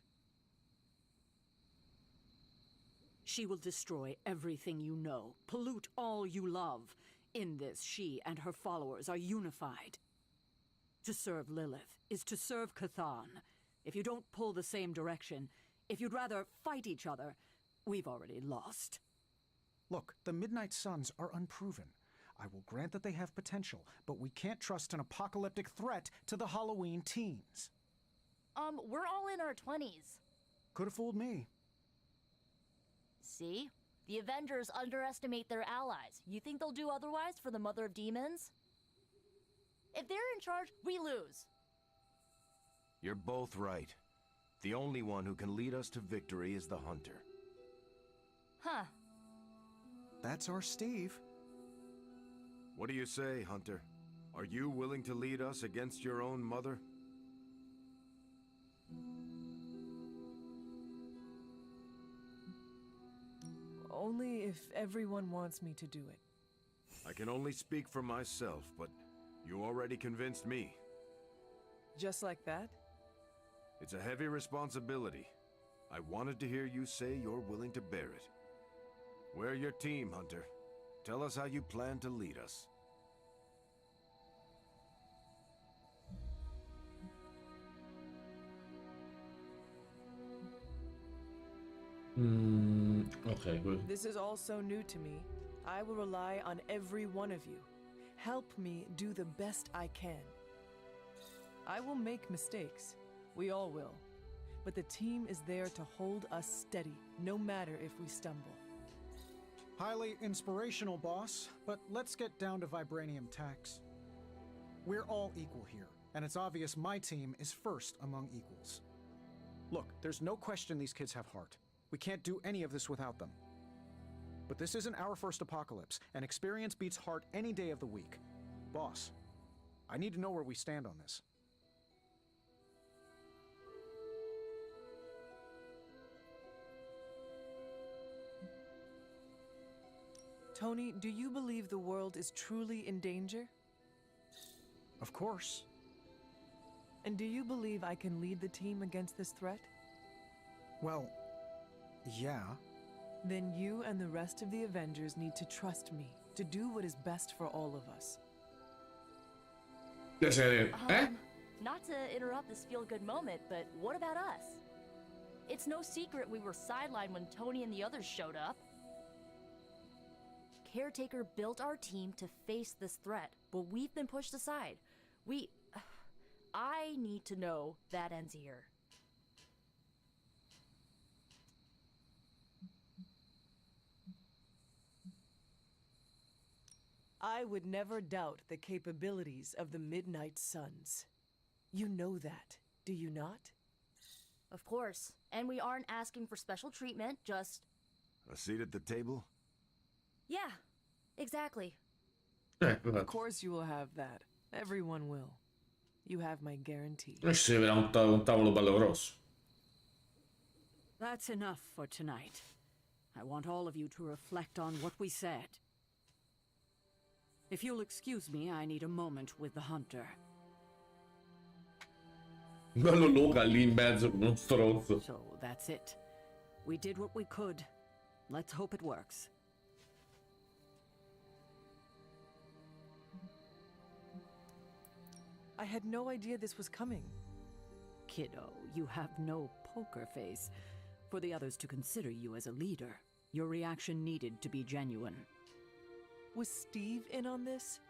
She will destroy everything you know, pollute all you love. In this, she and her followers are unified. To serve Lilith is to serve Cathan. If you don't pull the same direction, if you'd rather fight each other, we've already lost. Look, the Midnight Suns are unproven. I will grant that they have potential, but we can't trust an apocalyptic threat to the Halloween teens. We're all in our 20s. Could have fooled me. See? The Avengers underestimate their allies. You think they'll do otherwise for the Mother of Demons? If they're in charge, we lose. You're both right. The only one who can lead us to victory is the Hunter. Huh. That's our Steve. What do you say, Hunter? Are you willing to lead us against your own mother? Only if everyone wants me to do it. I can only speak for myself, but you already convinced me. Just like that? It's a heavy responsibility. I wanted to hear you say you're willing to bear it. We're your team, Hunter. Tell us how you plan to lead us. Okay, good. This is all so new to me. I will rely on every one of you. Help me do the best I can. I will make mistakes. We all will. But the team is there to hold us steady, no matter if we stumble. Highly inspirational, boss, but let's get down to vibranium tax. We're all equal here, and it's obvious my team is first among equals. Look, there's no question these kids have heart. We can't do any of this without them. But this isn't our first apocalypse, and experience beats heart any day of the week. Boss, I need to know where we stand on this. Tony, do you believe the world is truly in danger? Of course. And do you believe I can lead the team against this threat? Well, yeah. Then you and the rest of the Avengers need to trust me to do what is best for all of us. Not to interrupt this feel-good moment, but what about us? It's no secret we were sidelined when Tony and the others showed up. Caretaker built our team to face this threat, but we've been pushed aside. I need to know that ends here. I would never doubt the capabilities of the Midnight Suns. You know that, do you not? Of course. And we aren't asking for special treatment, just... A seat at the table? Yeah, exactly. Of course you will have that. Everyone will. You have my guarantee. Si vedrà un tavolo bello grosso. That's enough for tonight. I want all of you to reflect on what we said. If you'll excuse me, I need a moment with the hunter. Bello Luca lì in mezzo con uno stronzo. So that's it. We did what we could. Let's hope it works. I had no idea this was coming. Kiddo, you have no poker face. For the others to consider you as a leader, your reaction needed to be genuine. Was Steve in on this?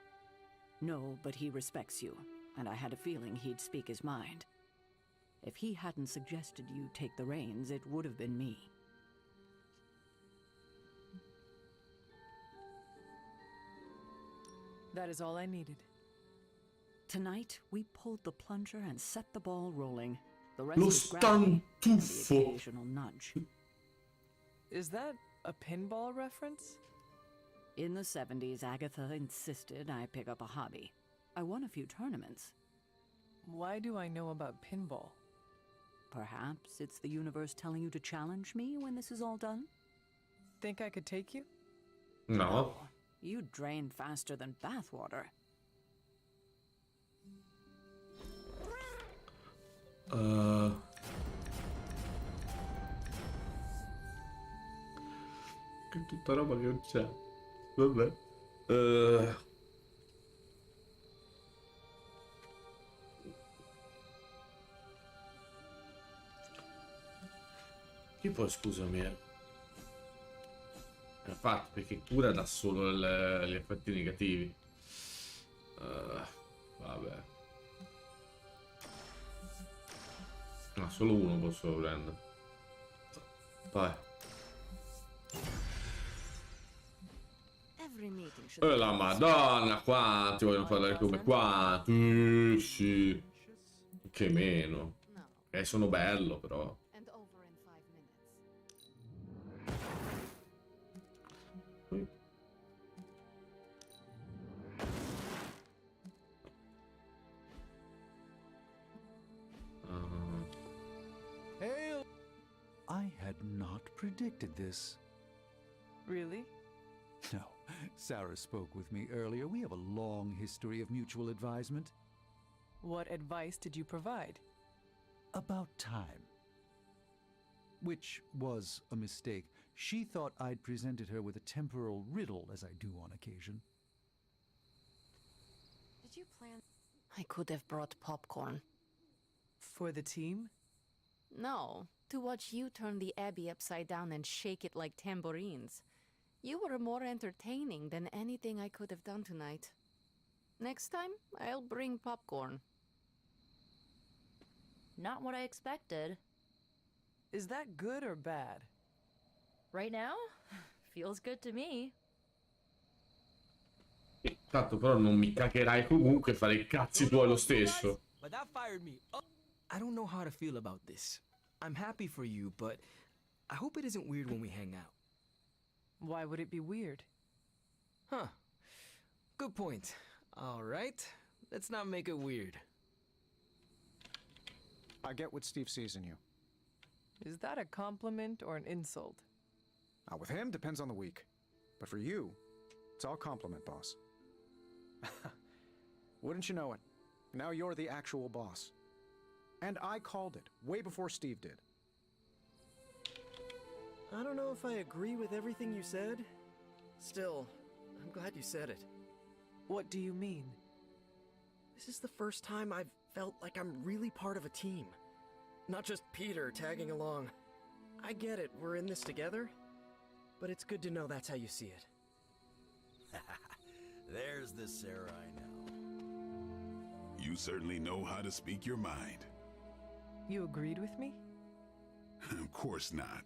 No, but he respects you, and I had a feeling he'd speak his mind. If he hadn't suggested you take the reins, it would have been me. That is all I needed. Tonight, we pulled the plunger and set the ball rolling. The rest is gravity and the occasional nudge. Is that a pinball reference? In the 70s, Agatha insisted I pick up a hobby. I won a few tournaments. Why do I know about pinball? Perhaps it's the universe telling you to challenge me when this is all done? Think I could take you? No. You drain faster than bathwater. Che tutta roba che non c'è. Vabbè. Che poi scusami. Infatti, perché cura da solo gli effetti negativi. Vabbè. No, solo uno posso prendere. Vai. La madonna, quanti vogliono parlare come quanti? Sì. Che meno. Sono bello però. Hail! I had not predicted this. Really? No. Sarah spoke with me earlier. We have a long history of mutual advisement. What advice did you provide? About time. Which was a mistake. She thought I'd presented her with a temporal riddle, as I do on occasion. Did you plan? I could have brought popcorn. For the team? No, to watch you turn the Abbey upside down and shake it like tambourines. You were more entertaining than anything I could have done tonight. Next time, I'll bring popcorn. Not what I expected. Is that good or bad? Right now? Feels good to me. Tanto però non mi caccherai comunque, fare i cazzi tuoi lo stesso. But that fired me up. I don't know how to feel about this. I'm happy for you, but I hope it isn't weird when we hang out. Why would it be weird? Huh. Good point. All right. Let's not make it weird. I get what Steve sees in you. Is that a compliment or an insult? With him, depends on the week. But for you, it's all compliment, boss. Wouldn't you know it? Now you're the actual boss. And I called it, way before Steve did. I don't know if I agree with everything you said. Still, I'm glad you said it. What do you mean? This is the first time I've felt like I'm really part of a team. Not just Peter tagging along. I get it, we're in this together. But it's good to know that's how you see it. There's the Sarah I know. You certainly know how to speak your mind. You agreed with me? Of course not.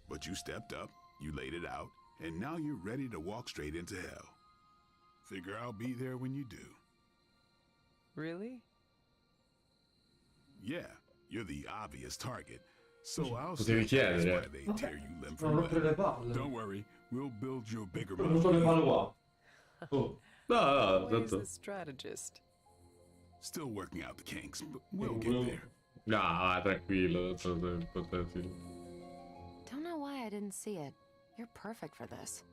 But you stepped up, you laid it out, and now you're ready to walk straight into hell. Figure I'll be there when you do. Really? Yeah, you're the obvious target. So I'll Potevi see that's chiedere. why they tear you limb from limb. Don't worry, we'll build you a bigger Non so le palle qua. Oh. No, Always tanto. a strategist. Still working out the kinks, but we'll get there. No, tranquillo. Potenti. Don't know why I didn't see it. You're perfect for this.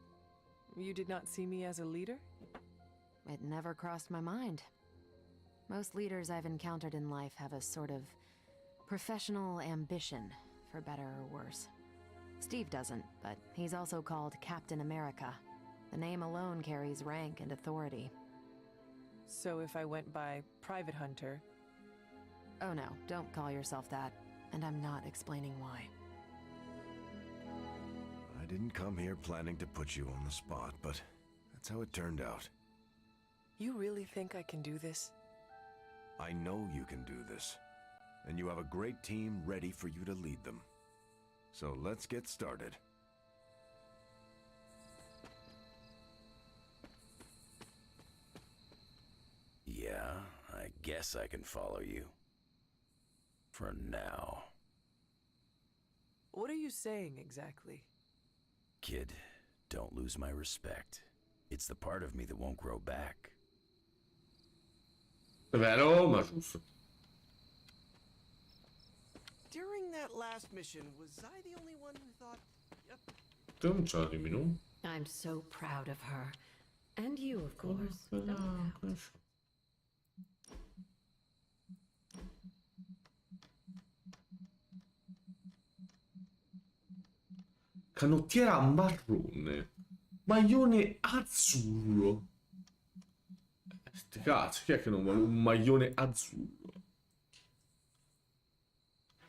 You did not see me as a leader? It never crossed my mind. Most leaders I've encountered in life have a sort of professional ambition, for better or worse. Steve doesn't, but he's also called Captain America. The name alone carries rank and authority. So if I went by Private Hunter... Oh no, don't call yourself that. And I'm not explaining why. I didn't come here planning to put you on the spot, but that's how it turned out. You really think I can do this? I know you can do this, and you have a great team ready for you to lead them. So let's get started. Yeah, I guess I can follow you. For now. What are you saying exactly? Kid, don't lose my respect. It's the part of me that won't grow back. Vero, ma giusto. During that last mission, was I the only one who thought, yep. Non c'ho di menu. I'm so proud of her. And you, of course. Canottiera marrone. Maglione azzurro. Sti cazzo, chi è che non vuole un maglione azzurro?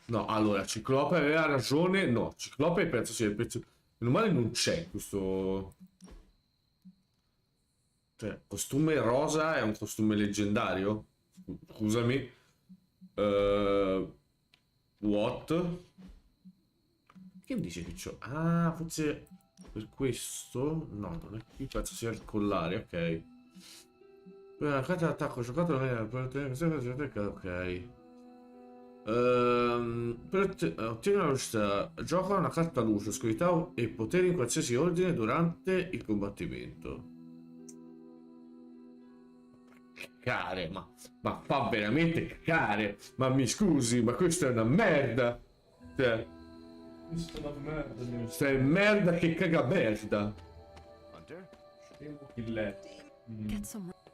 No, allora, Ciclope aveva ragione. No, Ciclope penso sia il pezzo. Meno male non c'è questo. Cioè, costume rosa è un costume leggendario? Scusami. What? Che mi dice che c'ho? Ah, forse per questo? No, non è qui, penso sia il collare, ok. La carta d'attacco giocato non è per ok. Ottieni una velocità. Gioca una carta luce, oscurità e poteri in qualsiasi ordine durante il combattimento. Cacare, ma fa veramente cacare. Ma mi scusi, ma questa è una merda. Cioè, Questa è una merda. questa è merda che caga merda. Hunter?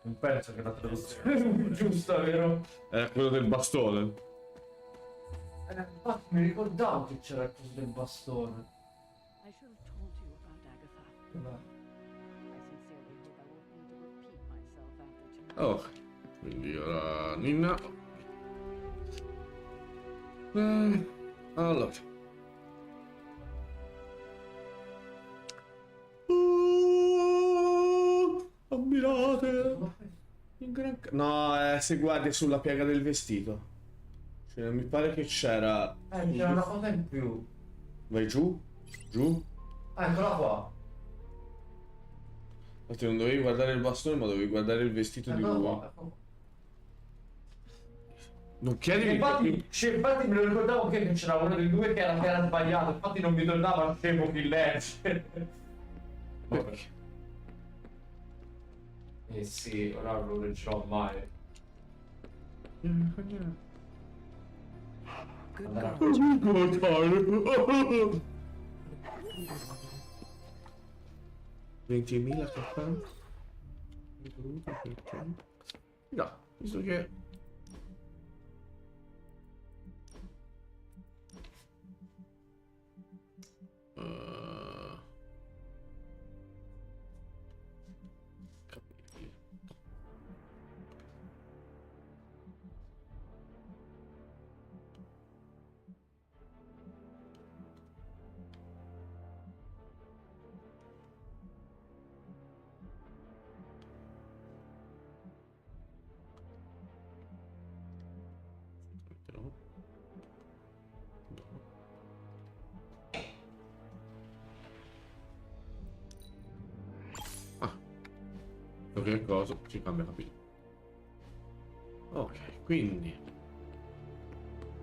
Non penso che la traduzione giusta, vero? Era quello del bastone. Infatti mi ricordavo che c'era il coso del bastone. I should have told you about Agatha. Vabbè. I sincerely hope I won't need to repeat myself after tonight. Oh, quindi ora Ninna. Allora. Ammirate. No, se guardi sulla piega del vestito. Cioè, mi pare che c'era. C'era una cosa in più. Vai giù? Giù? Eccola qua. Infatti non dovevi guardare il bastone, ma dovevi guardare il vestito di lui. Non chiedi. Infatti me lo ricordavo che c'era uno dei due che era sbagliato. Infatti non mi tornava scemo chi legge. Perché? Eh sì, ora non lo leggerò mai. Good 20.000 cappelli. No. Visto che... capito. No. Ah, che cosa? Ci cambia capito. Ok, quindi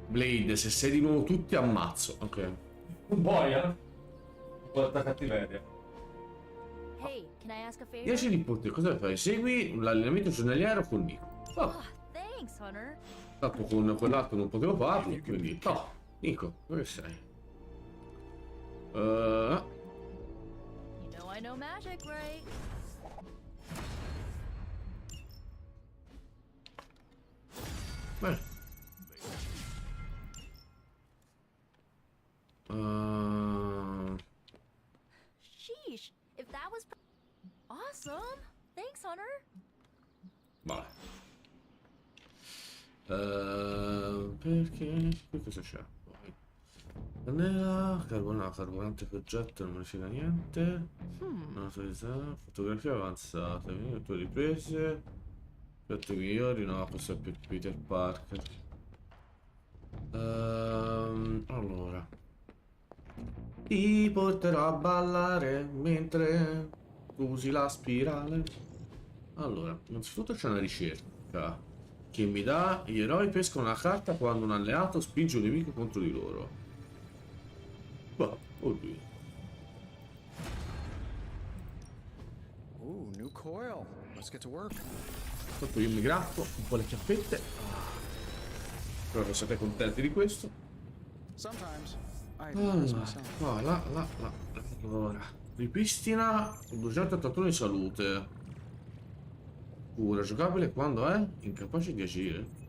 Blade, se sei di nuovo tutti ammazzo. Ok. Un boia? Un po' da cattiveria. Hey, can I ask a favor? 10 di potere, cosa fai? Segui l'allenamento giornaliero con Nico. Oh, Oh, thanks, Hunter. tanto con quell'altro non potevo farlo, quindi... No, Nico, dove sei? You know I know magic, right? Beh. Sheesh, if that was awesome. Thanks, Hunter. Vabbè. Perché? Qui cosa c'è? Cannella, carburante per jet, non me ne frega niente. Fotografia avanzata, tue riprese. Piatti migliori, no, questo è per Peter Parker. Allora. Ti porterò a ballare mentre usi la spirale. Allora, innanzitutto c'è una ricerca che mi dà: gli eroi pescano una carta quando un alleato spinge un nemico contro di loro. Boh, oddio. Ooh, new coil. Let's get to work. Sotto io mi gratto un po' le chiappette. Spero che siate contenti di questo. Sometimes I Allora, ripristina 281 di salute. Cura, giocabile quando è incapace di agire.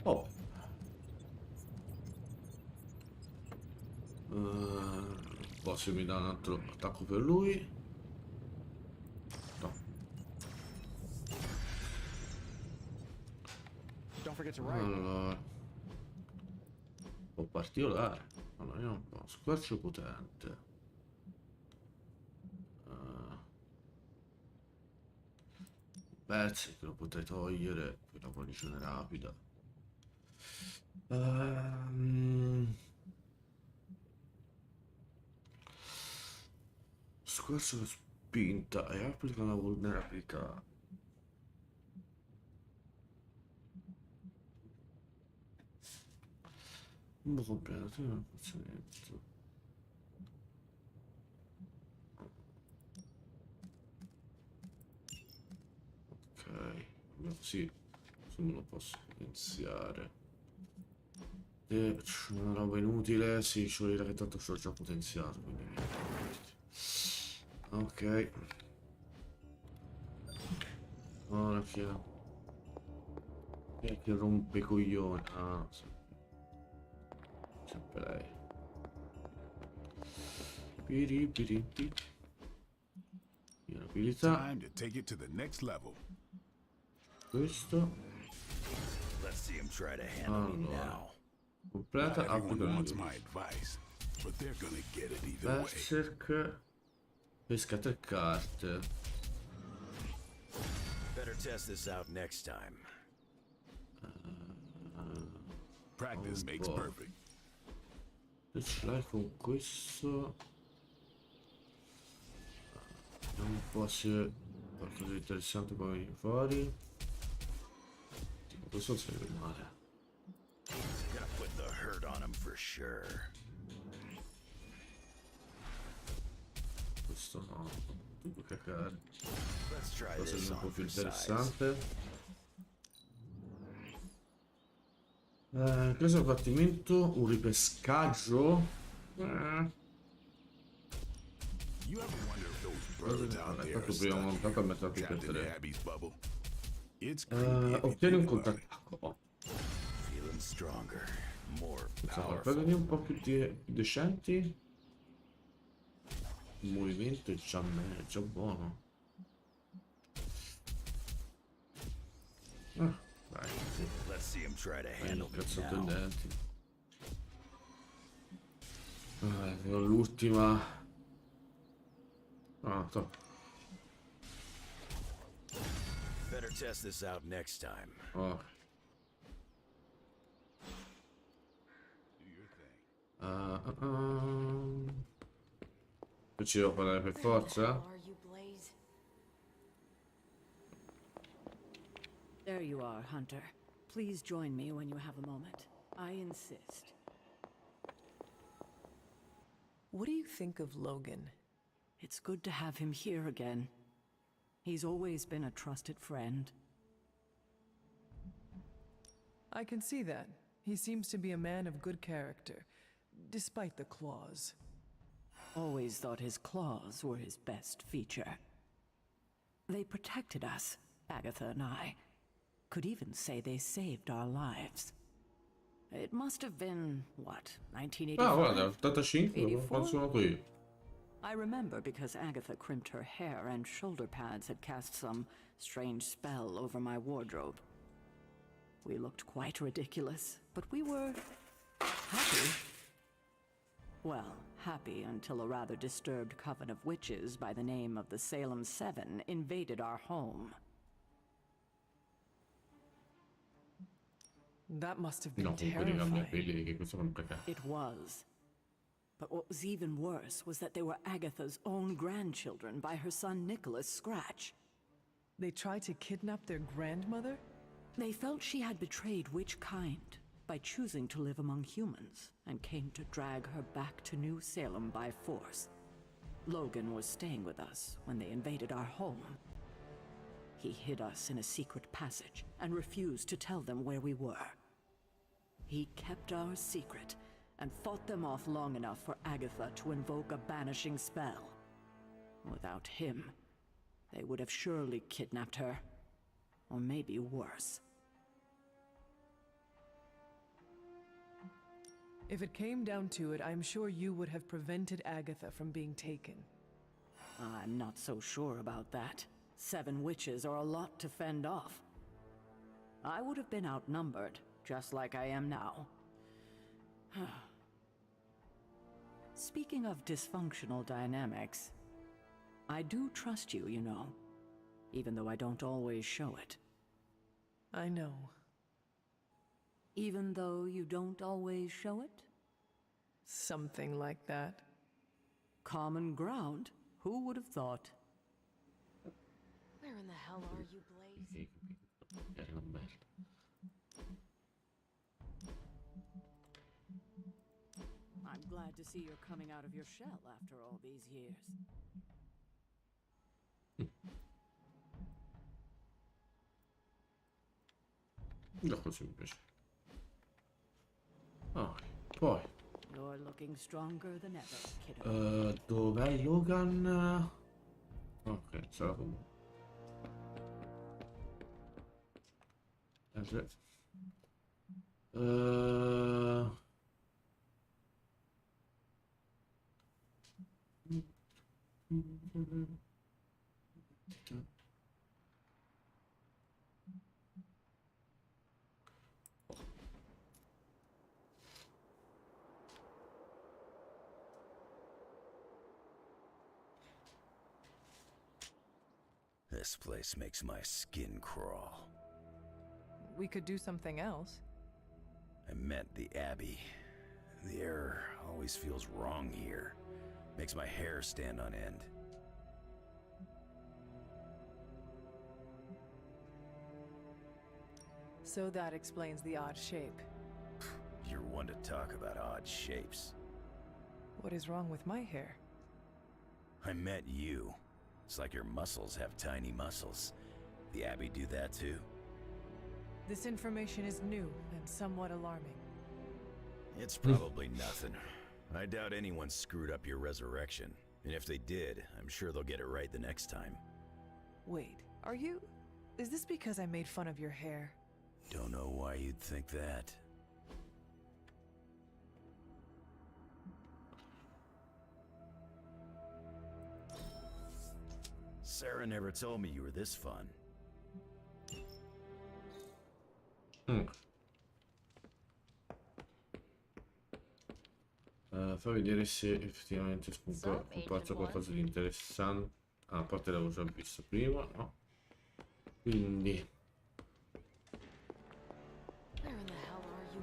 Oh. Poi se mi dà un altro attacco per lui. No. Allora. Un po' particolare. Allora, io un po'. Squarcio potente. Pezzi che lo potrei togliere per la guarigione rapida. Squarcio spinta e applica una vulnerabilità. Un po' completo, un pazienza. Ok, sì, se me lo posso potenziare. E c'è una roba inutile, sì, ci vuole dire che tanto ce l'ho già potenziato, quindi ok. Ora chi è che rompe i coglioni? Ah, sì. Sempre lei. Piripiriti. Abilità. Time to take it to the next level. Questo. Let's see him try to handle me now. Completa, applica Wants my advice, but they're gonna get it either way. Berserk. Pesca 3 carte. Better test this out next time. Practice makes perfect. Se ce l'hai con questo. Vediamo un po' se qualcosa di interessante poi viene fuori. Tipo questo non serve male. Gonna put the hurt on him for sure. Questo no, tutto cacare. Let's try Questo this è un po' on più for size. interessante. Caso combattimento, un ripescaggio. You ever wonder if those birds out there are Tanto stuck prima montato a metà here, più trapped in per Abby's bubble? It's creepy if you ottieni un think about it. contrattacco. Feeling stronger, more Insomma, powerful. prendimi un po' più decenti. Il movimento è già, è già buono. Dai, sì. Let's see him try to handle me Cazzo now. tendenti. L'ultima. Ah, top. Better test this out next time. Oh. Ci devo parlare per forza? There you are, Hunter. Please join me when you have a moment. I insist. What do you think of Logan? It's good to have him here again. He's always been a trusted friend. I can see that. He seems to be a man of good character, despite the claws. Always thought his claws were his best feature. They protected us, Agatha and I. Could even say they saved our lives. It must have been, what, 1985? Ah, guarda, 85, quando sono nato io. I remember because Agatha crimped her hair and shoulder pads had cast some strange spell over my wardrobe. We looked quite ridiculous, but we were happy. Well, happy until a rather disturbed coven of witches by the name of the Salem Seven invaded our home. That must have been No, comunque devi cambiare terrifying. quelli che questo non perché. It was. But what was even worse was that they were Agatha's own grandchildren by her son Nicholas Scratch. They tried to kidnap their grandmother? They felt she had betrayed which kind by choosing to live among humans and came to drag her back to New Salem by force. Logan was staying with us when they invaded our home. He hid us in a secret passage and refused to tell them where we were. He kept our secret and fought them off long enough for Agatha to invoke a banishing spell. Without him, they would have surely kidnapped her. Or maybe worse. If it came down to it, I'm sure you would have prevented Agatha from being taken. I'm not so sure about that. 7 witches are a lot to fend off. I would have been outnumbered, just like I am now. Speaking of dysfunctional dynamics, I do trust you, you know, even though I don't always show it. I know. Even though you don't always show it? Something like that. Common ground? Who would have thought? Where in the hell are you, Blaze? I'm glad to see you're coming out of your shell after all these years. No, così mi piace. Ah, poi. You're looking stronger than ever, kiddo. Dov'è Logan? Ok, sarà comunque. Aspetta. This place makes my skin crawl. We could do something else. I met the Abbey. The air always feels wrong here. Makes my hair stand on end. So that explains the odd shape. You're one to talk about odd shapes. What is wrong with my hair? I met you. It's like your muscles have tiny muscles. The Abbey do that too? This information is new and somewhat alarming. It's probably nothing. I doubt anyone screwed up your resurrection. And if they did, I'm sure they'll get it right the next time. Wait, are you... Is this because I made fun of your hair? Don't know why you'd think that. Sarah never told me you were this fun. Fa vedere se effettivamente comparsa qualcosa di interessante. Ah, a parte l'avevo già visto prima, no? Quindi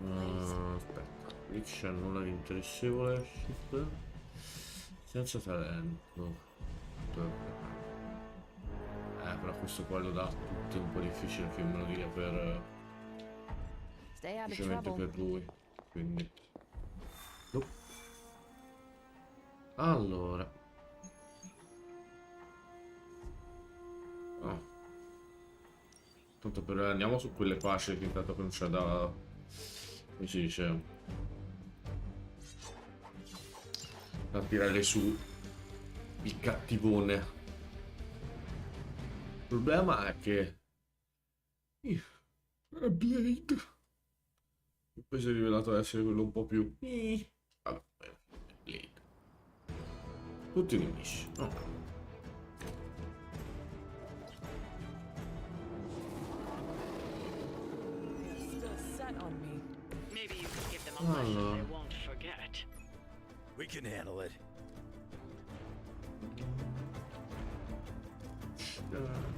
aspetta, qui c'è nulla di interessevole. Senza talento. Però questo qua lo dà tutto un po' difficile che me lo dia per semplicemente per lui. Quindi allora tanto per andiamo su quelle facili che intanto non c'è da, come si dice, da tirare su il cattivone. Il problema è che è Blade, e poi si è rivelato essere quello un po' più vabbè, Blade, tutti nemici, no? Allora. We can handle it.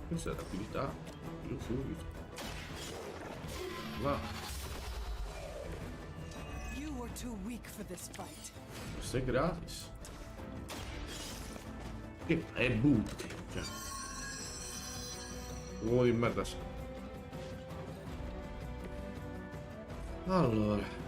Questa è rapidità, io subito. Va. You were too weak for this fight. Questo è gratis. Che è butti, cioè. Uovo di merda. Allora.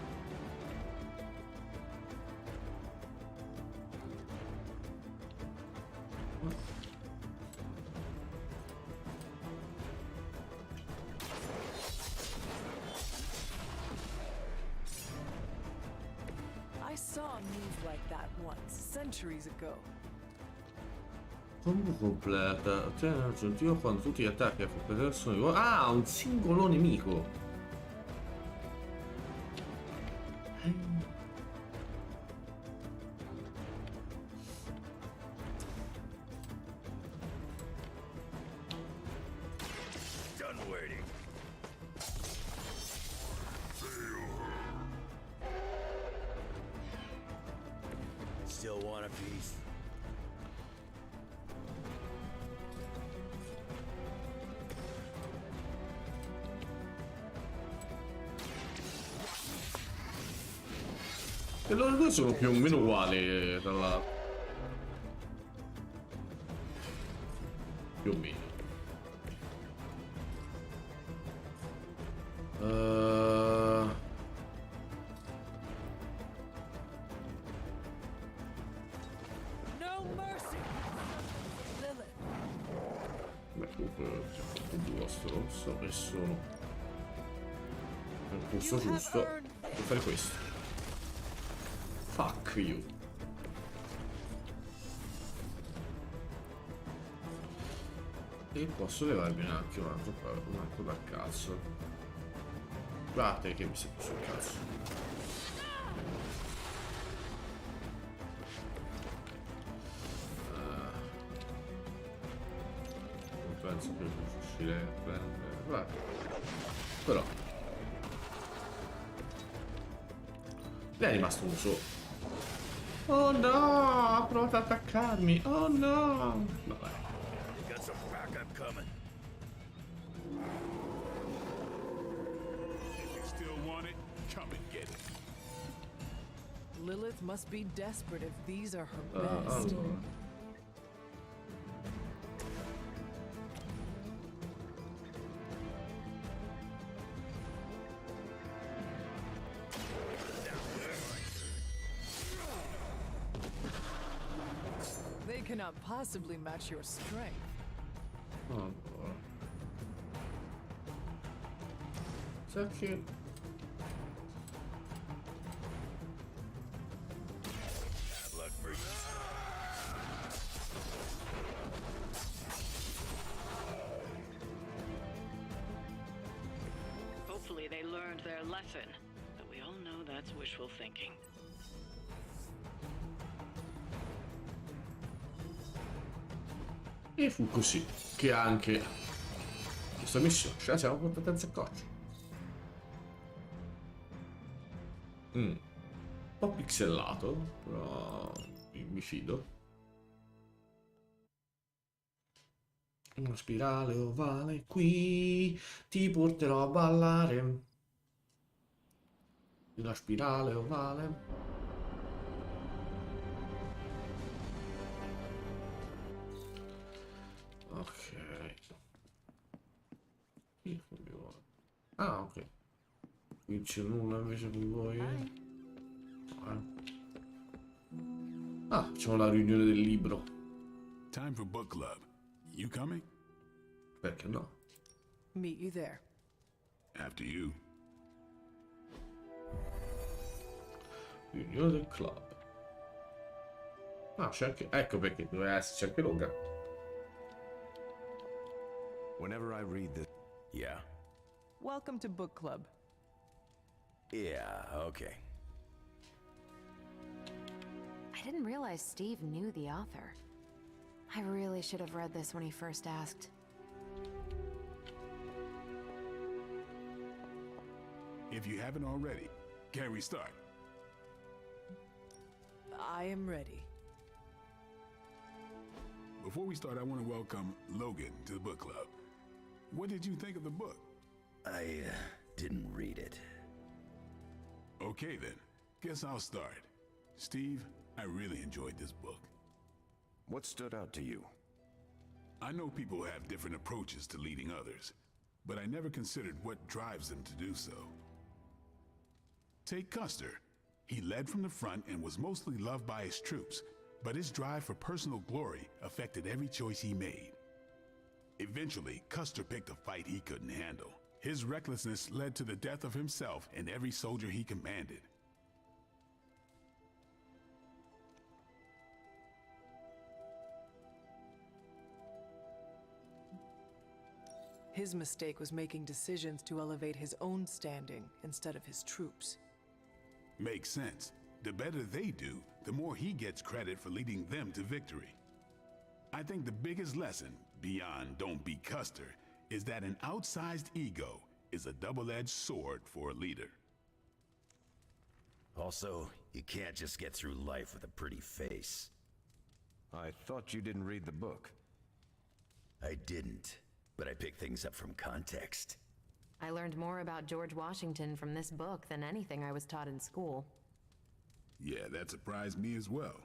I saw a move like that once, centuries ago. Combo completa. Ottiene un aggiuntivo quando tutti gli attacchi a colpire sono uguali. Ah, un singolo nemico. Done waiting. Still want a piece? E loro due sono più o meno uguali, tra l'altro. Più o meno. No mercy. Lilith. Beh, comunque c'è fatto due stronzo e sono nel posto giusto per fare questo. Fuck you. E posso levarmi anche un altro dal cazzo. Guardate che mi si è sul cazzo. Non penso che riuscire a prendere. Guarda. Però ne è rimasto uno solo. Oh no, ha provato ad attaccarmi. Oh no. Vabbè. Got some backup coming. If you still want it, come and get it. Lilith must be desperate if these are her best. They cannot possibly match your strength. Oh, Sa che... Hopefully they learned their lesson, but we all know that's wishful thinking. E fu così che anche questa missione ce la siamo portati a zaccoci. Un po' pixelato, però mi fido. Una spirale ovale qui, ti porterò a ballare. Una spirale ovale. Ok. Ah, ok. Qui c'è nulla invece per voi. Ah, facciamo la riunione del libro. Time for book club. You coming? Perché no? Meet you there. After you. Riunione del club. Ah, c'è anche... Ecco perché doveva esserci anche Logan. Whenever I read this... Yeah. Welcome to book club. Yeah, okay. I didn't realize Steve knew the author. I really should have read this when he first asked. If you haven't already, can we start? I am ready. Before we start, I want to welcome Logan to the book club. What did you think of the book? I didn't read it. Okay then, guess I'll start. Steve, I really enjoyed this book. What stood out to you? I know people have different approaches to leading others, but I never considered what drives them to do so. Take Custer. He led from the front and was mostly loved by his troops, but his drive for personal glory affected every choice he made. Eventually, Custer picked a fight he couldn't handle. His recklessness led to the death of himself and every soldier he commanded. His mistake was making decisions to elevate his own standing instead of his troops. Makes sense. The better they do, the more he gets credit for leading them to victory. I think the biggest lesson, beyond don't be Custer, is that an outsized ego is a double-edged sword for a leader. Also, you can't just get through life with a pretty face. I thought you didn't read the book. I didn't, but I picked things up from context. I learned more about George Washington from this book than anything I was taught in school. Yeah, that surprised me as well.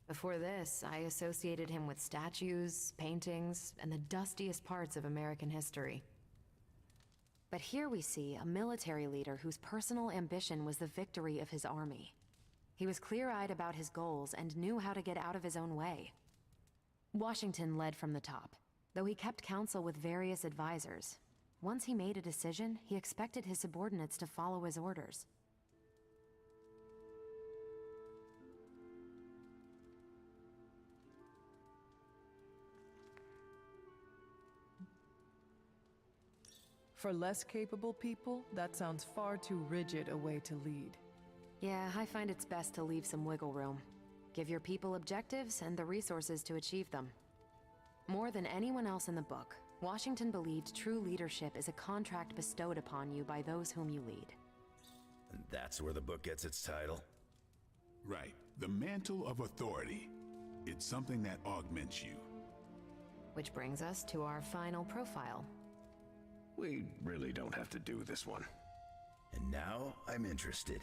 Before this, I associated him with statues, paintings, and the dustiest parts of American history. But here we see a military leader whose personal ambition was the victory of his army. He was clear-eyed about his goals and knew how to get out of his own way. Washington led from the top, though he kept counsel with various advisors. Once he made a decision, he expected his subordinates to follow his orders. For less capable people, that sounds far too rigid a way to lead. Yeah, I find it's best to leave some wiggle room. Give your people objectives and the resources to achieve them. More than anyone else in the book, Washington believed true leadership is a contract bestowed upon you by those whom you lead. And that's where the book gets its title? Right. The mantle of authority. It's something that augments you. Which brings us to our final profile. We really don't have to do this one. And now I'm interested.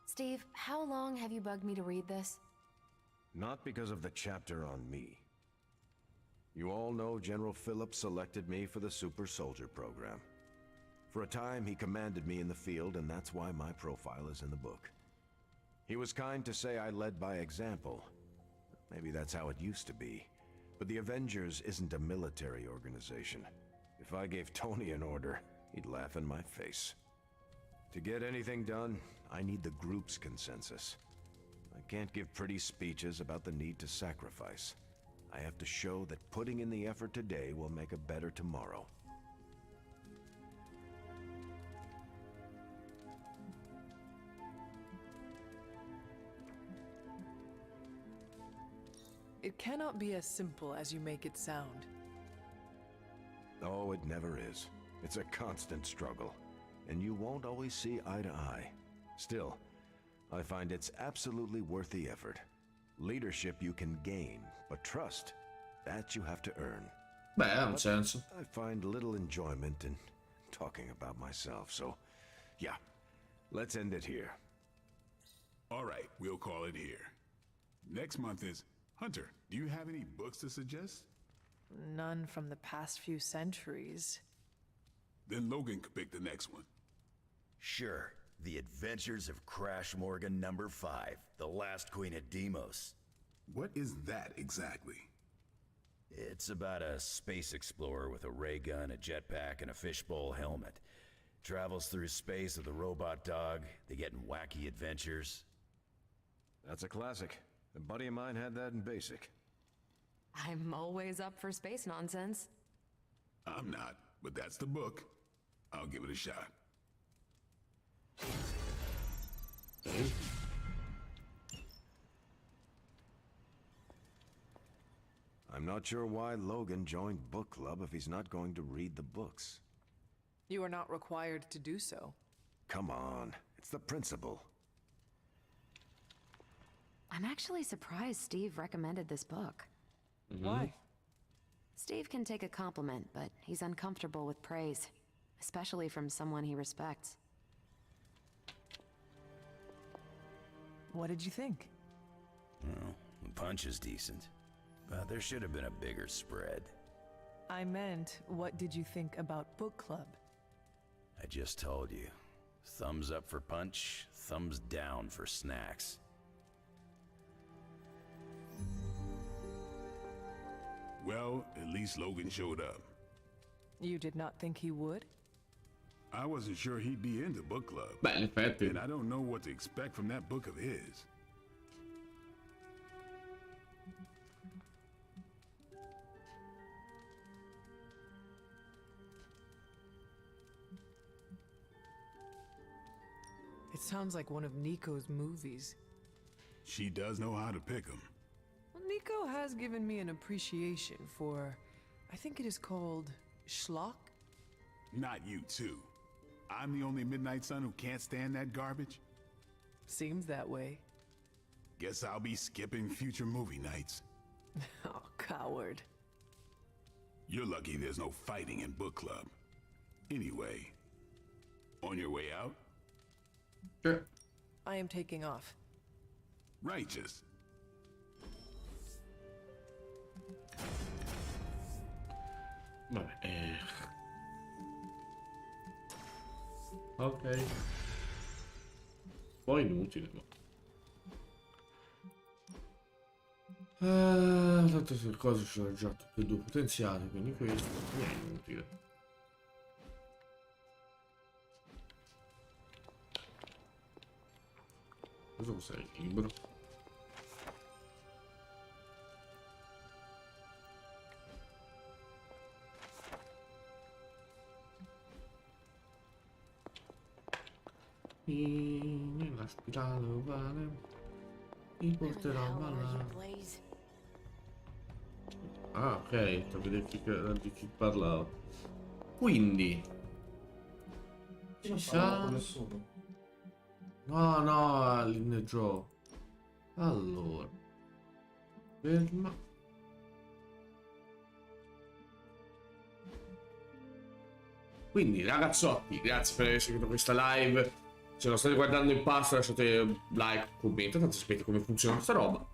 Steve, how long have you bugged me to read this? Not because of the chapter on me. You all know General Phillips selected me for the Super Soldier program. For a time, he commanded me in the field, and that's why my profile is in the book. He was kind to say I led by example. Maybe that's how it used to be. But the Avengers isn't a military organization. If I gave Tony an order, he'd laugh in my face. To get anything done, I need the group's consensus. I can't give pretty speeches about the need to sacrifice. I have to show that putting in the effort today will make a better tomorrow. It cannot be as simple as you make it sound. Oh, it never is. It's a constant struggle, and you won't always see eye to eye. Still, I find it's absolutely worth the effort. Leadership you can gain, but trust, that you have to earn. Beh, ha un senso. I find little enjoyment in talking about myself, so yeah, let's end it here. All right, we'll call it here. Next month is Hunter. Do you have any books to suggest? None from the past few centuries. Then Logan could pick the next one. Sure. The Adventures of Crash Morgan number 5, The Last Queen of Deimos. What is that exactly? It's about a space explorer with a ray gun, a jetpack, and a fishbowl helmet. Travels through space with a robot dog. They get in wacky adventures. That's a classic. A buddy of mine had that in basic. I'm always up for space nonsense. I'm not, but that's the book. I'll give it a shot. I'm not sure why Logan joined book club if he's not going to read the books. You are not required to do so. Come on, it's the principle. I'm actually surprised Steve recommended this book. Why? Steve can take a compliment, but he's uncomfortable with praise, especially from someone he respects. What did you think? Well, the punch is decent, but there should have been a bigger spread. I meant, what did you think about book club? I just told you. Thumbs up for punch, thumbs down for snacks. Well, at least Logan showed up. You did not think he would? I wasn't sure he'd be into book club. Beh, in effetti. And I don't know what to expect from that book of his. It sounds like one of Nico's movies. She does know how to pick them. Well, Nico has given me an appreciation for, I think it is called schlock? Not you, too. I'm the only Midnight Sun who can't stand that garbage? Seems that way. Guess I'll be skipping future movie nights. Oh, coward. You're lucky there's no fighting in book club. Anyway, on your way out? Sure. I am taking off. Righteous. Vabbè, ok. Poi inutile, ma... Tanto queste cose sono già tutte e due potenziate, quindi questo è inutile. Cosa cos'è il libro? Nella spirale ovale mi porterò a ballare. Ah, ok, sto a vedere di chi parlavo. Quindi ci sa... No, all'inneggio. Allora, ferma. Quindi ragazzotti, grazie per aver seguito questa live. Se lo state guardando in passo lasciate un like, commento, tanto sapete come funziona questa roba.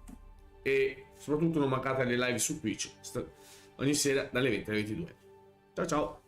E soprattutto non mancate alle live su Twitch ogni sera dalle 20 alle 22. Ciao ciao!